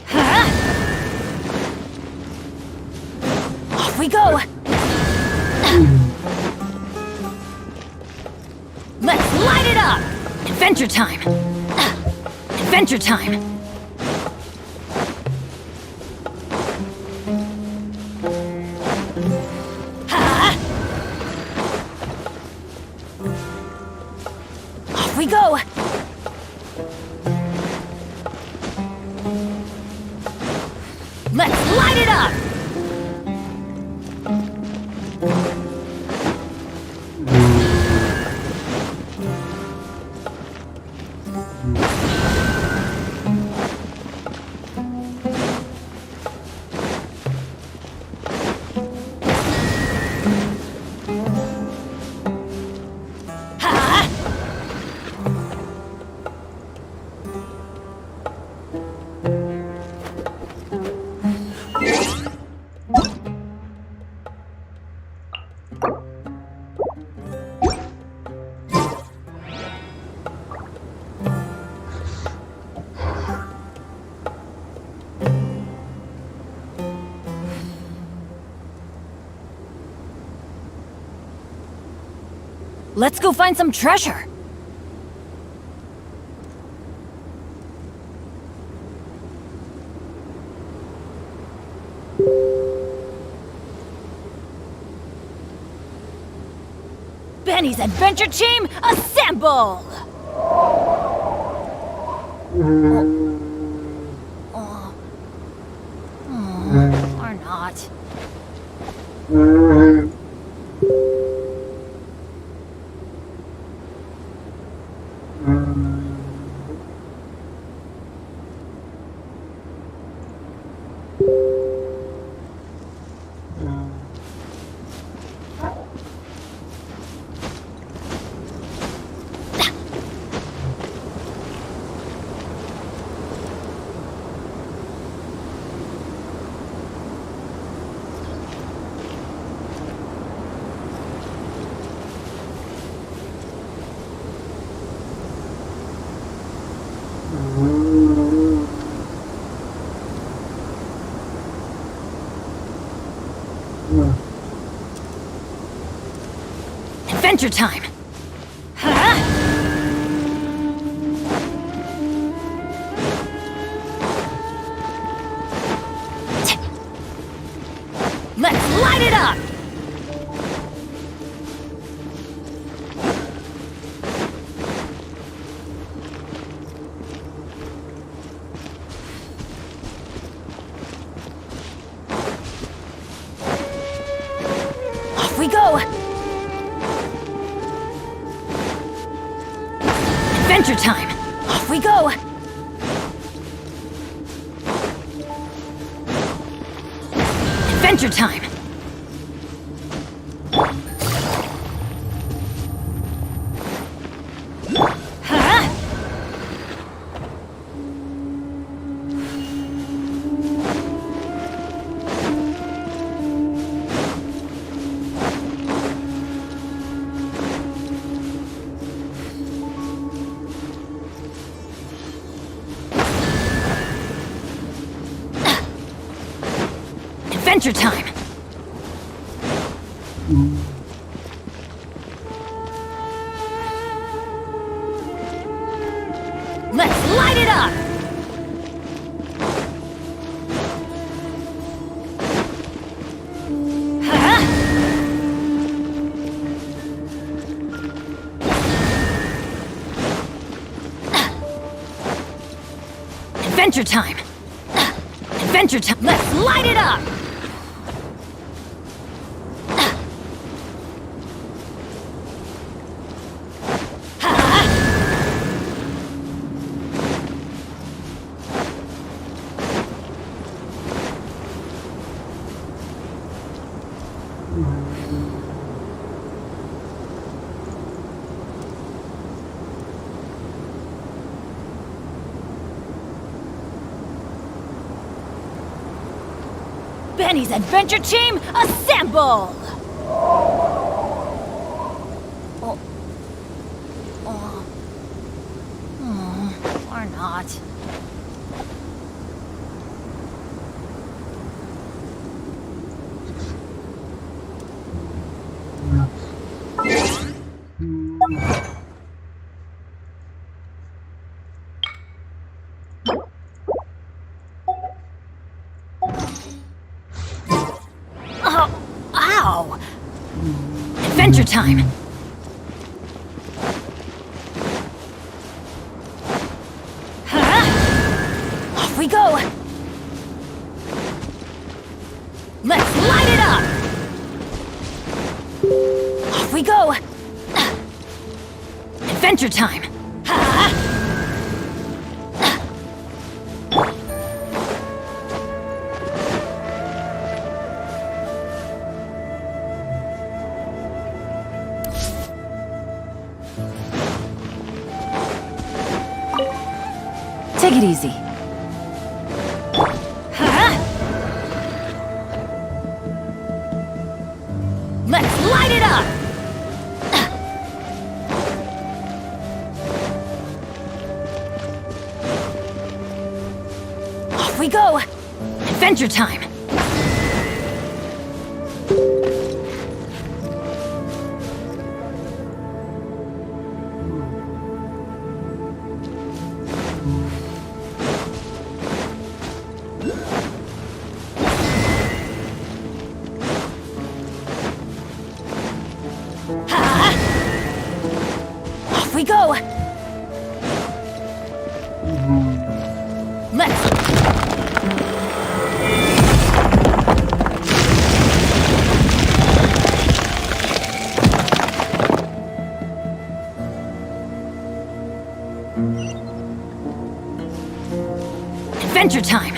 Huh? Off we go! Let's light it up! Adventure time! Adventure time! Off we go! Let's go find some treasure. Benny's Adventure Team, assemble! Or not. Adventure time! Let's light it up! Off we go! Adventure time! Off we go! Adventure time! Adventure time! Let's light it up! Adventure time! Adventure time! Let's light it up! Benny's Adventure Team, assemble! Or not. Ow! Adventure time! Off we go! Let's light it up! Adventure time! Take it easy. Let's light it up! Off we go! Adventure time! Off we go! Let's... Adventure time!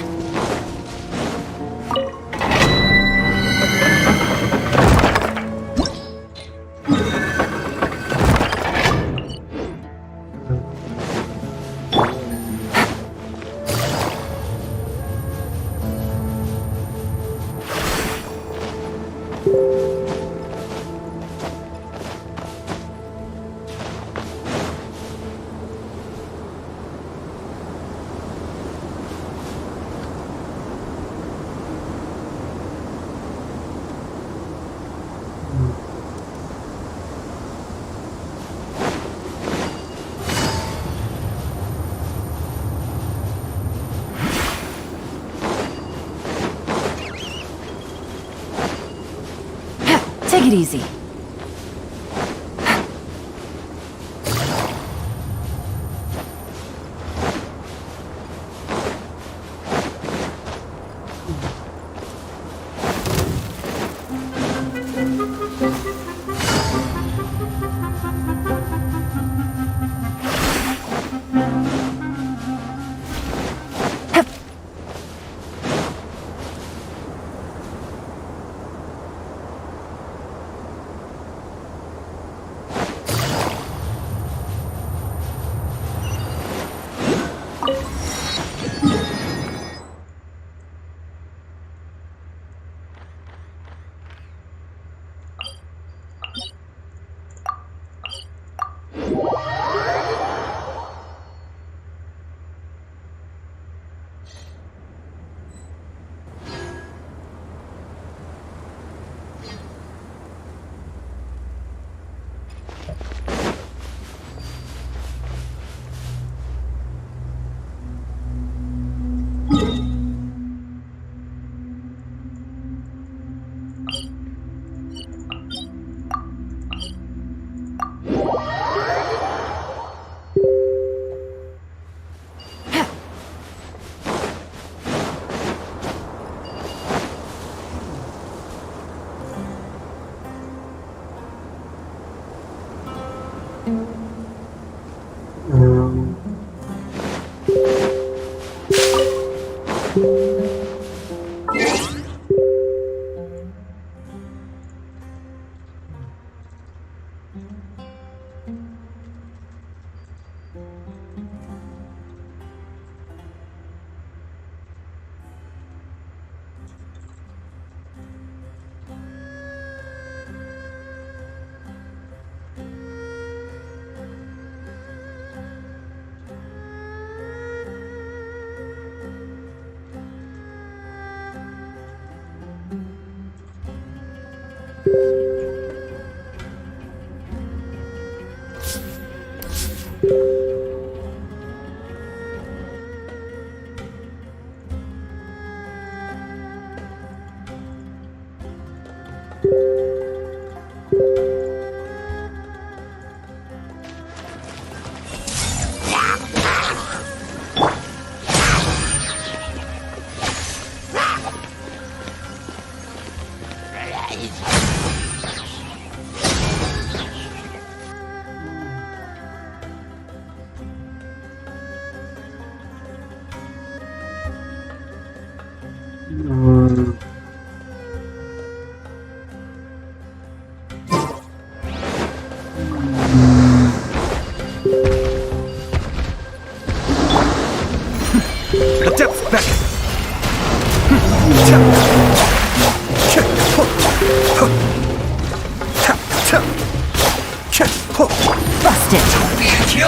Take it easy.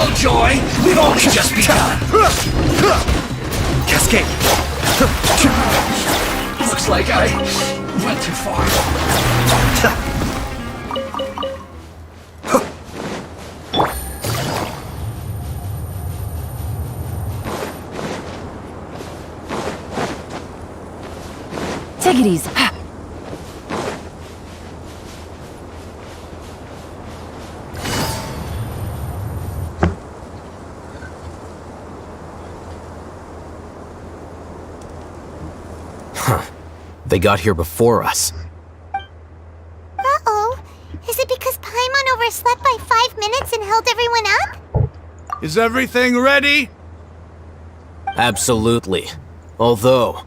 no joy. We've only just begun. Cascade. Looks like I went too far. Take it easy. They got here before us. Uh-oh. Is it because Paimon overslept by 5 minutes and held everyone up? Is everything ready? Absolutely. Although,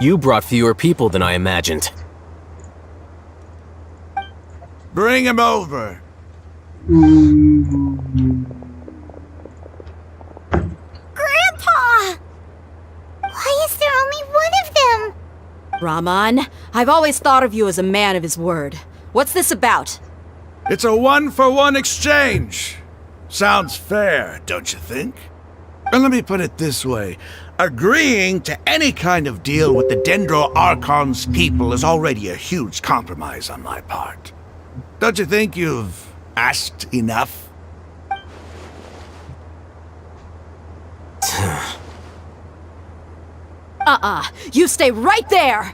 you brought fewer people than I imagined. Bring him over. Grandpa! Why is there only one of them? Raman, I've always thought of you as a man of his word. What's this about? It's a one-for-one exchange. Sounds fair, don't you think? And let me put it this way. Agreeing to any kind of deal with the Dendro Archon's people is already a huge compromise on my part. Don't you think you've asked enough? You stay right there!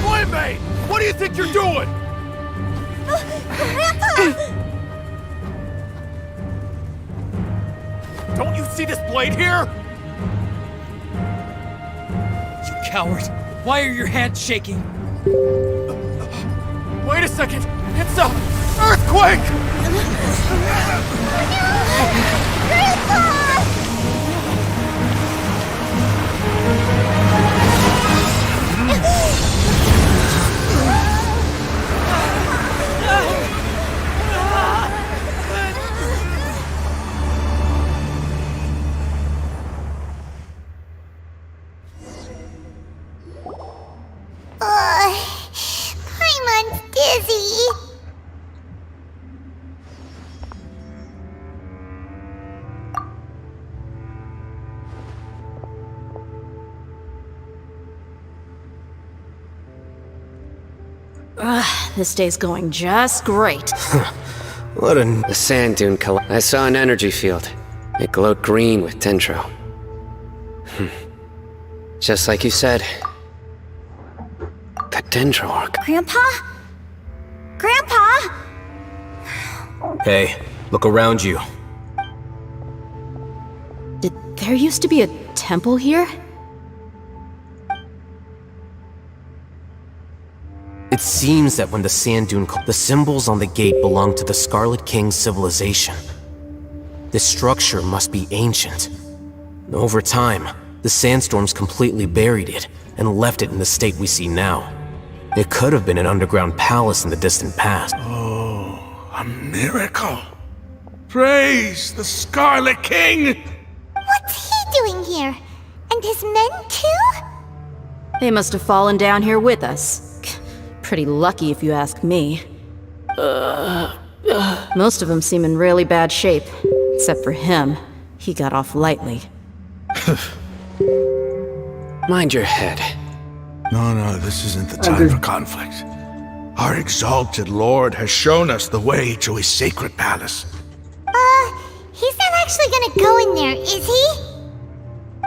Boy, what do you think you're doing? Grandpa! Don't you see this blade here? You coward! Why are your hands shaking? Wait a second! It's a earthquake! Grandpa! Paimon's dizzy. This day's going just great. What a sand dune I saw an energy field. It glowed green with dendro. Just like you said. The dendro arc. Grandpa? Grandpa? Hey, look around you. Did there used to be a temple here? It seems that when the sand dune the symbols on the gate belong to the Scarlet King's civilization. This structure must be ancient. Over time, the sandstorms completely buried it and left it in the state we see now. It could have been an underground palace in the distant past. Oh, a miracle. Praise the Scarlet King! What's he doing here? And his men too? They must have fallen down here with us. Pretty lucky if you ask me. Most of them seem in really bad shape. Except for him. He got off lightly. Mind your head. No, this isn't the time for conflict. Our exalted lord has shown us the way to his sacred palace. He's not actually gonna go in there, is he?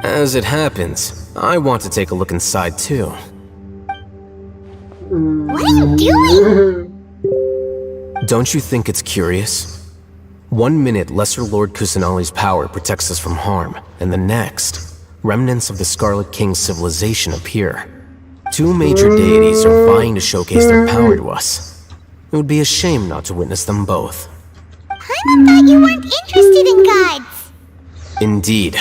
As it happens, I want to take a look inside too. What are you doing? Don't you think it's curious? 1 minute, Lesser Lord Kusanali's power protects us from harm, and the next, remnants of the Scarlet King's civilization appear. 2 major deities are vying to showcase their power to us. It would be a shame not to witness them both. Paimon thought you weren't interested in gods. Indeed.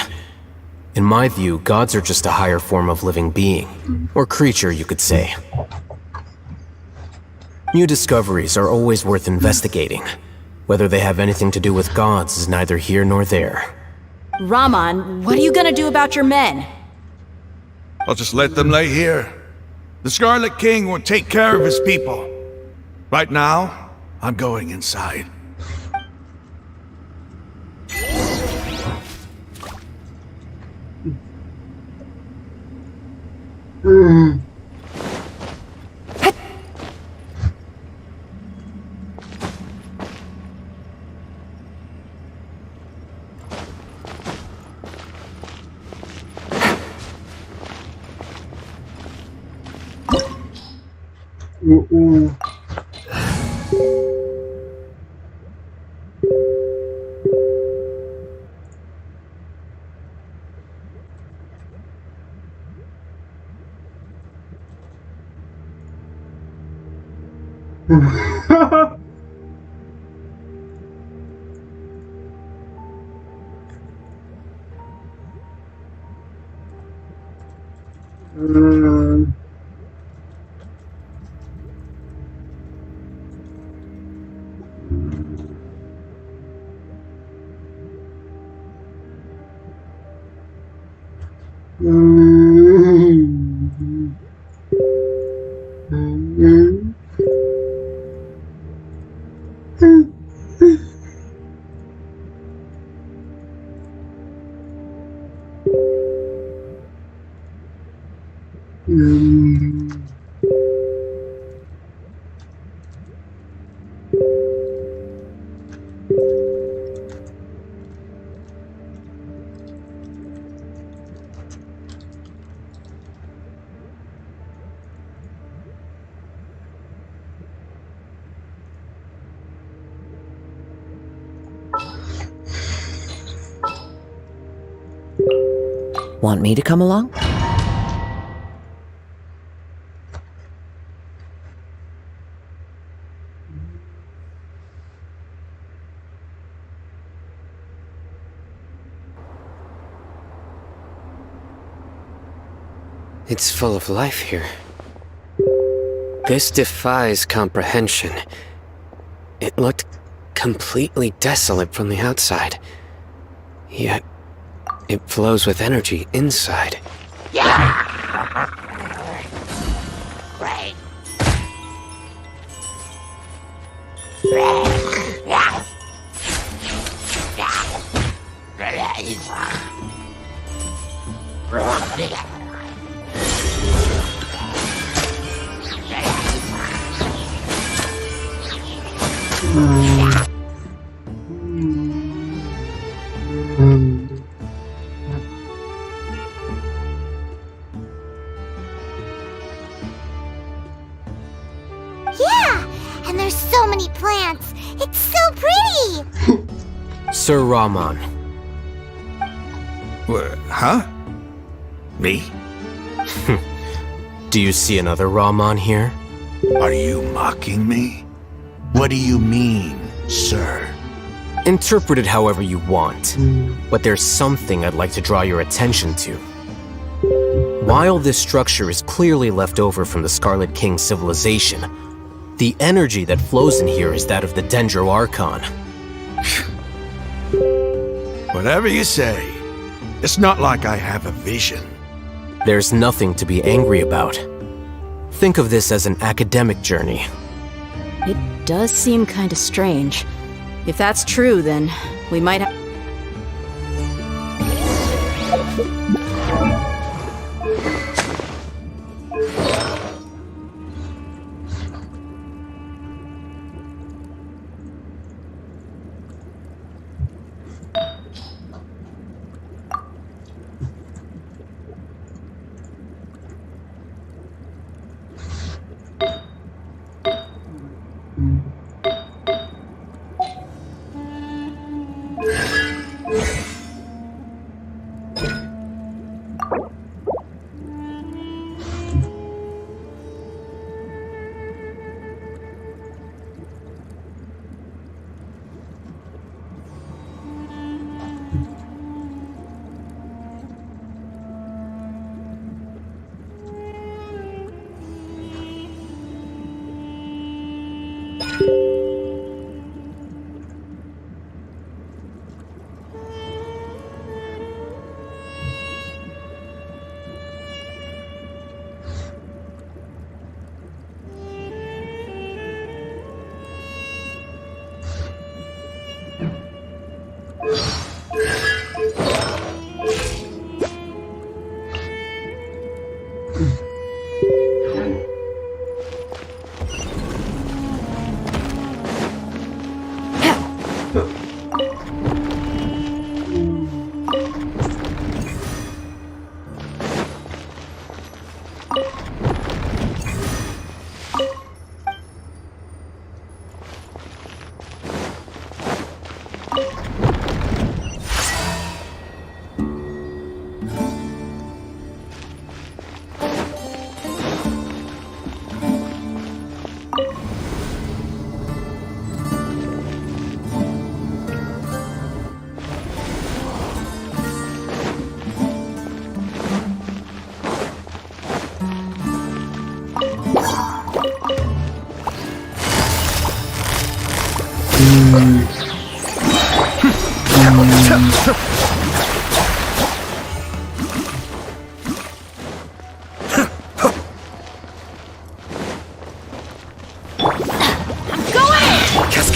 In my view, gods are just a higher form of living being. Or creature, you could say. New discoveries are always worth investigating. Whether they have anything to do with gods is neither here nor there. Raman, what are you gonna do about your men? I'll just let them lay here. The Scarlet King will take care of his people. Right now, I'm going inside. Want me to come along? It's full of life here. This defies comprehension. It looked completely desolate from the outside. Yet, it flows with energy inside. Yeah, and there's so many plants. It's so pretty. Sir Raman. What? Huh? Me? Do you see another Raman here? Are you mocking me? What do you mean, sir? Interpret it however you want, but there's something I'd like to draw your attention to. While this structure is clearly left over from the Scarlet King civilization, the energy that flows in here is that of the Dendro Archon. Whatever you say. It's not like I have a vision. There's nothing to be angry about. Think of this as an academic journey. It does seem kinda strange. If that's true, then we might have...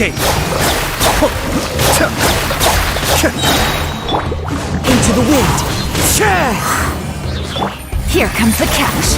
escape. Into the wind. Here comes the catch.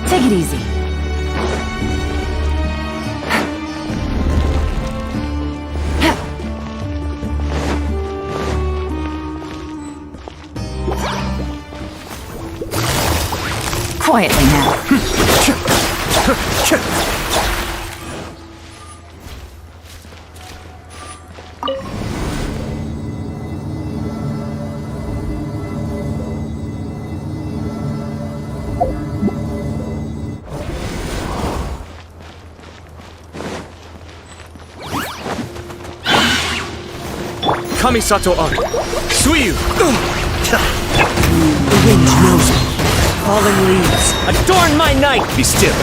Take it easy. Quietly now. Kamisato-an, Suiyu! The wind knows me. Falling leaves. Adorn my night! Be still.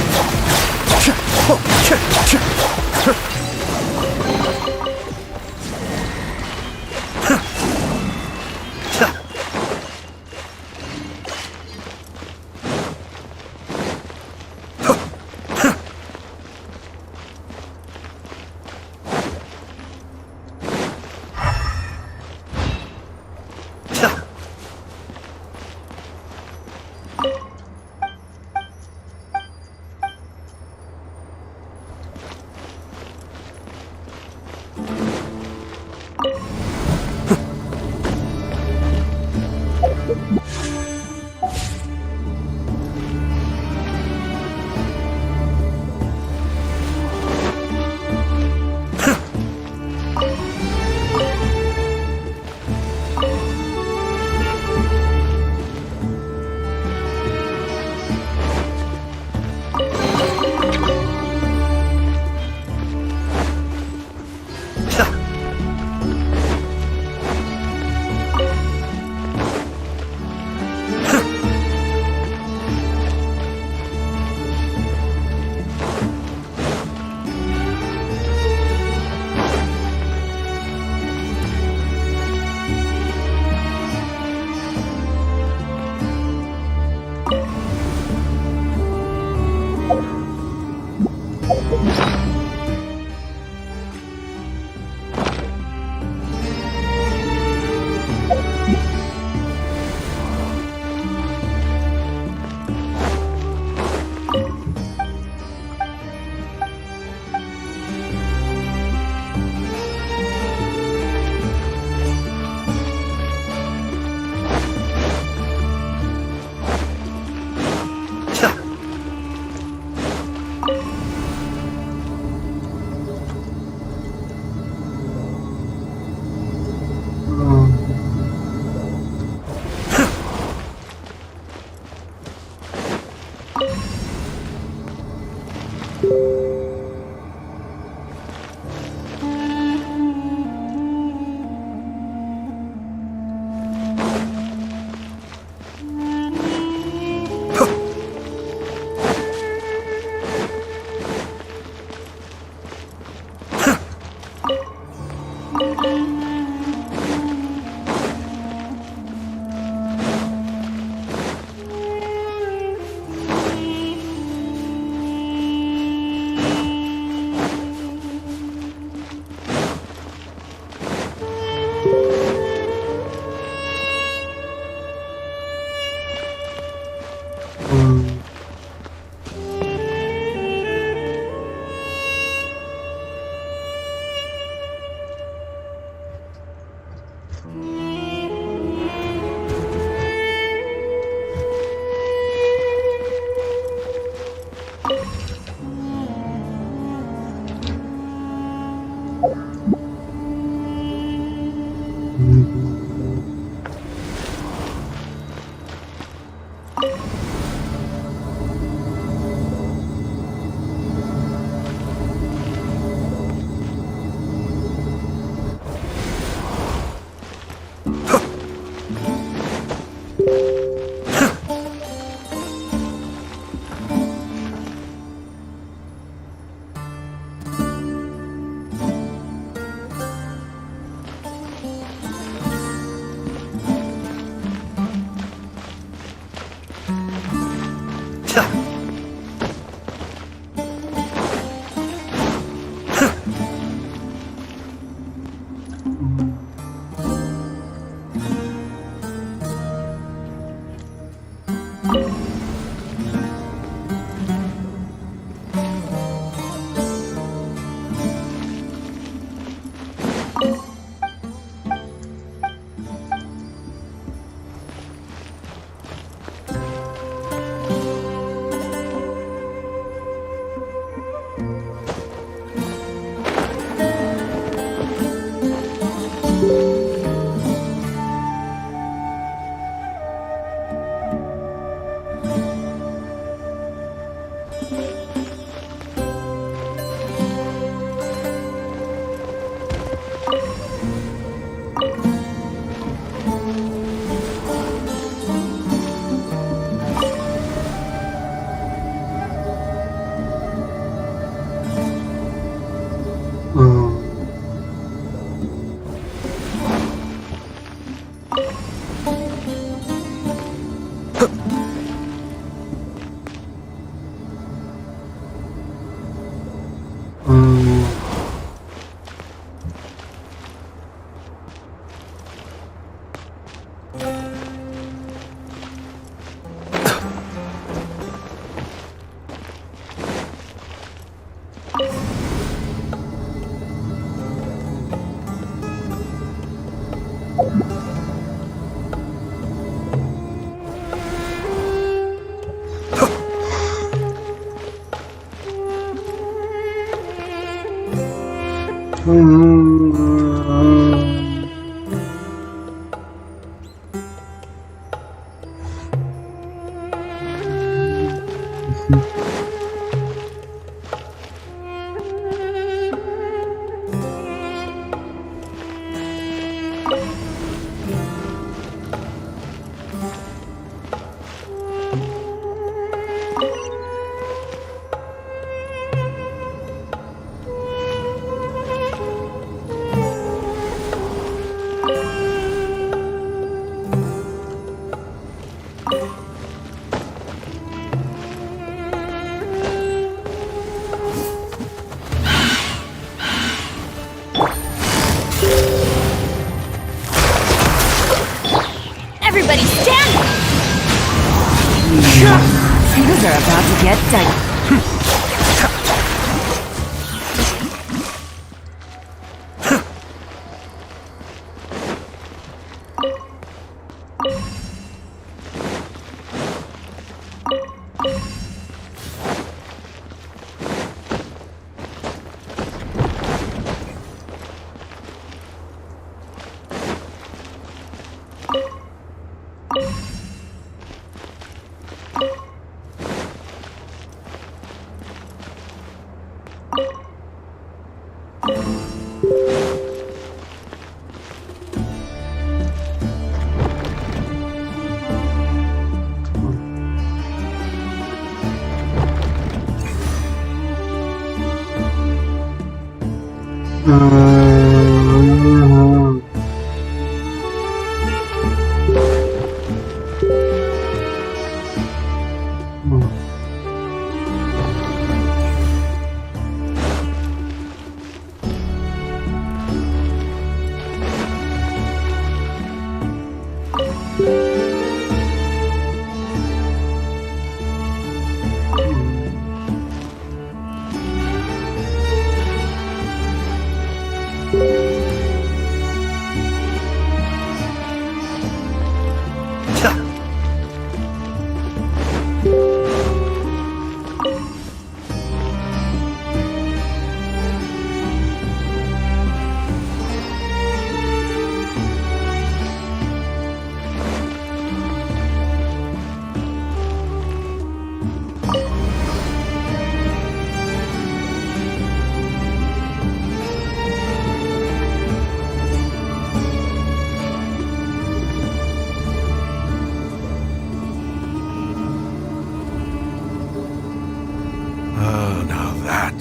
Everybody stand! Things are about to get dicey.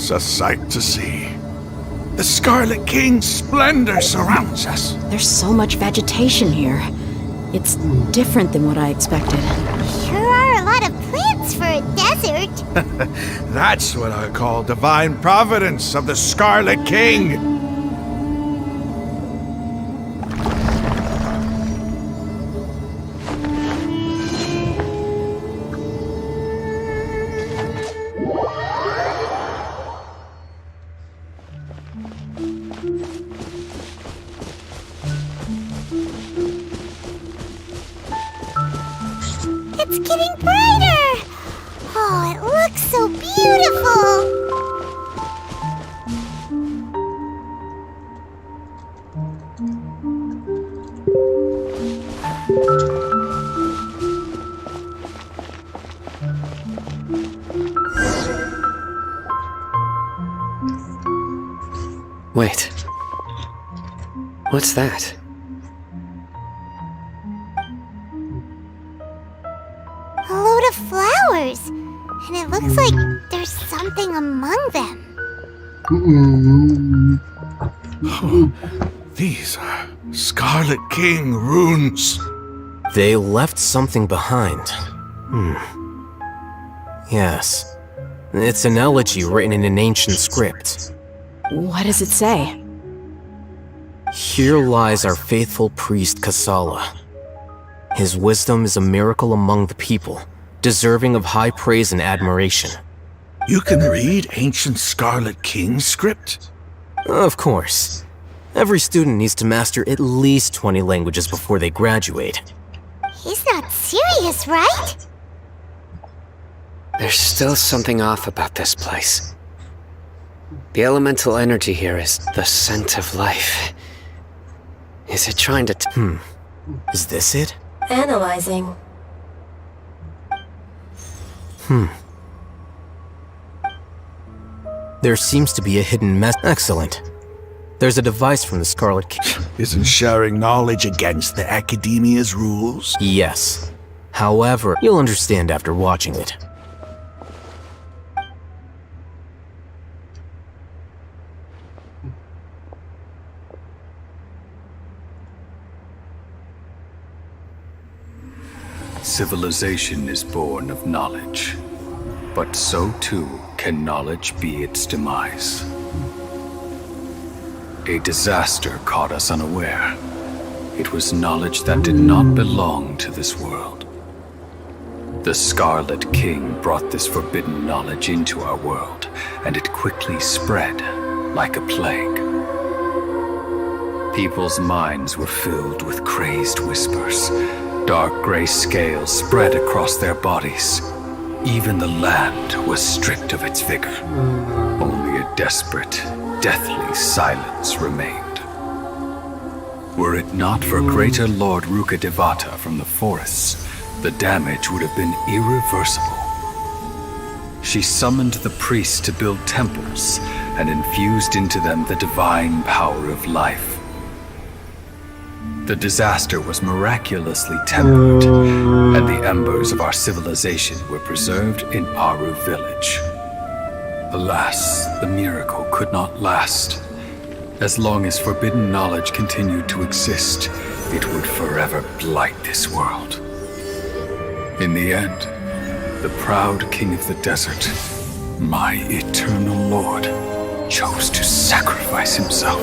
It's a sight to see. The Scarlet King's splendor surrounds us. There's so much vegetation here. It's different than what I expected. Sure are a lot of plants for a desert. That's what I call divine providence of the Scarlet King. It's getting brighter! Oh, it looks so beautiful! Wait. What's that? A load of flowers! And it looks like there's something among them. These are Scarlet King runes. They left something behind. Yes. It's an elegy written in an ancient script. What does it say? Here lies our faithful priest Kasala. His wisdom is a miracle among the people, deserving of high praise and admiration. You can read ancient Scarlet King script? Of course. Every student needs to master at least 20 languages before they graduate. He's not serious, right? There's still something off about this place. The elemental energy here is the scent of life. Is it trying to Is this it? Analyzing. There seems to be a hidden Excellent. There's a device from the Scarlet King. Isn't sharing knowledge against the Academia's rules? Yes. However, you'll understand after watching it. Civilization is born of knowledge, but so too can knowledge be its demise. A disaster caught us unaware. It was knowledge that did not belong to this world. The Scarlet King brought this forbidden knowledge into our world, and it quickly spread like a plague. People's minds were filled with crazed whispers. Dark gray scales spread across their bodies. Even the land was stripped of its vigor. Only a desperate, deathly silence remained. Were it not for Greater Lord Ruka Devata from the forests, the damage would have been irreversible. She summoned the priests to build temples and infused into them the divine power of life. The disaster was miraculously tempered, and the embers of our civilization were preserved in Aru village. Alas, the miracle could not last. As long as forbidden knowledge continued to exist, it would forever blight this world. In the end, the proud king of the desert, my eternal lord, chose to sacrifice himself.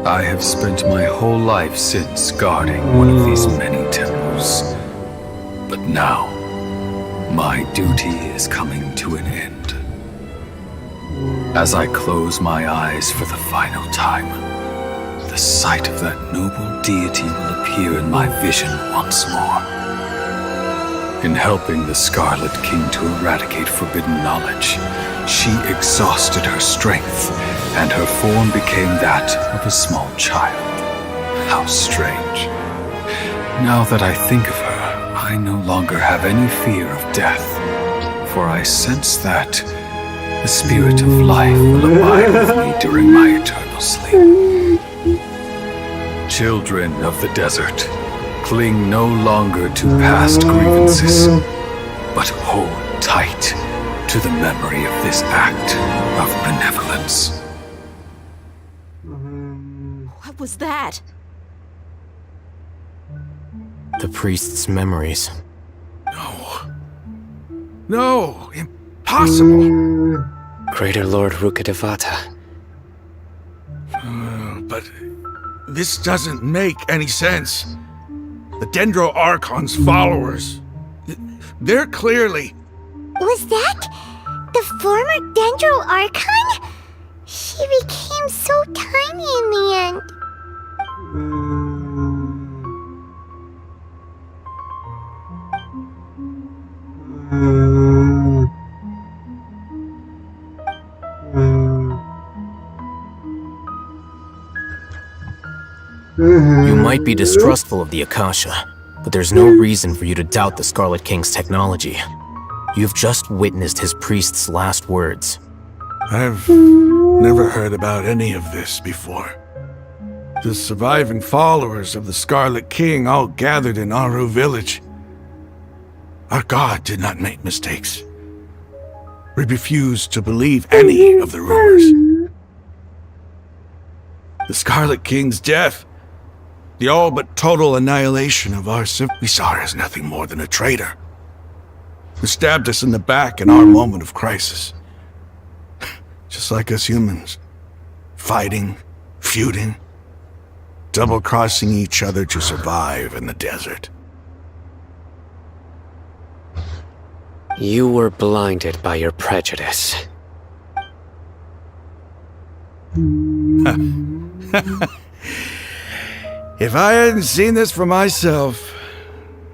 I have spent my whole life since guarding one of these many temples. But now, my duty is coming to an end. As I close my eyes for the final time, the sight of that noble deity will appear in my vision once more. In helping the Scarlet King to eradicate forbidden knowledge, she exhausted her strength, and her form became that of a small child. How strange. Now that I think of her, I no longer have any fear of death, for I sense that the spirit of life will abide with me during my eternal sleep. Children of the desert, cling no longer to past grievances, but hold tight to the memory of this act of benevolence. What was that? The priest's memories. No, impossible. Greater Lord Rukkhadevata. But this doesn't make any sense. The Dendro Archon's followers, they're clearly... Was that the former Dendro Archon? She became so tiny in the end. You might be distrustful of the Akasha, but there's no reason for you to doubt the Scarlet King's technology. You've just witnessed his priest's last words. I've never heard about any of this before. The surviving followers of the Scarlet King all gathered in Aru village. Our god did not make mistakes. We refused to believe any of the rumors. The Scarlet King's death, the all but total annihilation of our civ, we saw her as nothing more than a traitor who stabbed us in the back in our moment of crisis. Just like us humans, fighting, feuding, double-crossing each other to survive in the desert. You were blinded by your prejudice. If I hadn't seen this for myself,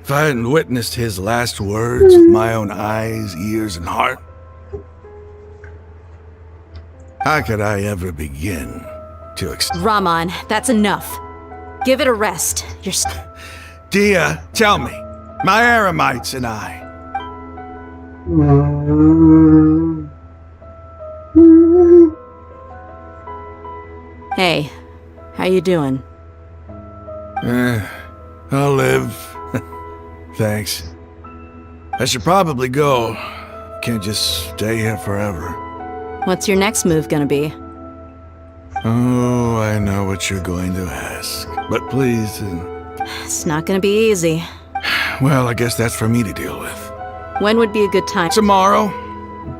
if I hadn't witnessed his last words with my own eyes, ears, and heart, how could I ever begin to Raman, that's enough. Give it a rest. You're Dia, tell me, my Aramites and I. Hey, how you doing? I'll live. Thanks. I should probably go. Can't just stay here forever. What's your next move gonna be? Oh, I know what you're going to ask. But please... It's not gonna be easy. Well, I guess that's for me to deal with. When would be a good time? Tomorrow.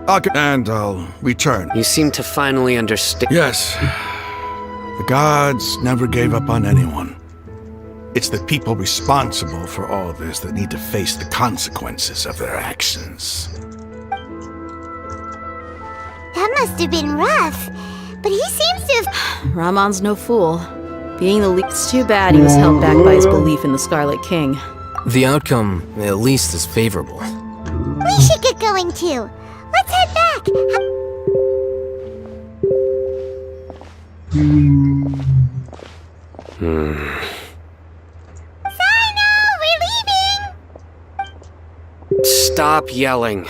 I'll return. You seem to finally understand. Yes. The gods never gave up on anyone. It's the people responsible for all this that need to face the consequences of their actions. That must have been rough, but he seems to have... Ramon's no fool. Being the least too bad he was held back by his belief in the Scarlet King. The outcome, at least, is favorable. We should get going too. Let's head back. Sino, we're leaving! Stop yelling.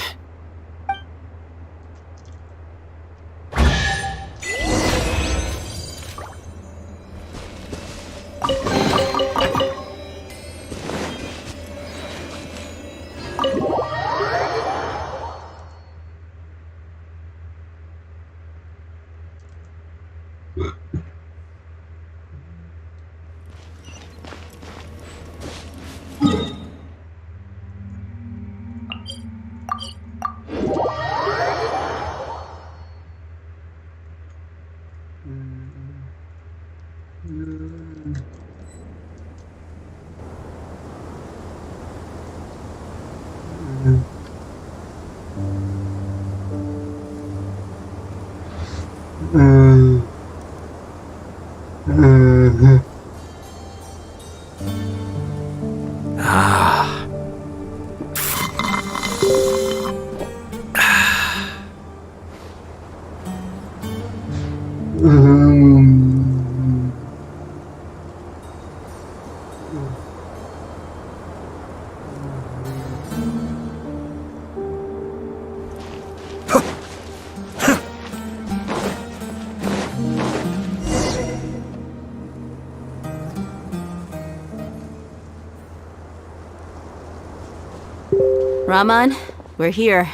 Raman, we're here.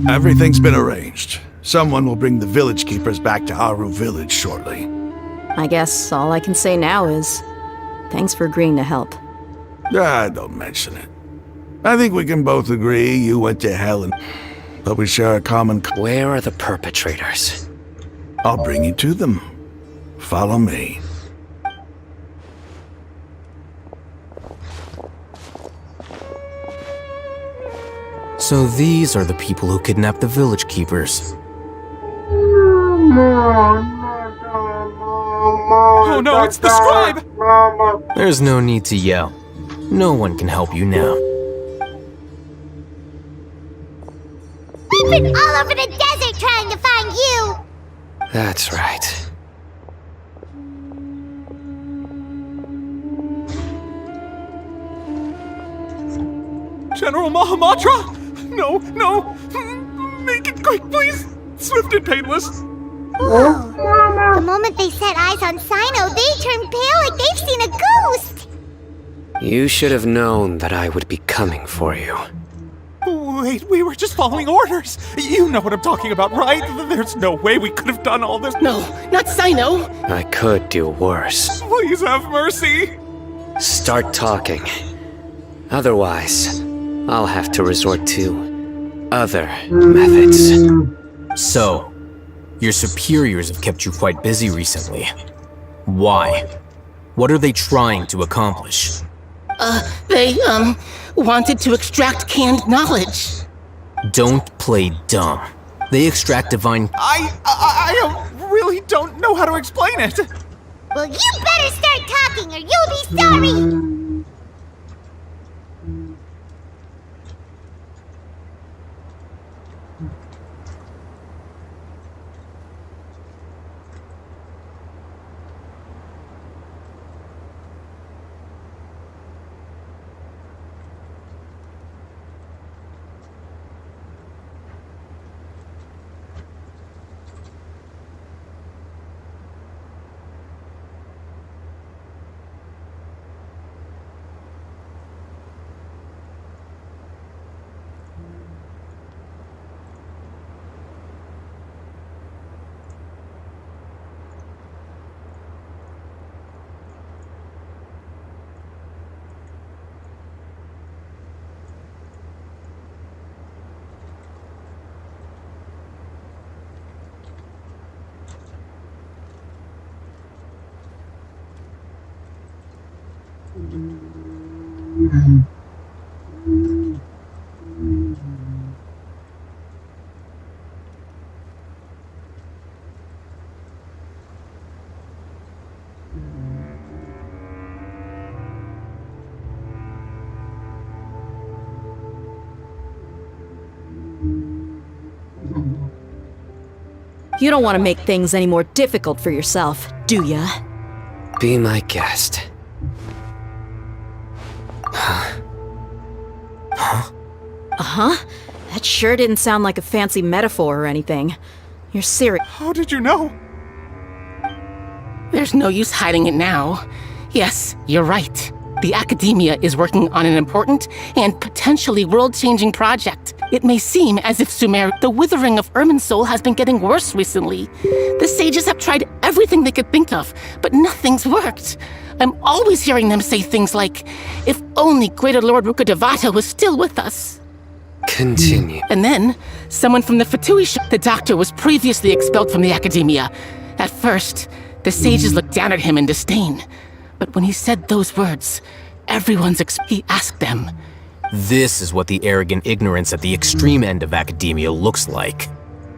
Everything's been arranged. Someone will bring the village keepers back to Aru village shortly. I guess all I can say now is thanks for agreeing to help. Don't mention it. I think we can both agree you went to hell but we share a common... Where are the perpetrators? I'll bring you to them. Follow me. So these are the people who kidnapped the village keepers. Oh no, it's the scribe! There's no need to yell. No one can help you now. We've been all over the desert trying to find you! That's right. General Mahamatra? No, no! Make it quick, please! Swift and painless! Whoa. The moment they set eyes on Sino, they turned pale like they've seen a ghost! You should have known that I would be coming for you. Wait, we were just following orders! You know what I'm talking about, right? There's no way we could have done all this. No, not Sino! I could do worse. Please have mercy! Start talking. Otherwise, I'll have to resort to other methods. So, your superiors have kept you quite busy recently. Why? What are they trying to accomplish? They, wanted to extract canned knowledge. Don't play dumb. They extract divine... I really don't know how to explain it. Well, you better start talking or you'll be sorry! You don't want to make things any more difficult for yourself, do ya? Be my guest. Uh-huh? That sure didn't sound like a fancy metaphor or anything. You're serious. How did you know? There's no use hiding it now. Yes, you're right. The Academia is working on an important and potentially world-changing project. It may seem as if the withering of Irminsul has been getting worse recently. The sages have tried everything they could think of, but nothing's worked. I'm always hearing them say things like, if only Greater Lord Rukkhadevata was still with us. Continue. And then, someone from the Fatui ship, the doctor was previously expelled from the Academia. At first, the sages looked down at him in disdain. But when he said those words, he asked them. This is what the arrogant ignorance at the extreme end of academia looks like.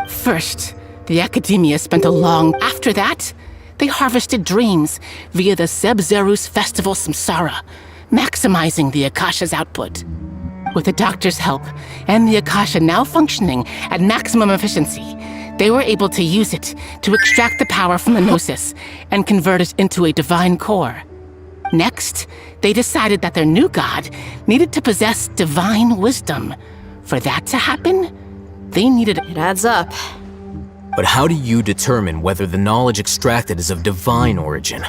First, the Academia spent after that, they harvested dreams via the Zeb-Zerus Festival Samsara, maximizing the Akasha's output. With the doctor's help, and the Akasha now functioning at maximum efficiency, they were able to use it to extract the power from the Gnosis and convert it into a divine core. Next, they decided that their new god needed to possess divine wisdom. For that to happen, they needed... It adds up. But how do you determine whether the knowledge extracted is of divine origin?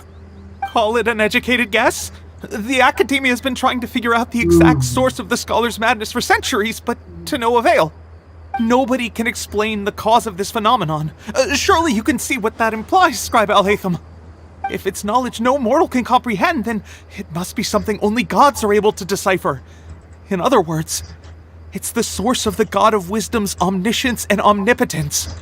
Call it an educated guess? The Academia has been trying to figure out the exact source of the Scholar's madness for centuries, but to no avail. Nobody can explain the cause of this phenomenon. Surely you can see what that implies, Scribe Alhaitham. If it's knowledge no mortal can comprehend, then it must be something only gods are able to decipher. In other words, it's the source of the God of Wisdom's omniscience and omnipotence.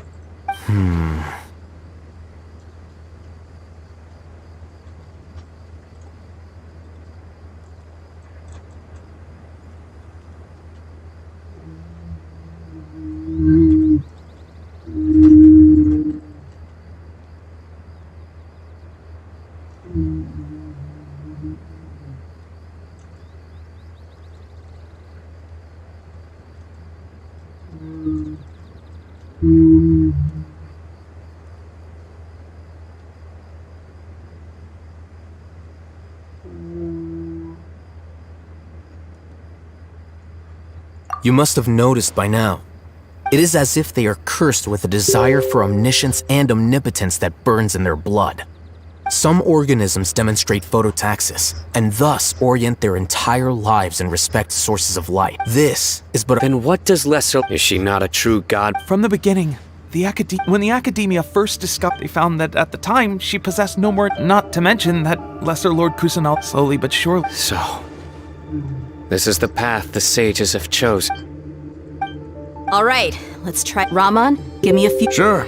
You must have noticed by now. It is as if they are cursed with a desire for omniscience and omnipotence that burns in their blood. Some organisms demonstrate phototaxis, and thus orient their entire lives in respect to sources of light. This is but Then what does Lesser... Is she not a true god? From the beginning, when the Academia first discovered, they found that at the time she possessed no more, not to mention that Lesser Lord Kusanal slowly but surely. So, this is the path the sages have chosen. All right, let's try. Raman, give me a few. Sure.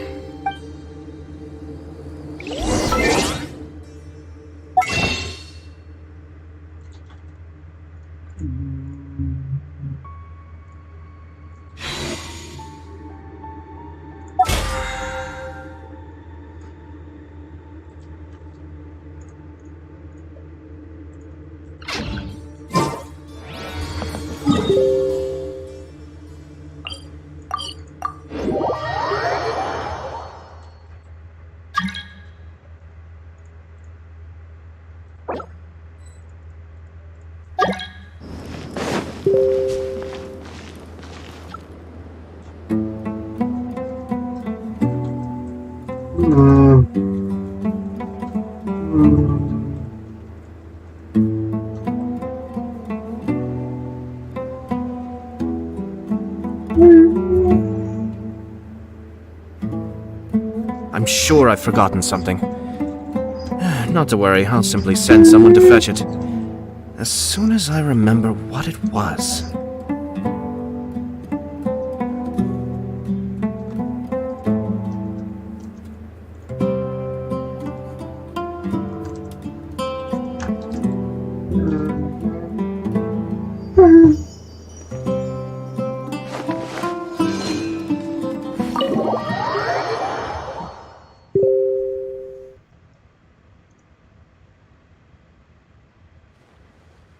I'm sure I've forgotten something. Not to worry, I'll simply send someone to fetch it. As soon as I remember what it was.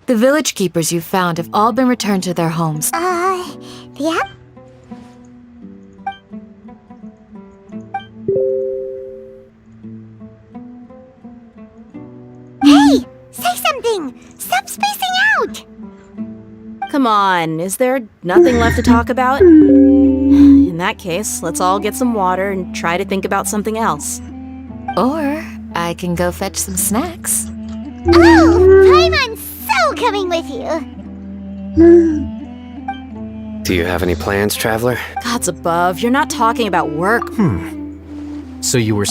The village keepers you found have all been returned to their homes. Yeah? Hey! Say something! Stop spacing out! Come on, is there nothing left to talk about? In that case, let's all get some water and try to think about something else. Or I can go fetch some snacks. Oh! Paimon's so coming with you! Do you have any plans, Traveler? Gods above, you're not talking about work. So you were...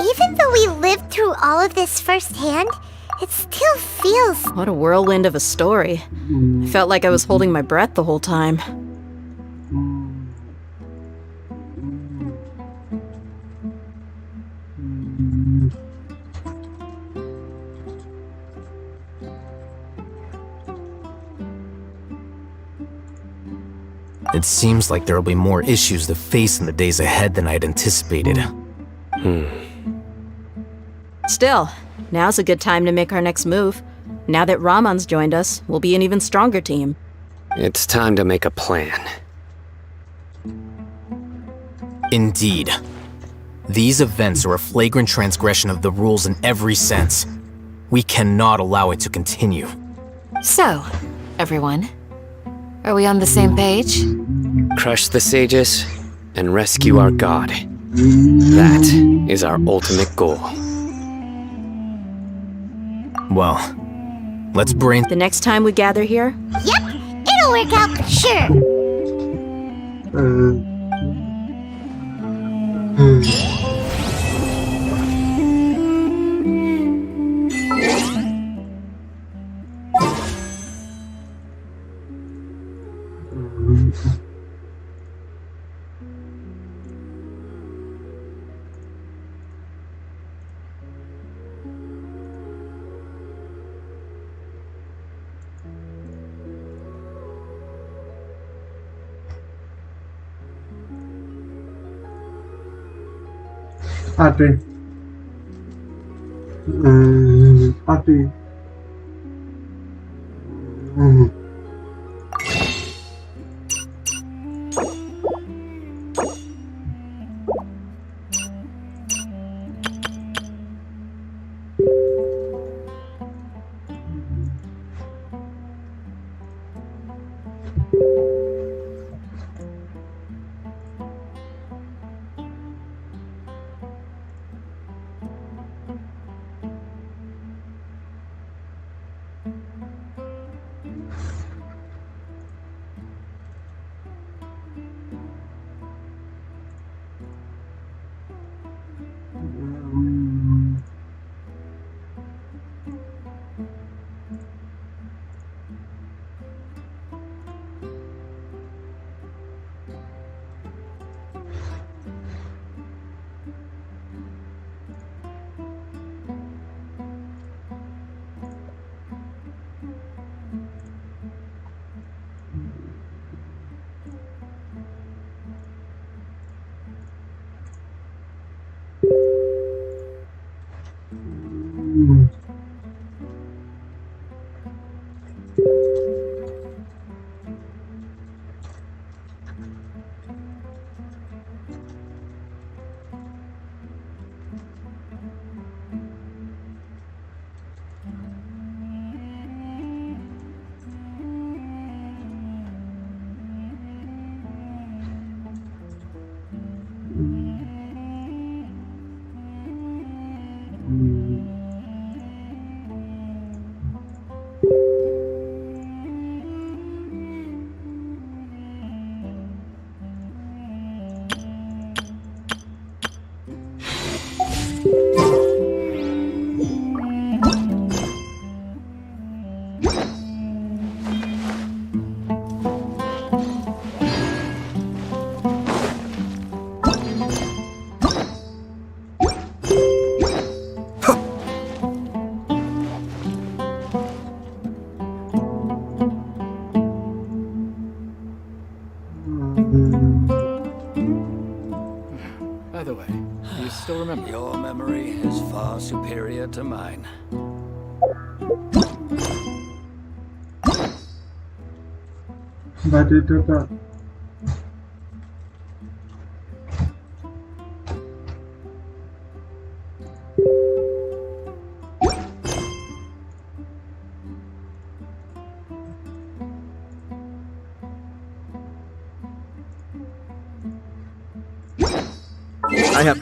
Even though we lived through all of this firsthand, it still feels... What a whirlwind of a story. I felt like I was holding my breath the whole time. It seems like there will be more issues to face in the days ahead than I had anticipated. Still, now's a good time to make our next move. Now that Raman's joined us, we'll be an even stronger team. It's time to make a plan. Indeed. These events are a flagrant transgression of the rules in every sense. We cannot allow it to continue. So, everyone, are we on the same page? Crush the sages and rescue our god. That is our ultimate goal. Well, let's brain. The next time we gather here? Yep, it'll work out for sure. Ati. Ati. By the way, do you still remember? Your memory is far superior to mine. Berarti itu tak. I have.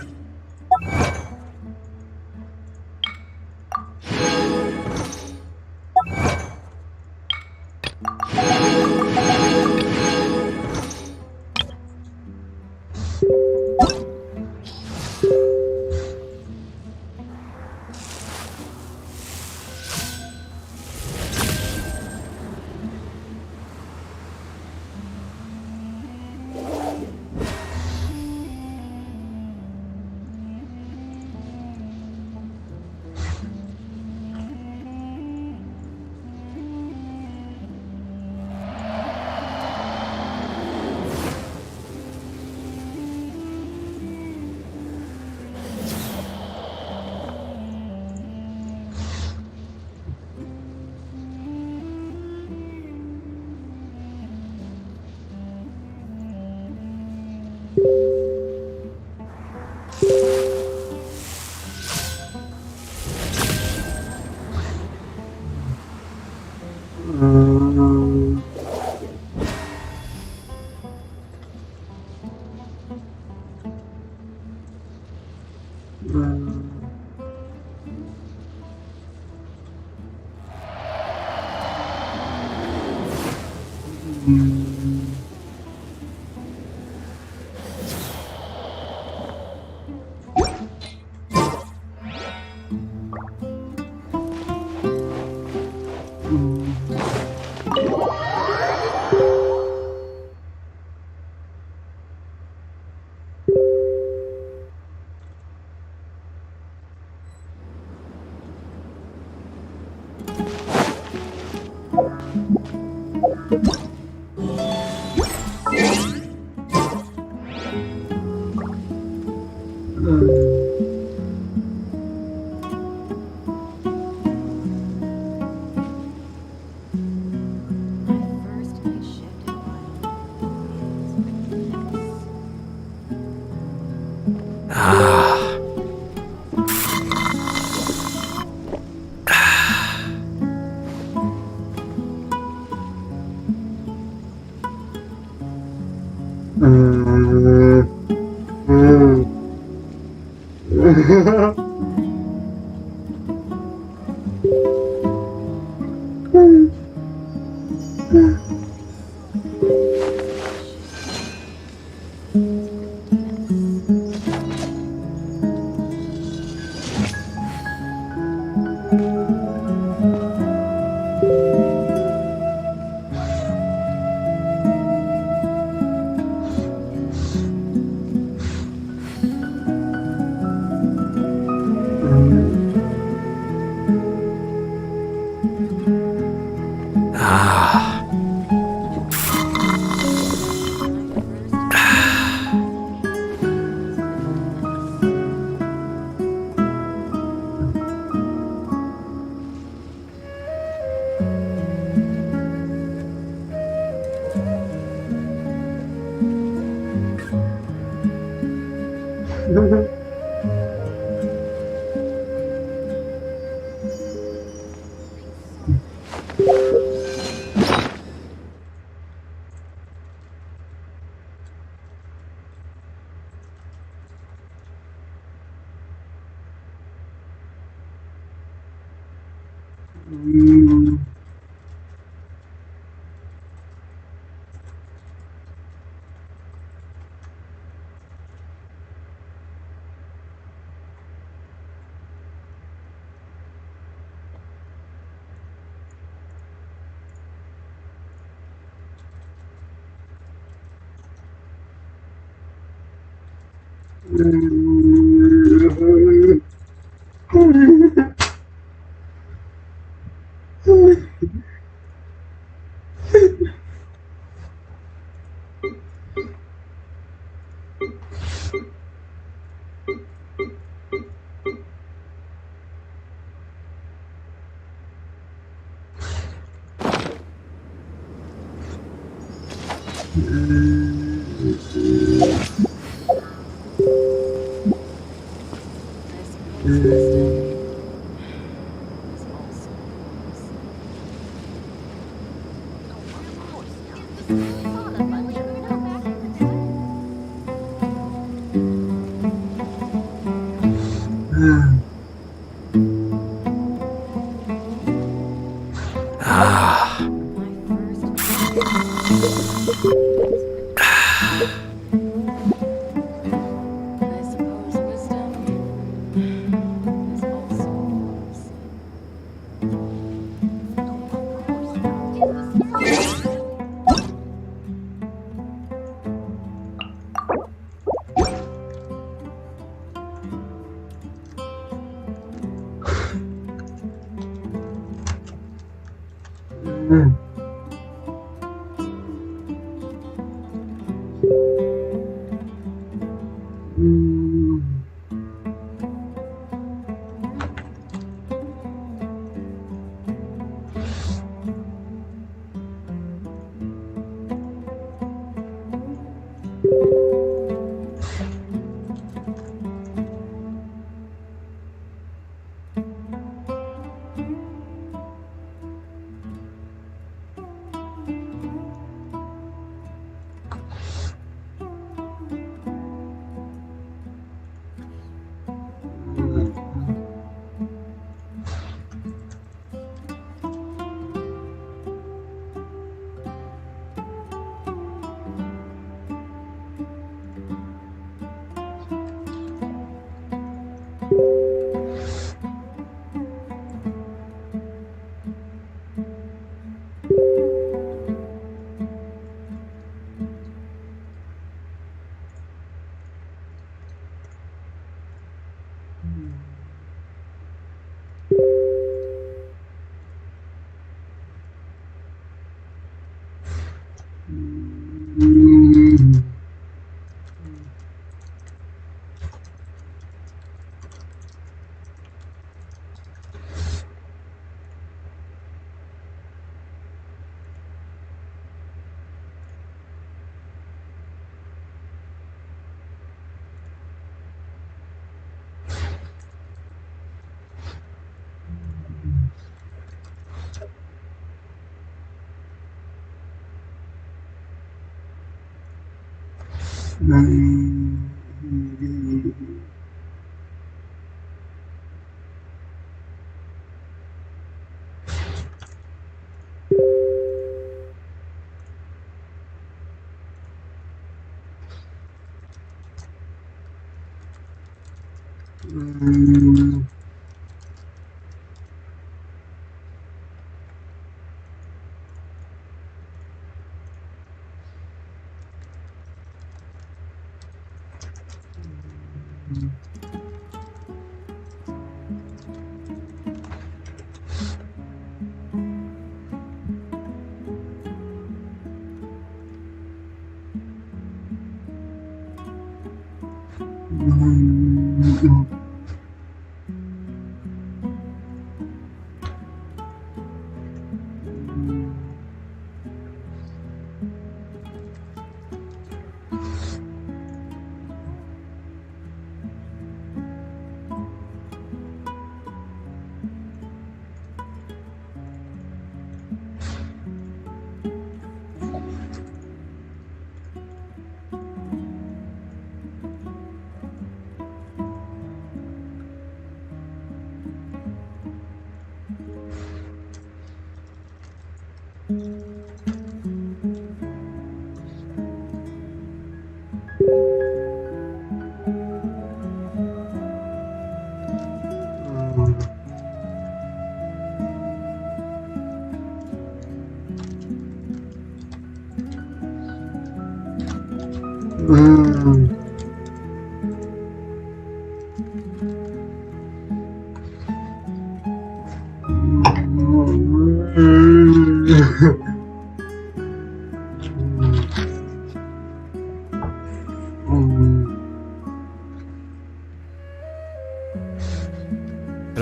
Hello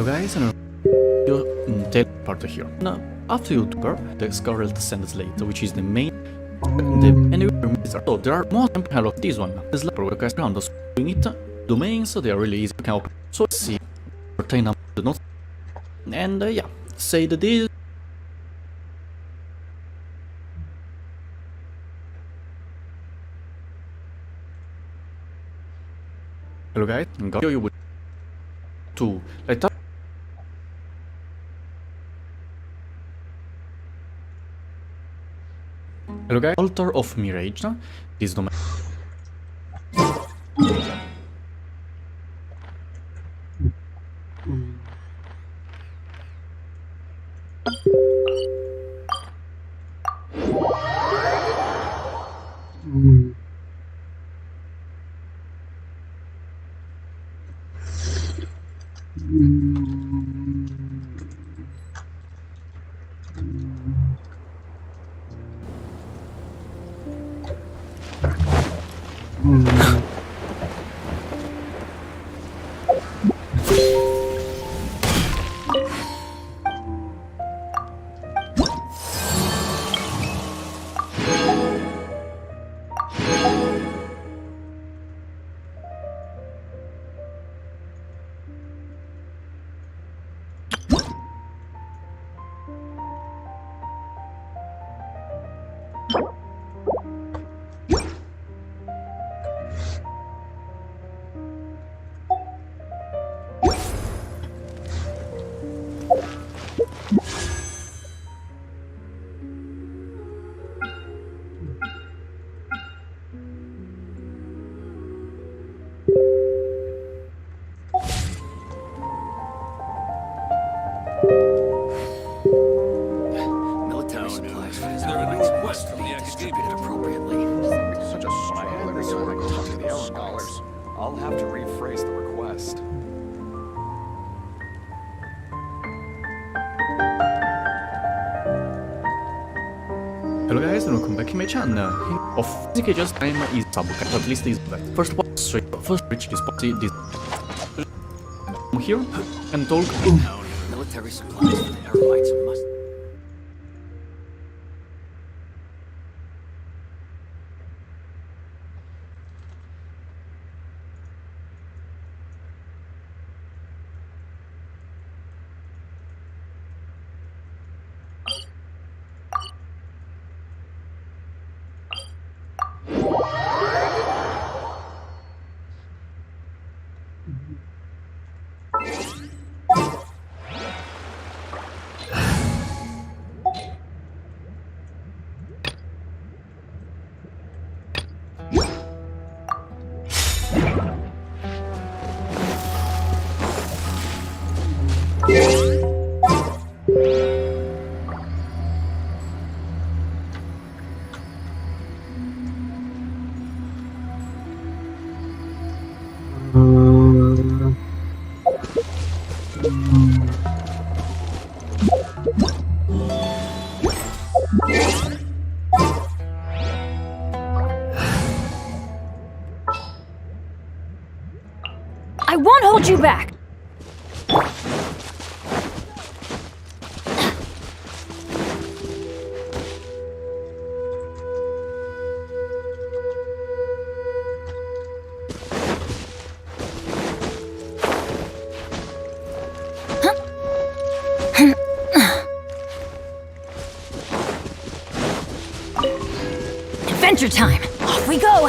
guys, and you tell part here. Now, after you took her, the Scarlet Descendants later, which is the main so there are more temple of this one. There's like guys around us doing it. Domains, so they are really easy to open. So let's see. Retain number not and yeah, say that this. Hello guys, I'm going to show you to light up. Hello guys, Altar of Mirage, this domain. I'll have to rephrase the request. Hello guys and welcome back to my channel. Of basically just time is subcat, at least is that. First one straight first reach this party this here and talk Military supplies for the Eremites must. hold you back. Adventure time! Off we go!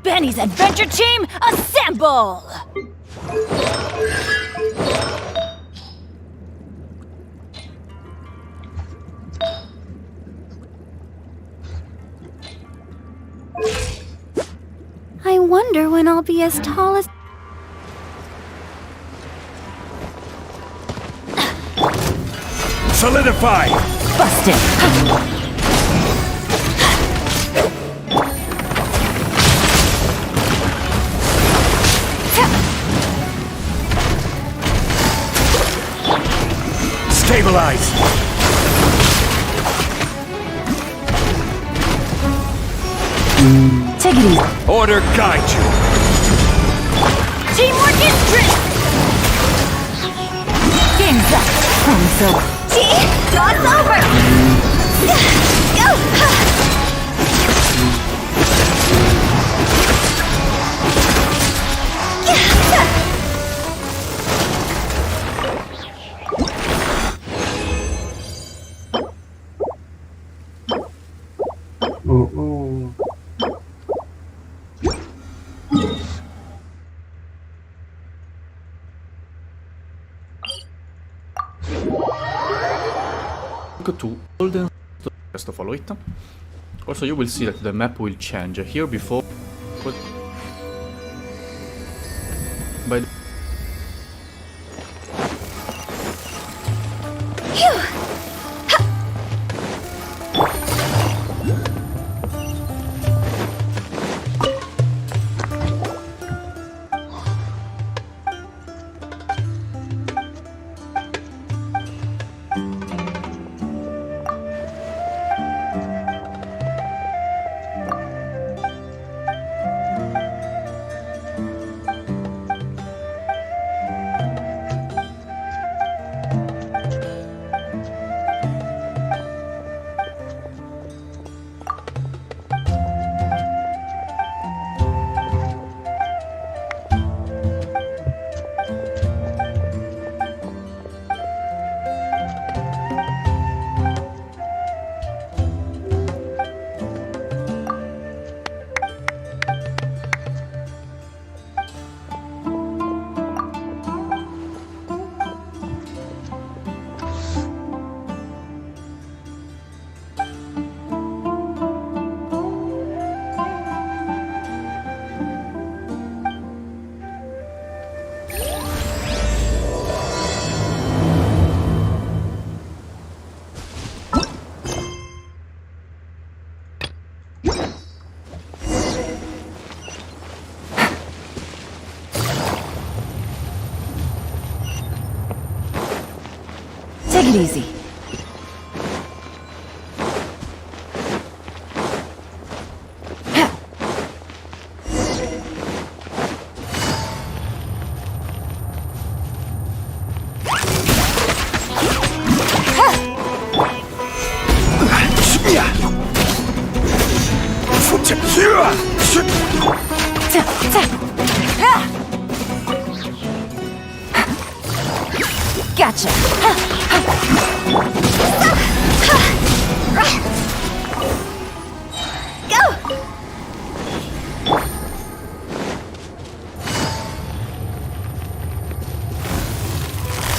Benny's adventure team, assemble! I wonder when I'll be as tall as... Solidify! Busted! Stabilize! Take it easy. Order guide you! Teamwork is strength! Game's up! Promise over. God's over! Go! Go to Golden. Just to follow it. Also, you will see that the map will change. Here before, but by the Take it easy. Gotcha. Go.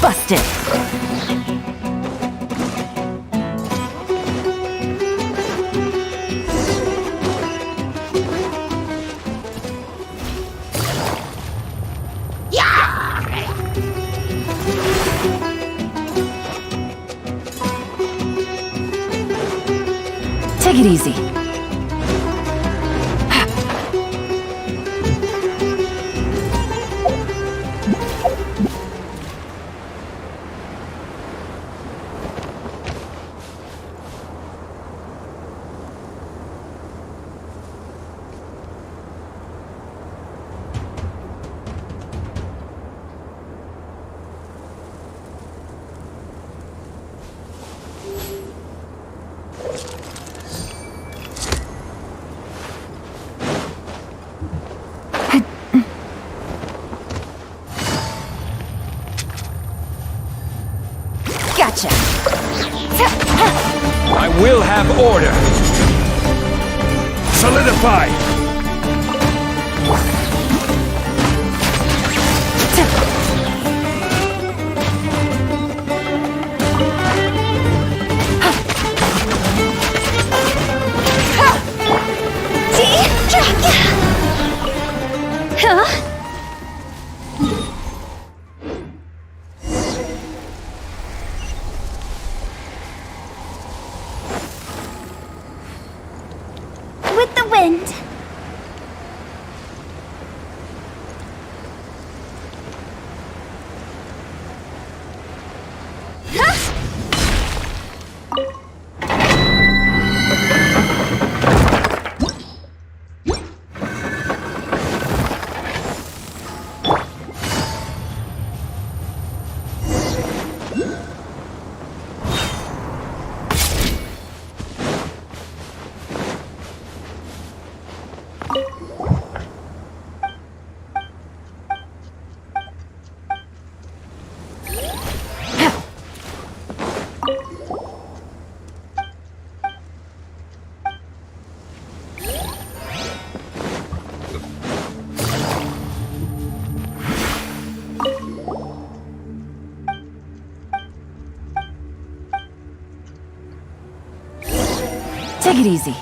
Busted. Take it easy. Gotcha. I will have order. Solidify. Huh? With the wind. Take it easy.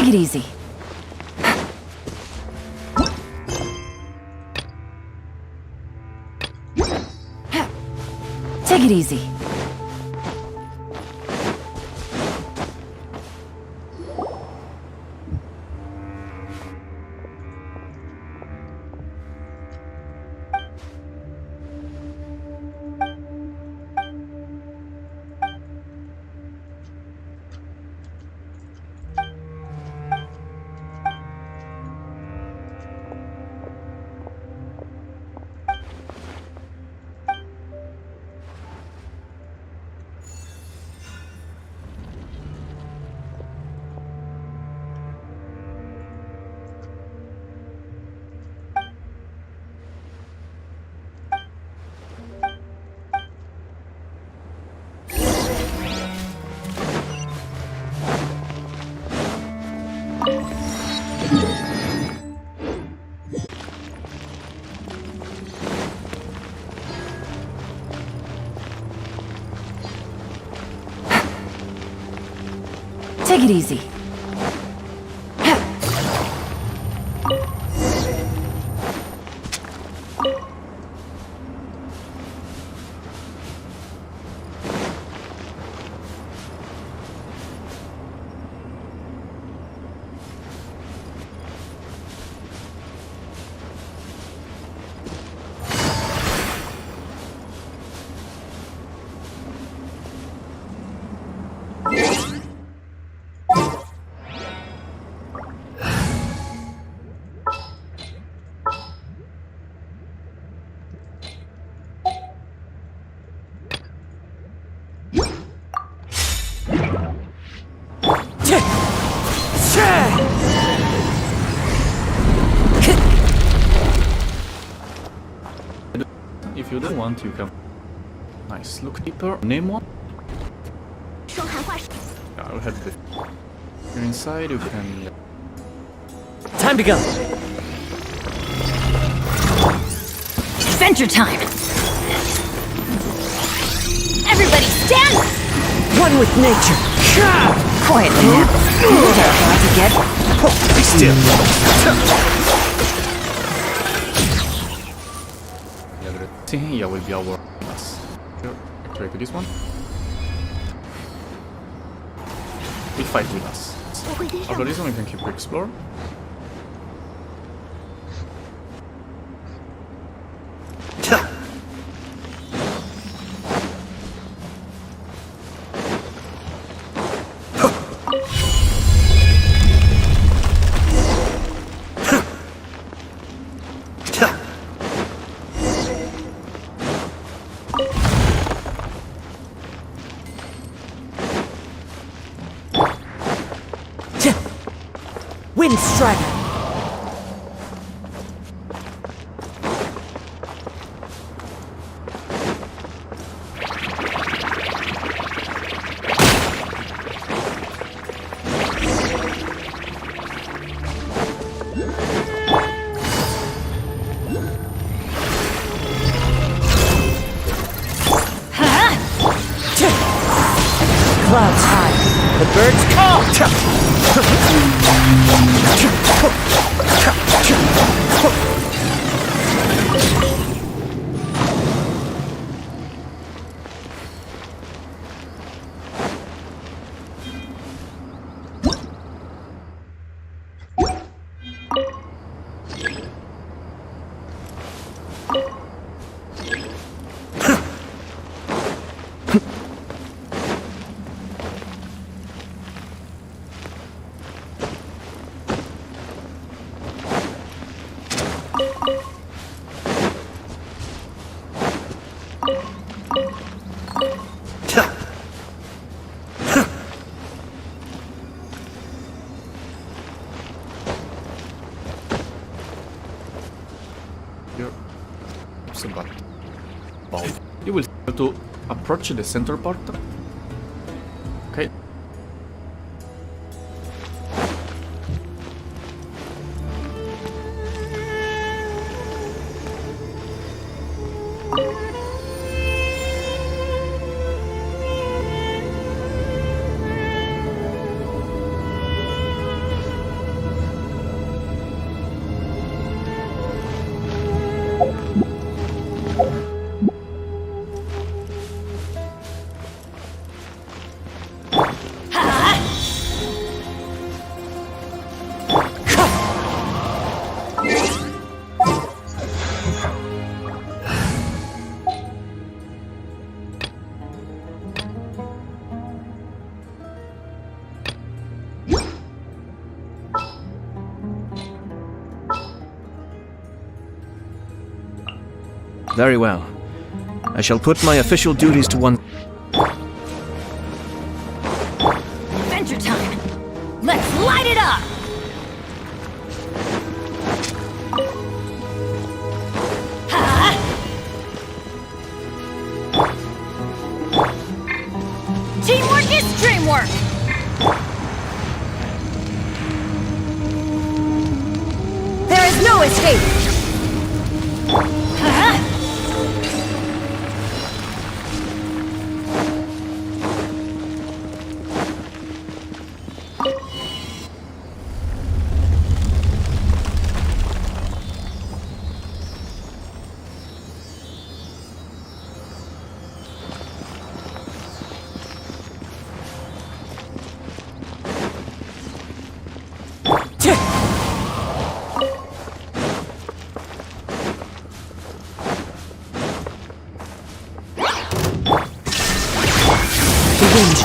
Take it easy. Take it easy. Take it easy. If you don't want, you can. Nice. Look deeper. Name one. Yeah, I'll head this. You're inside, you can. Time to go. Adventure time. Everybody stand. One with nature. Quietly now. Hard to get. Be still. Yeah, will be our us. Here, try to this one. We fight with us. After this one, we can keep explore. Wind Strider. Clouds high. The birds call. You will have to approach the center part. Okay. Very well. I shall put my official duties to one... Adventure time! Let's light it up! Teamwork is dreamwork! There is no escape!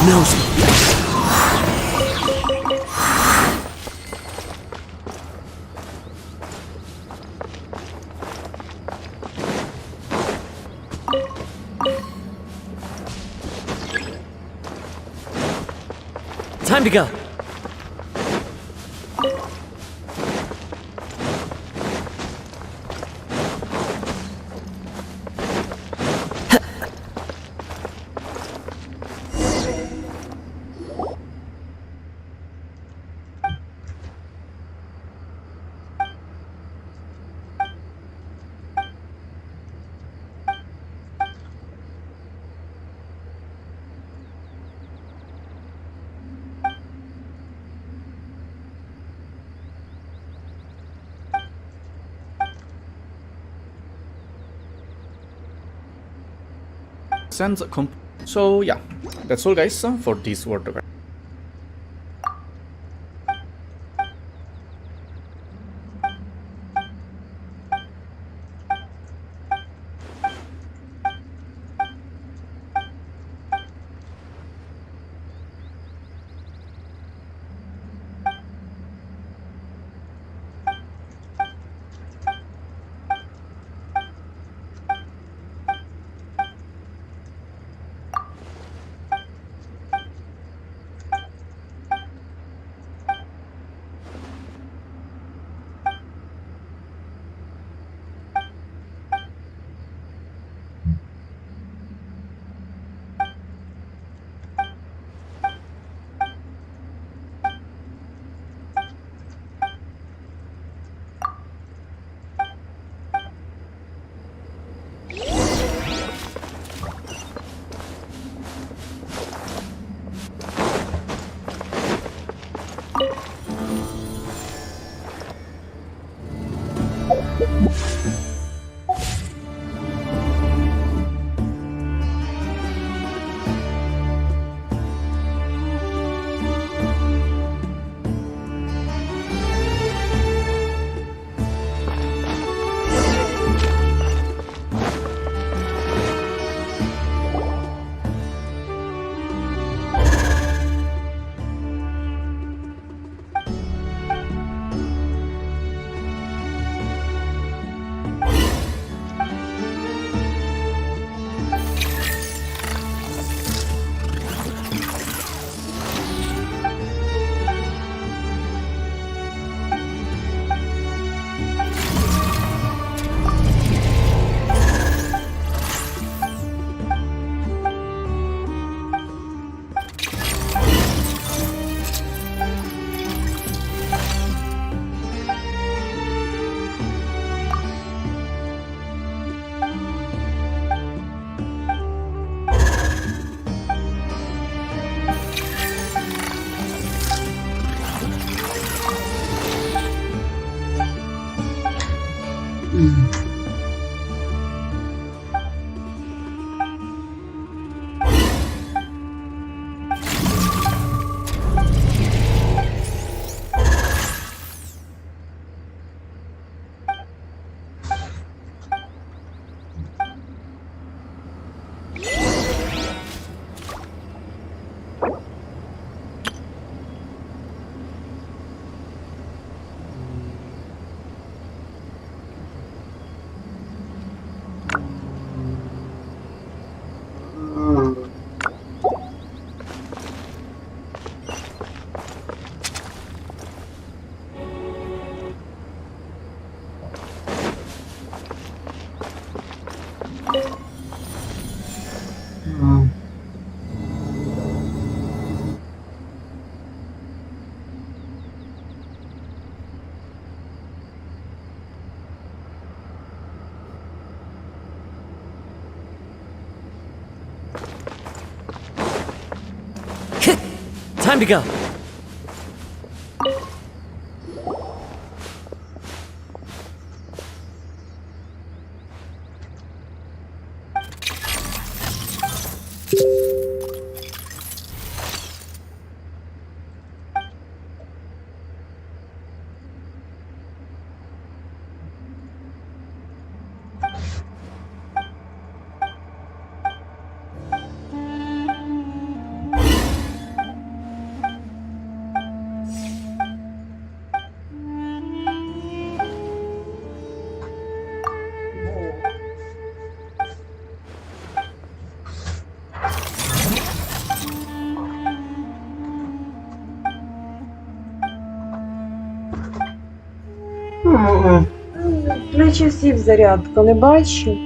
Knows me. Time to go. So yeah, that's all guys for this word. Time to go. Ключі всі в зарядку, не бачу.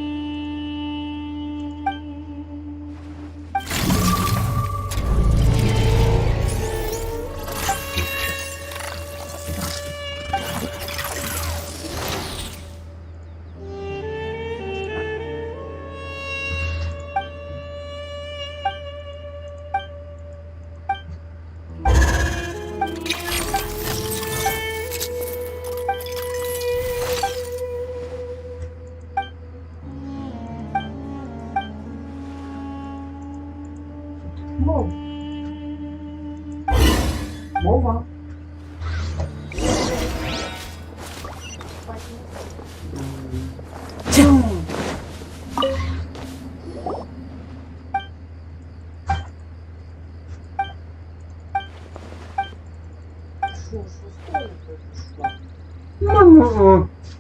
Мова.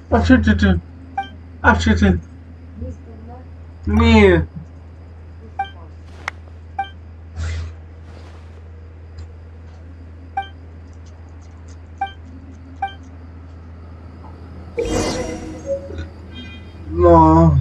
А що ти? А що ти? Ні. No.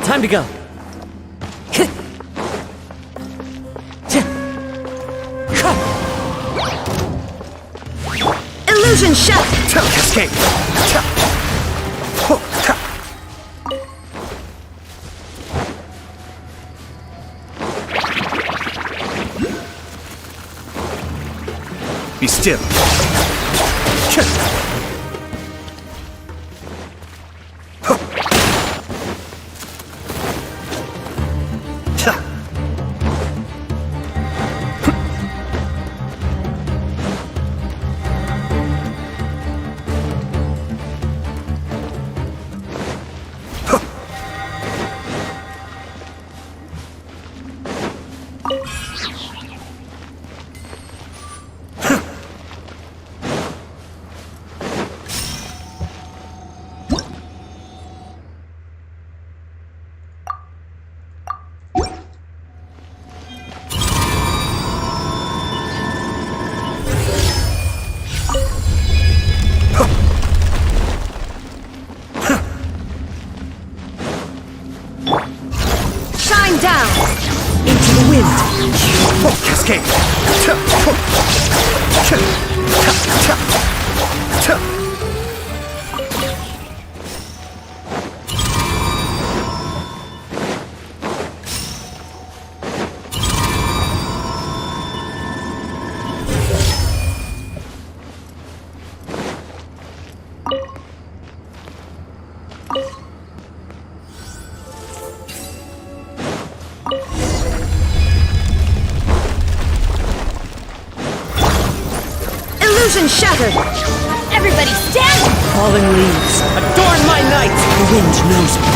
Time to go. Illusion shut! Escape! Be still. Shine down! Into the wind! Cascade! Illusion shattered! Everybody stand! Falling leaves, adorn my night! The wind knows me.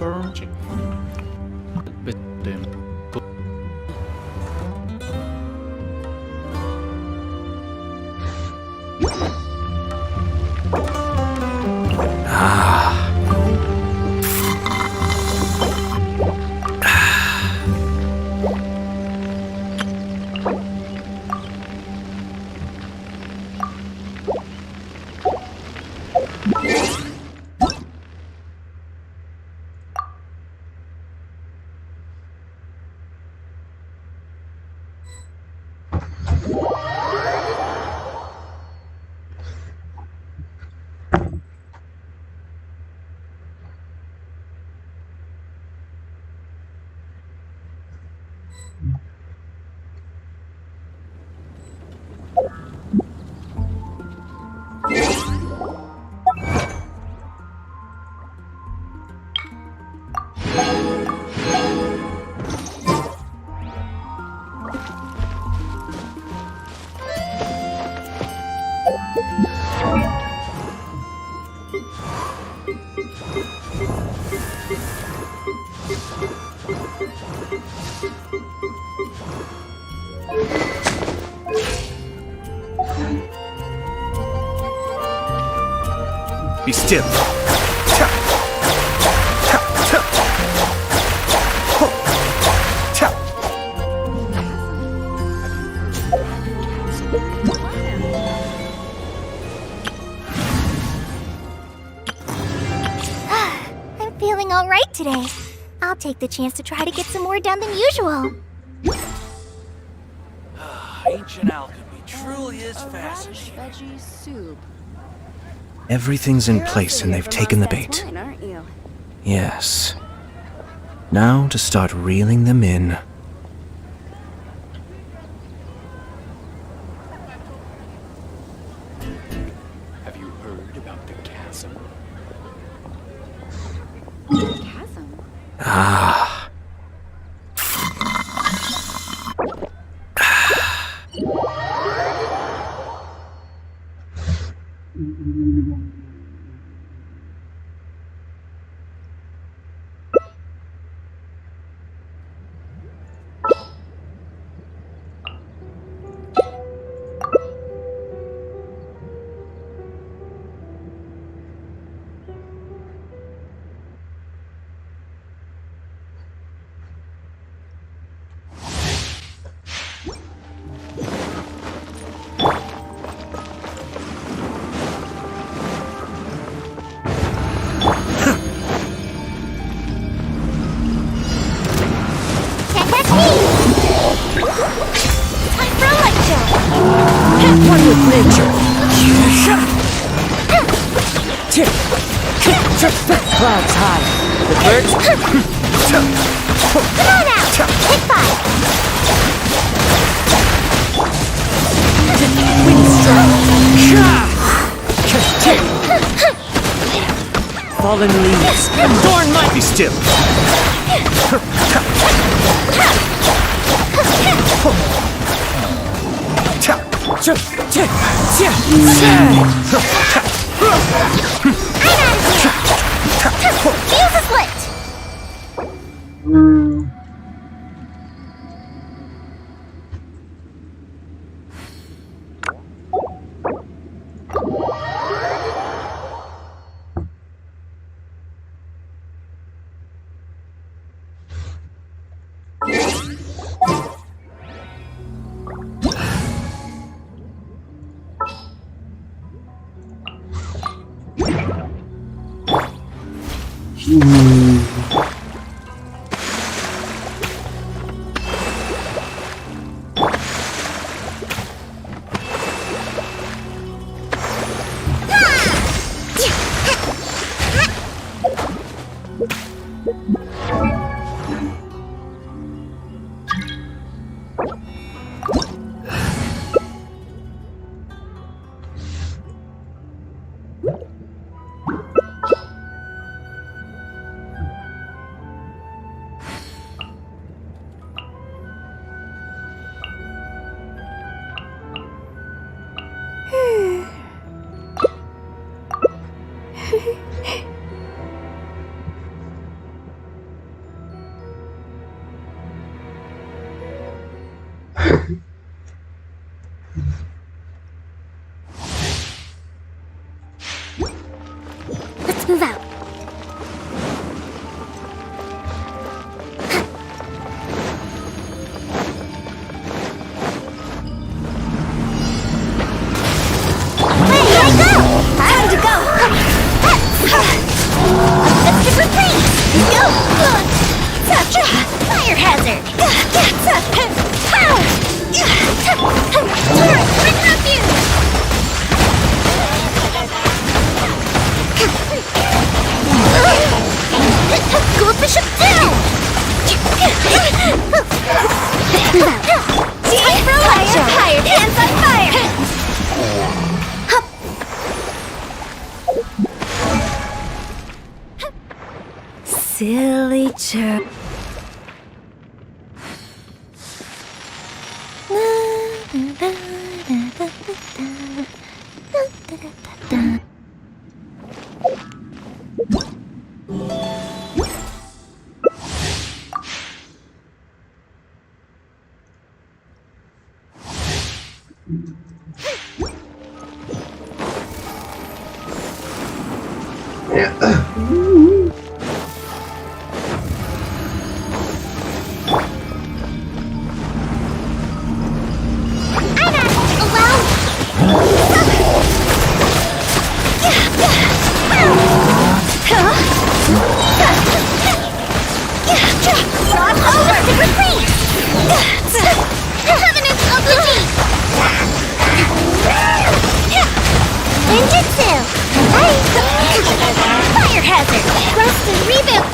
Burn. Bit them. Be still. I'm feeling all right today. I'll take the chance to try to get some more done than usual. Ancient alchemy truly is fascinating. Veggie soup. Everything's in place and they've taken the bait. Wine, aren't you? Yes. Now to start reeling them in. Have you heard about the chasm? Chasm? Ah. One with nature. Clouds high. The birds. Come on out! Hit 5! Wind strike. Fallen leaves. Adorn my. Be still. Fuse is lit! Let's move out. Time to go! Let's get retreat! Go! Fire hazard! Go bishop down! Time for a lecture! Hired hands on fire! Silly chirp. Fire hazard! Thrust and reboot!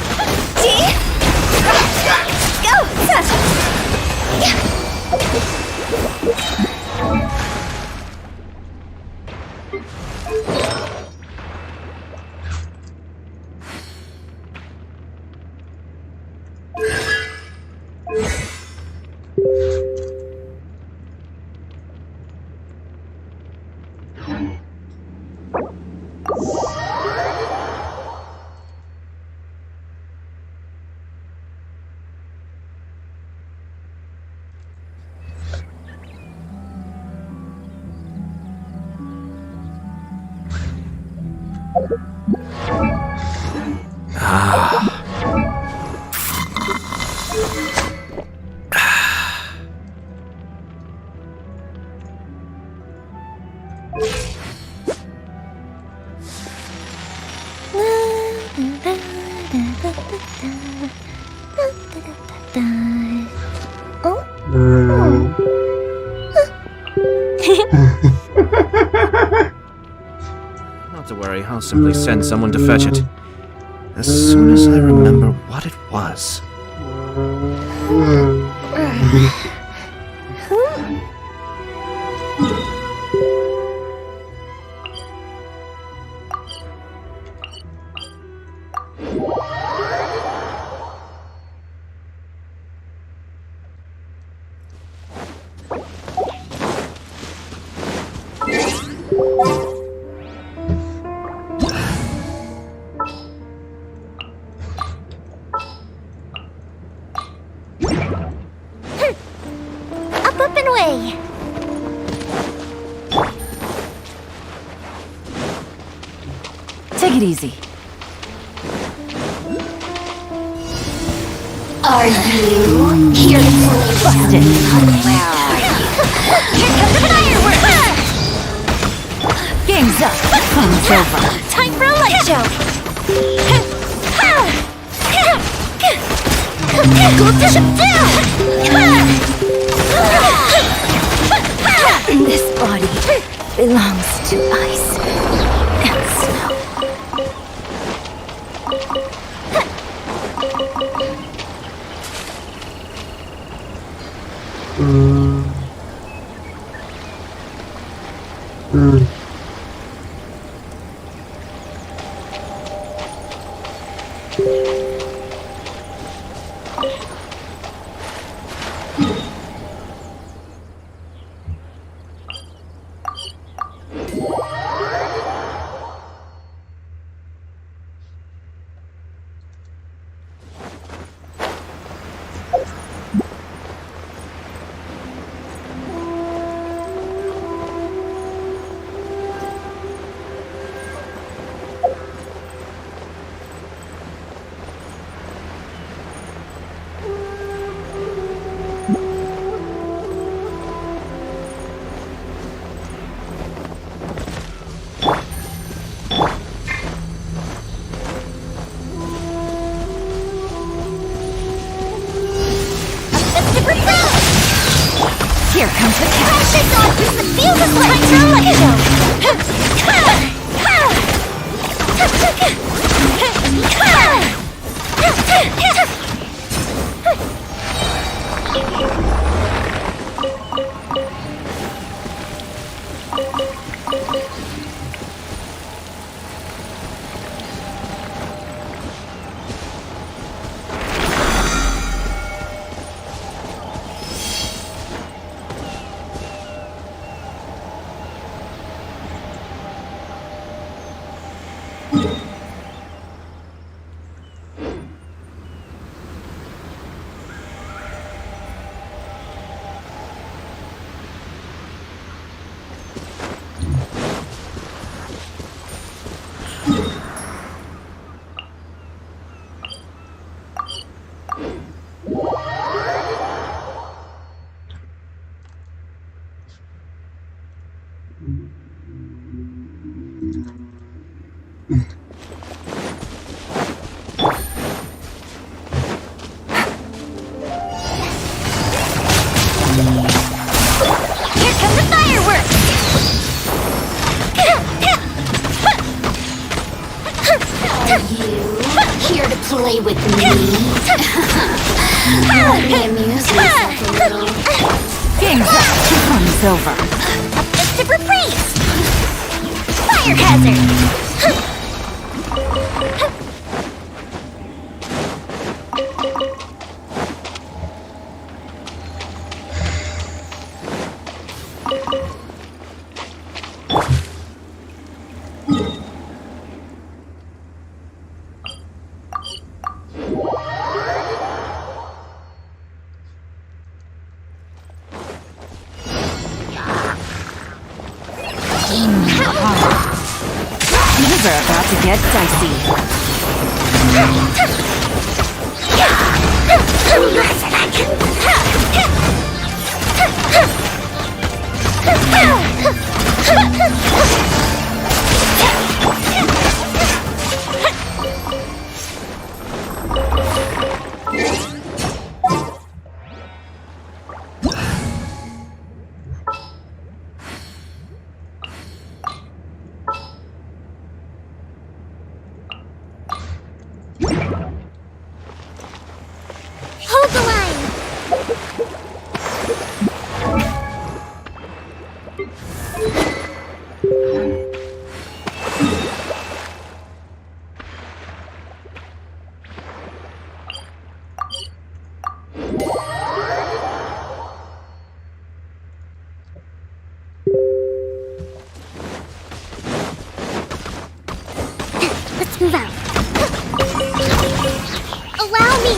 Not to worry, I'll simply send someone to fetch it. As soon as I remember what it was. Up and away! Take it easy. Are you here to bust it? Where are you? Here comes the fireworks! Game's up. Fun's over. Time for a light show! Go bishop down! This body belongs to ice and snow. Feels like play with me. Let me amuse myself a little. Game's up. Fun's over. Super freeze! Fire hazard! Things are about to get dicey. Hold the line! Let's move out. Allow me!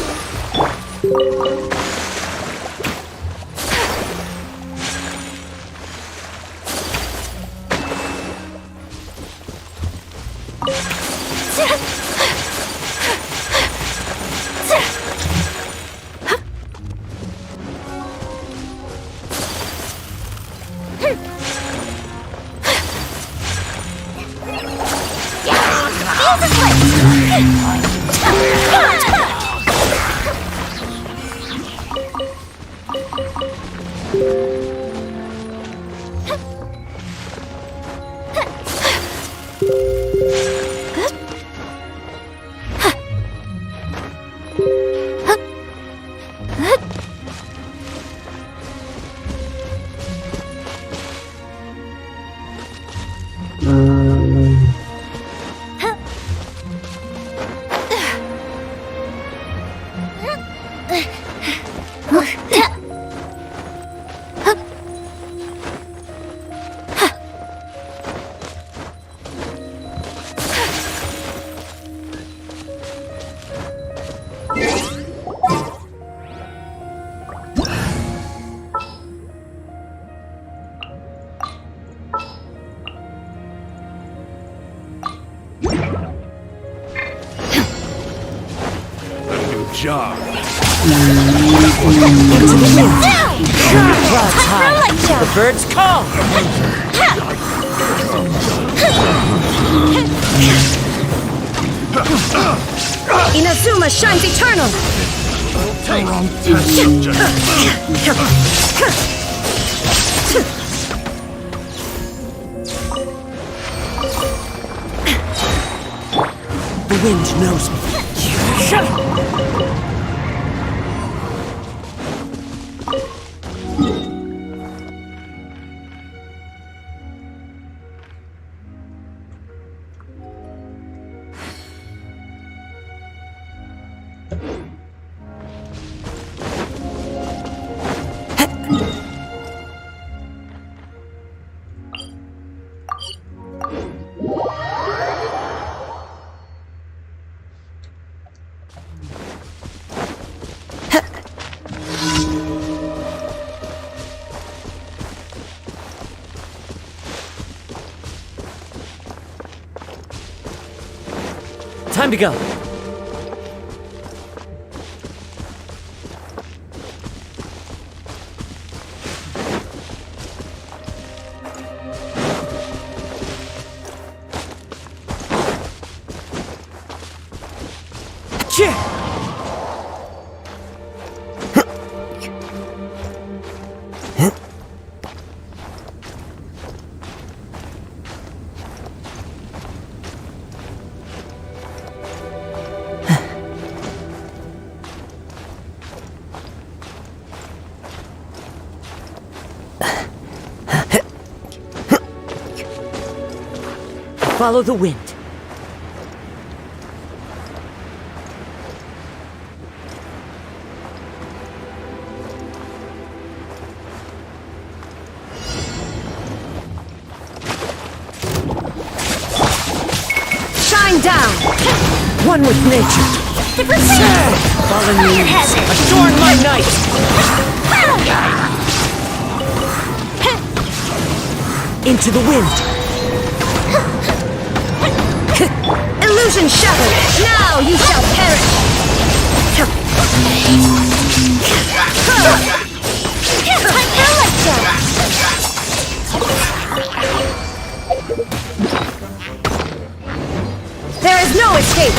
Job. Clouds high. The birds call. Inazuma shines eternal. The wind knows me. Time to go. Follow the wind. Shine down! One with nature. Fallen leaves, adorn my night! Into the wind. Illusion shattered! Now you shall perish! There is no escape!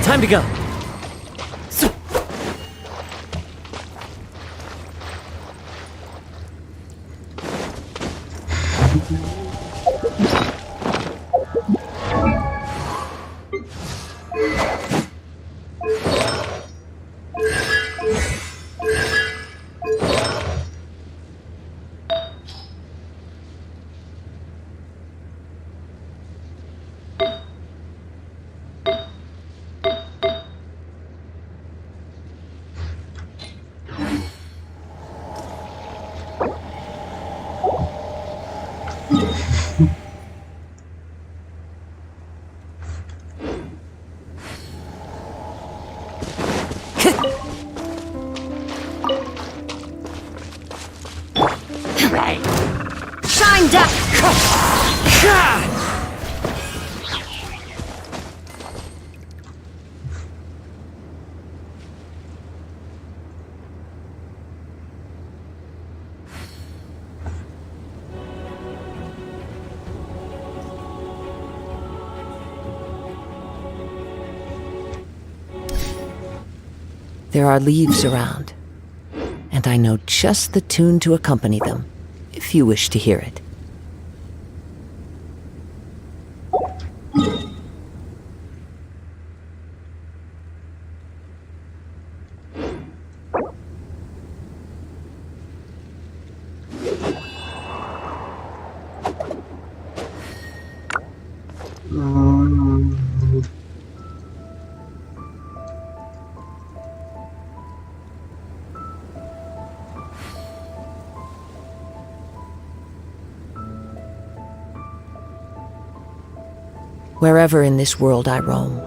Time to go. Shine down! There are leaves around, and I know just the tune to accompany them, if you wish to hear it. Wherever in this world I roam,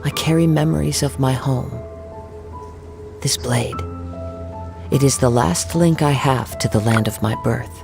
I carry memories of my home. This blade, it is the last link I have to the land of my birth.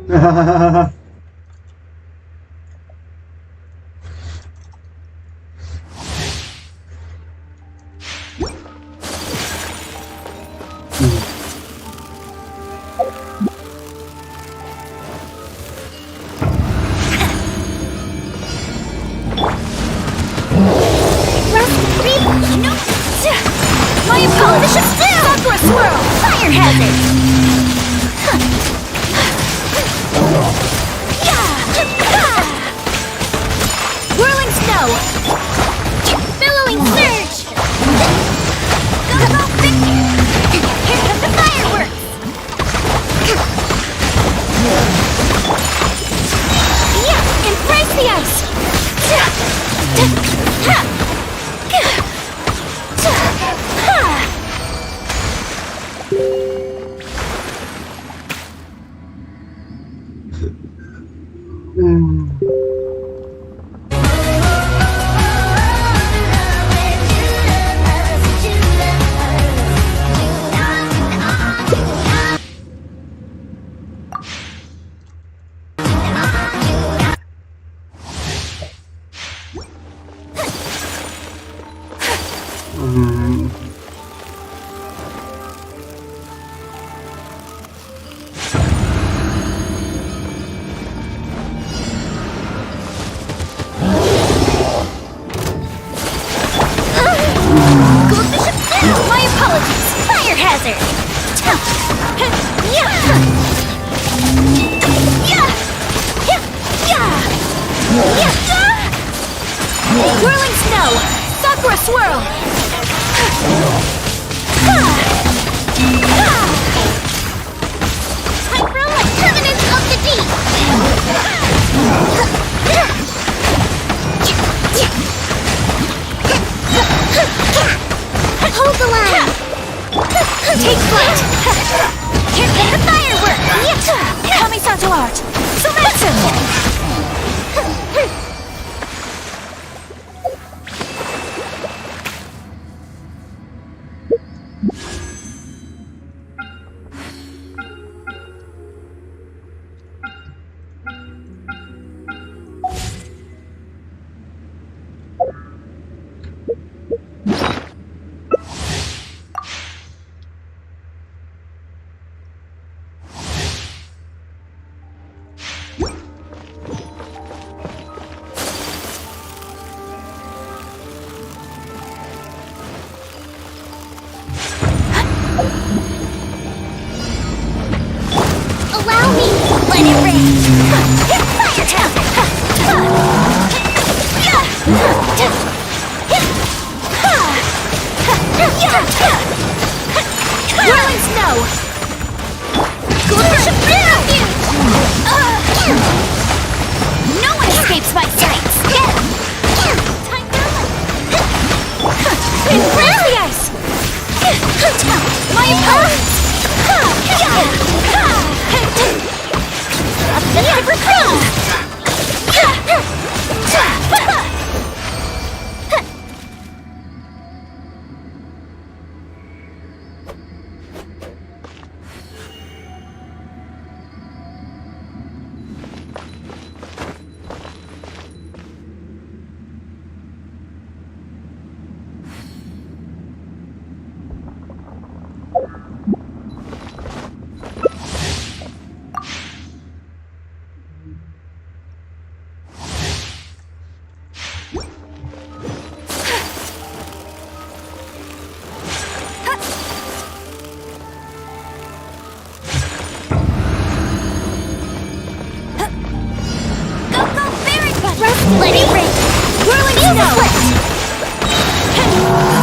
My apologies! Sakura swirl! Fire hazard! Whirling snow! Billowing surge! Go Victor! Here come the fireworks! Yeah! Embrace the ice! My apologies! Fire hazard! Whirling snow! Sakura swirl! Time for a covenant of the deep! Hold the line! Take flight! Here come the fireworks! Kamisato art! Somatsu! Allow me! Let it rain! Fire hazard! Whirling snow! Glorious refuge! No one escapes my sights! Time for embrace the ice! My opponents! Let it rain! Whirling snow!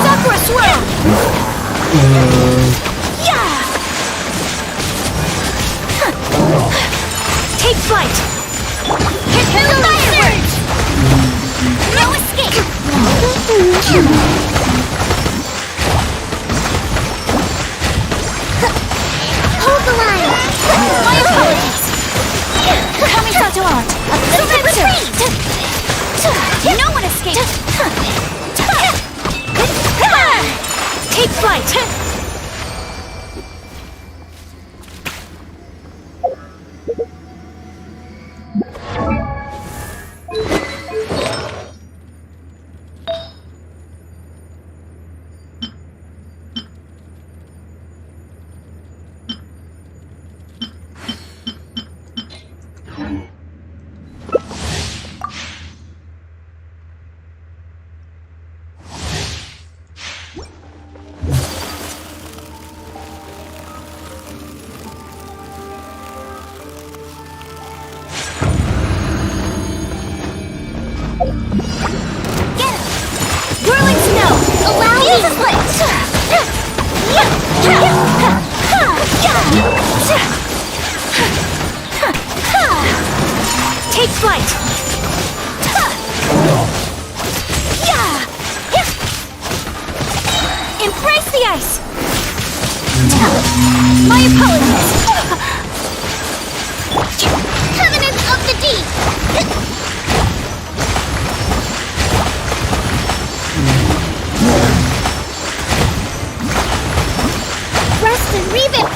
Sakura swirl! Take flight! Hit the fireworks! No escape! Hold the line! My apologies! Kamisato art! Retreat! No one escaped! Take flight! Take flight! Embrace the ice! My apologies! Covenant of the Deep! Rest and revamp!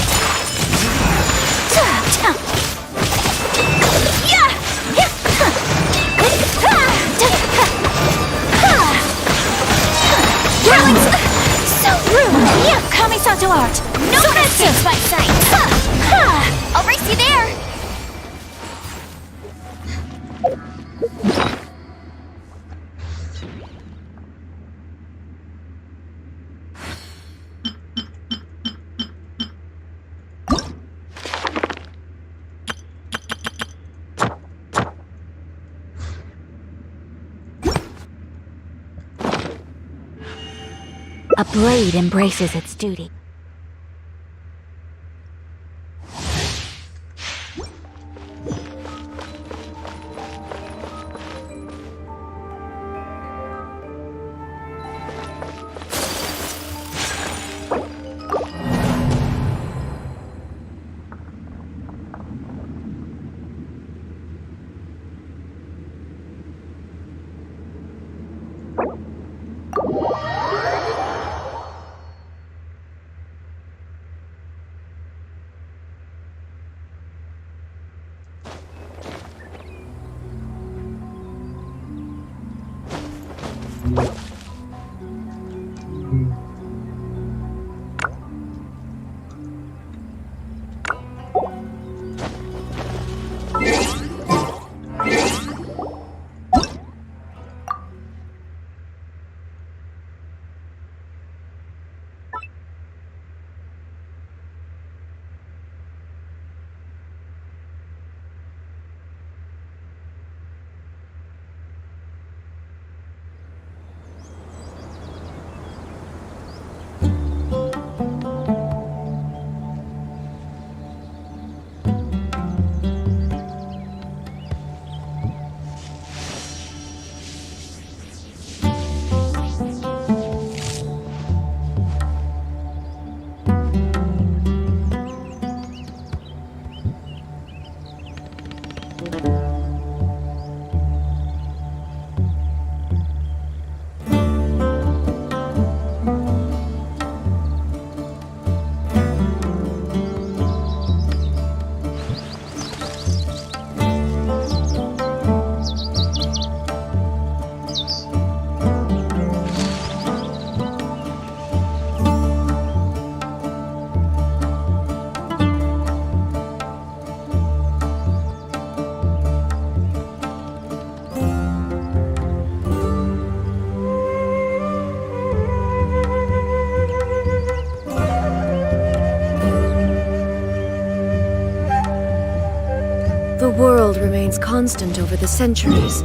So rude! Kamisato art! No message by sight! I'll race you there! A blade embraces its duty. The world remains constant over the centuries.